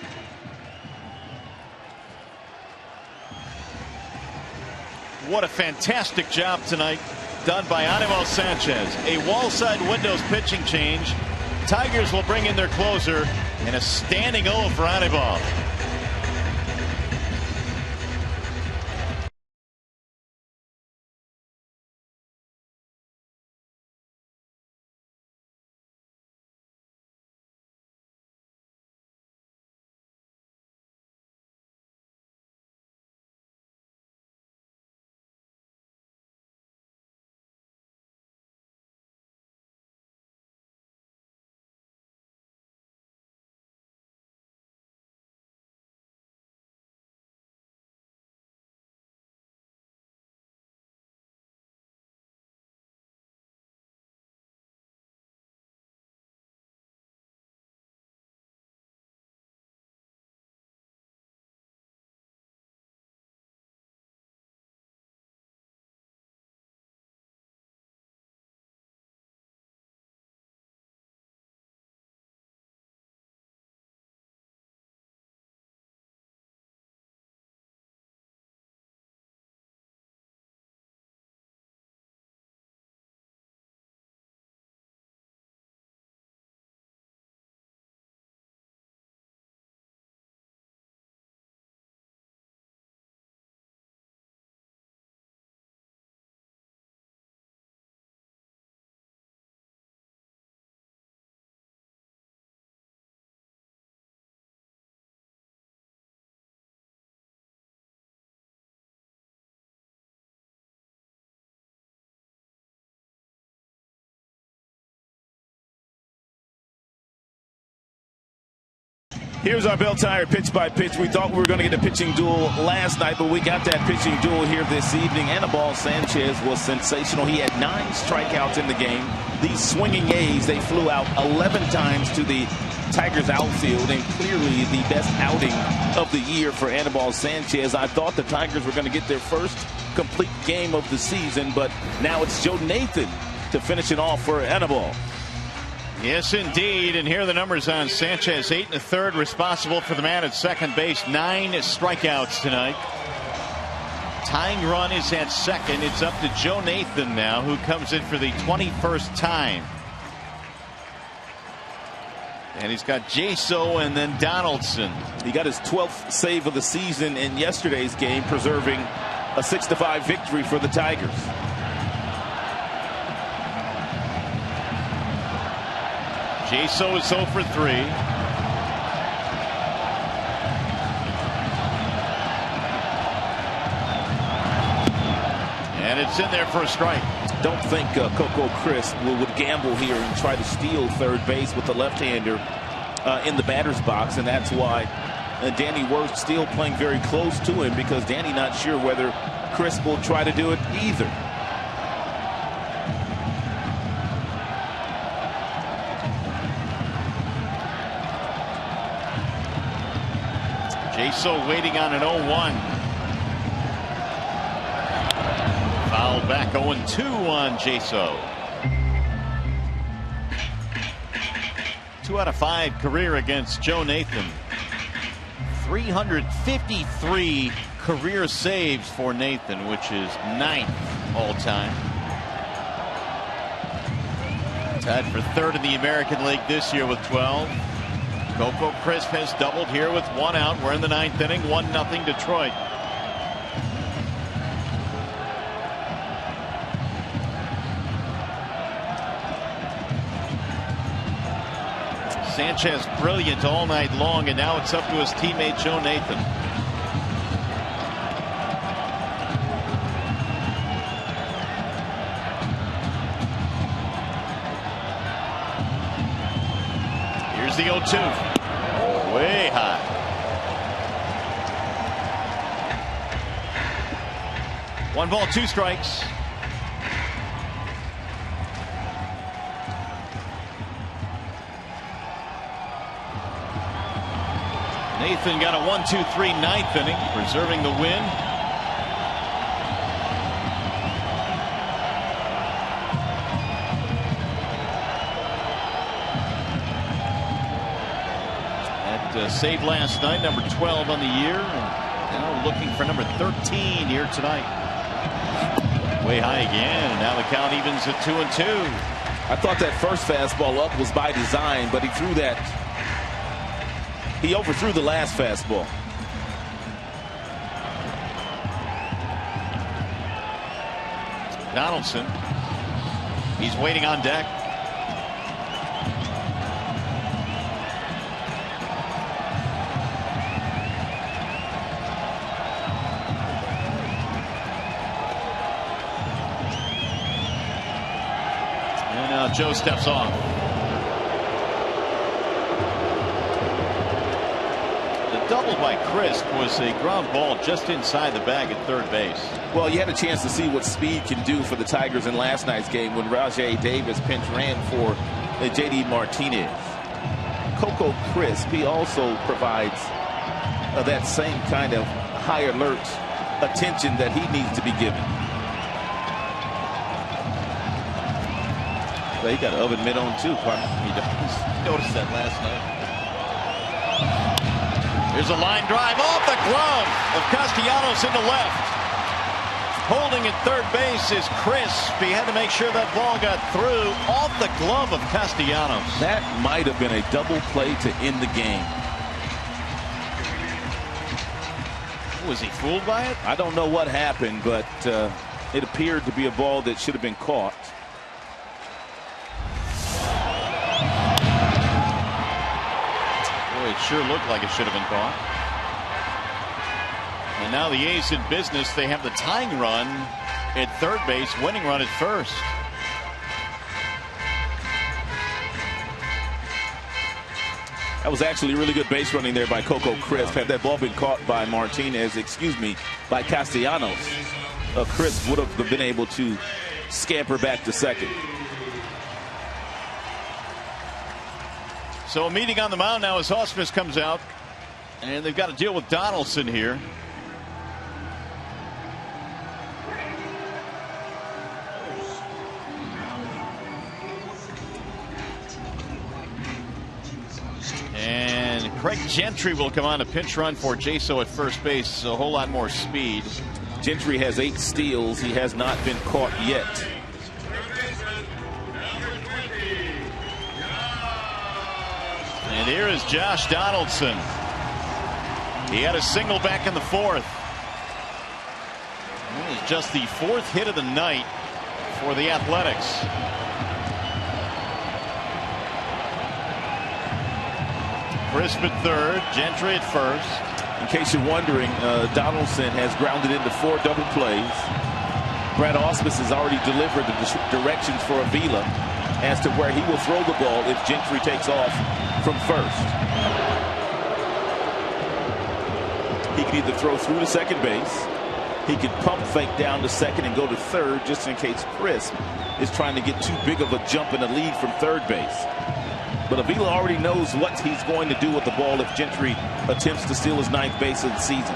What a fantastic job tonight done by Anibal Sanchez. A wall-side windows pitching change. Tigers will bring in their closer, and a standing O for Anibal. Here's our Bell Tire pitch by pitch. We thought we were going to get a pitching duel last night, but we got that pitching duel here this evening. Anibal Sanchez was sensational. He had 9 strikeouts in the game. These swinging A's, they flew out 11 times to the Tigers outfield, and clearly the best outing of the year for Anibal Sanchez. I thought the Tigers were going to get their first complete game of the season, but now it's Joe Nathan to finish it off for Anibal. Yes, indeed. And here are the numbers on Sanchez. 8 1/3 responsible for the man at second base. 9 strikeouts tonight. Tying run is at second. It's up to Joe Nathan now, who comes in for the 21st time. And he's got Jaso and then Donaldson. He got his 12th save of the season in yesterday's game, preserving a 6-5 victory for the Tigers. Jaso is 0 for 3. And it's in there for a strike. Don't think Coco Crisp would gamble here and try to steal third base with the left-hander in the batter's box, and that's why Danny Wirth still playing very close to him, because Danny not sure whether Crisp will try to do it either. Jaso waiting on an 0-1. Foul back, 0-2 on Jaso. 2 out of 5 career against Joe Nathan. 353 career saves for Nathan, which is 9th all time. Tied for 3rd in the American League this year with 12. Coco Crisp has doubled here with 1 out. We're in the 9th inning, 1-0 Detroit. Sanchez brilliant all night long, and now it's up to his teammate Joe Nathan. Here's the 0-2. Way high. One ball, 2 strikes. Nathan got a 1-2-3 9th inning, preserving the win. save last night, number 12 on the year. And now looking for number 13 here tonight. Way high again. And now the count evens at 2-2. I thought that first fastball up was by design, but he threw that. He overthrew the last fastball. Donaldson. He's waiting on deck. And now Joe steps off. Double by Crisp was a ground ball just inside the bag at third base. Well, you had a chance to see what speed can do for the Tigers in last night's game when Rajay Davis pinch ran for J.D. Martinez. Coco Crisp, he also provides that same kind of high alert attention that he needs to be given. Well, he got an oven mitt on too. He noticed that last night. Here's a line drive off the glove of Castellanos into left. Holding at third base is Crisp. He had to make sure that ball got through off the glove of Castellanos. That might have been a double play to end the game. Was he fooled by it? I don't know what happened, but it appeared to be a ball that should have been caught. It sure looked like it should have been caught. And now the A's in business. They have the tying run at third base, winning run at first. That was actually really good base running there by Coco Crisp. Had that ball been caught by by Castellanos, Crisp would have been able to scamper back to second. So a meeting on the mound now as Hospice comes out, and they've got to deal with Donaldson here. And Craig Gentry will come on a pinch run for Jaso at first base. A whole lot more speed. Gentry has 8 steals. He has not been caught yet. And here is Josh Donaldson. He had a single back in the fourth. It was just the 4th hit of the night for the Athletics. Crisp at third, Gentry at first. In case you're wondering, Donaldson has grounded into 4 double plays. Brad Ausmus has already delivered the directions for Avila as to where he will throw the ball if Gentry takes off from first. He can either throw through to second base, he could pump fake down to second and go to third just in case Crisp is trying to get too big of a jump in the lead from third base. But Avila already knows what he's going to do with the ball if Gentry attempts to steal his 9th base of the season.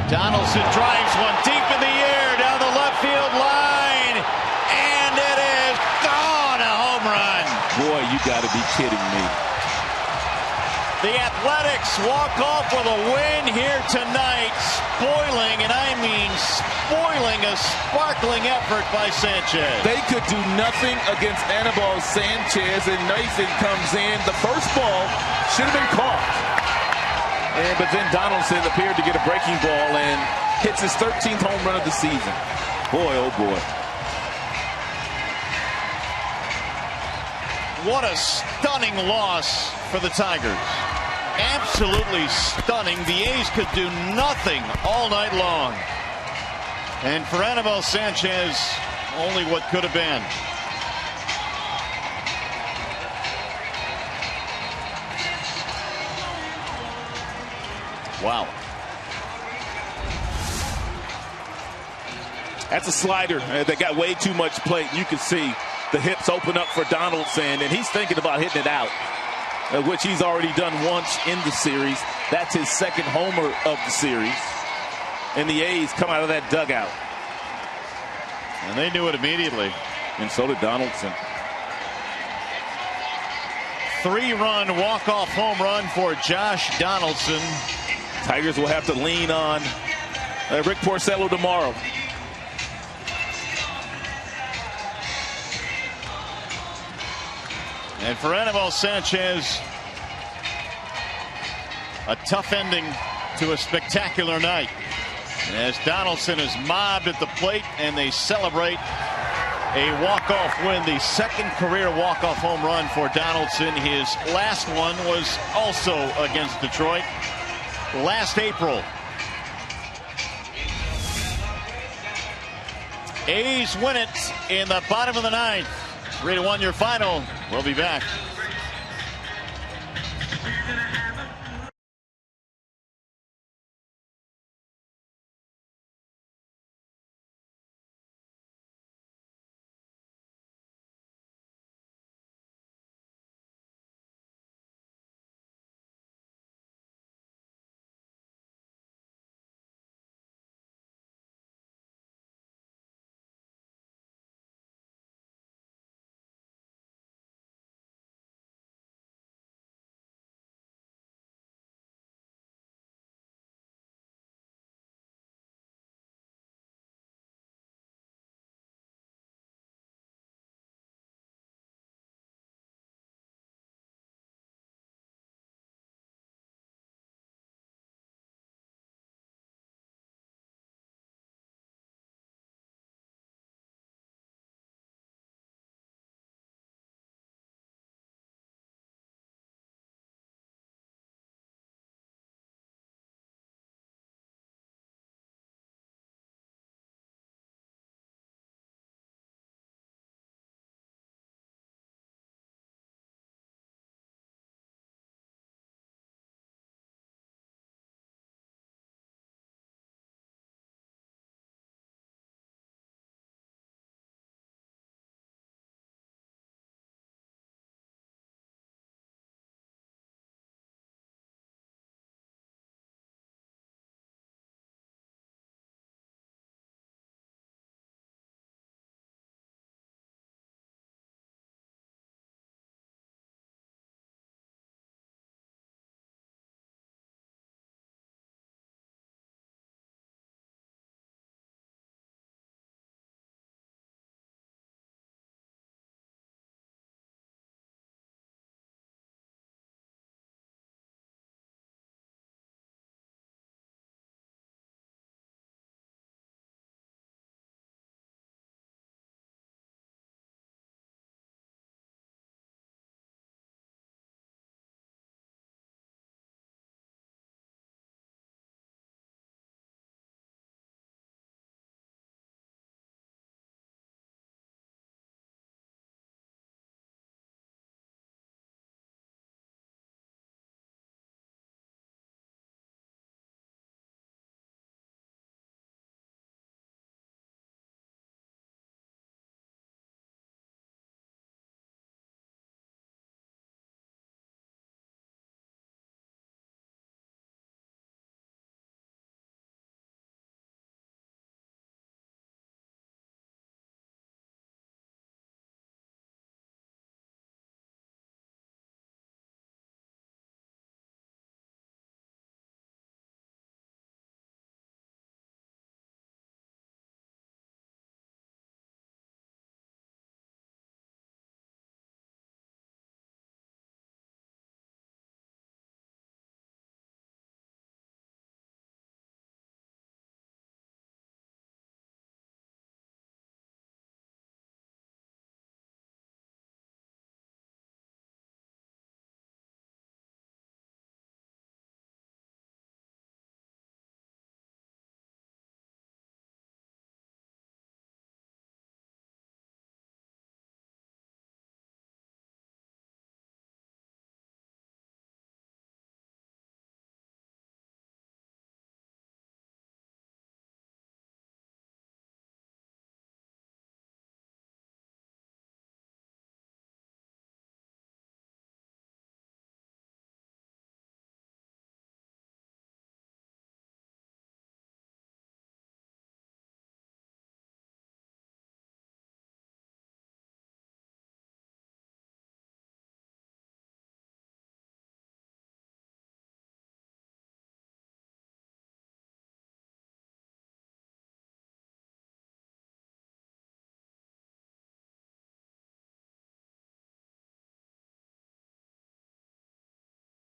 Donaldson drives one deep in the air down the left field line, and it is gone, a home run. Boy, you got to be kidding me. The Athletics walk off with a win here tonight, spoiling, and I mean spoiling, a sparkling effort by Sanchez. They could do nothing against Anibal Sanchez, and Nathan comes in. The first ball should have been caught. But then Donaldson appeared to get a breaking ball and hits his 13th home run of the season. Boy, oh boy. What a stunning loss for the Tigers. Absolutely stunning. The A's could do nothing all night long. And for Anibal Sanchez, only what could have been. Wow. That's a slider that got way too much plate. You can see the hips open up for Donaldson, and he's thinking about hitting it out. which he's already done once in the series. That's his second homer of the series. And the A's come out of that dugout. And they knew it immediately. And so did Donaldson. 3-run walk-off home run for Josh Donaldson. Tigers will have to lean on Rick Porcello tomorrow. And for Anibal Sanchez, a tough ending to a spectacular night. As Donaldson is mobbed at the plate and they celebrate a walk-off win, the second career walk-off home run for Donaldson. His last one was also against Detroit last April. A's win it in the bottom of the ninth. 3-1 your final. We'll be back.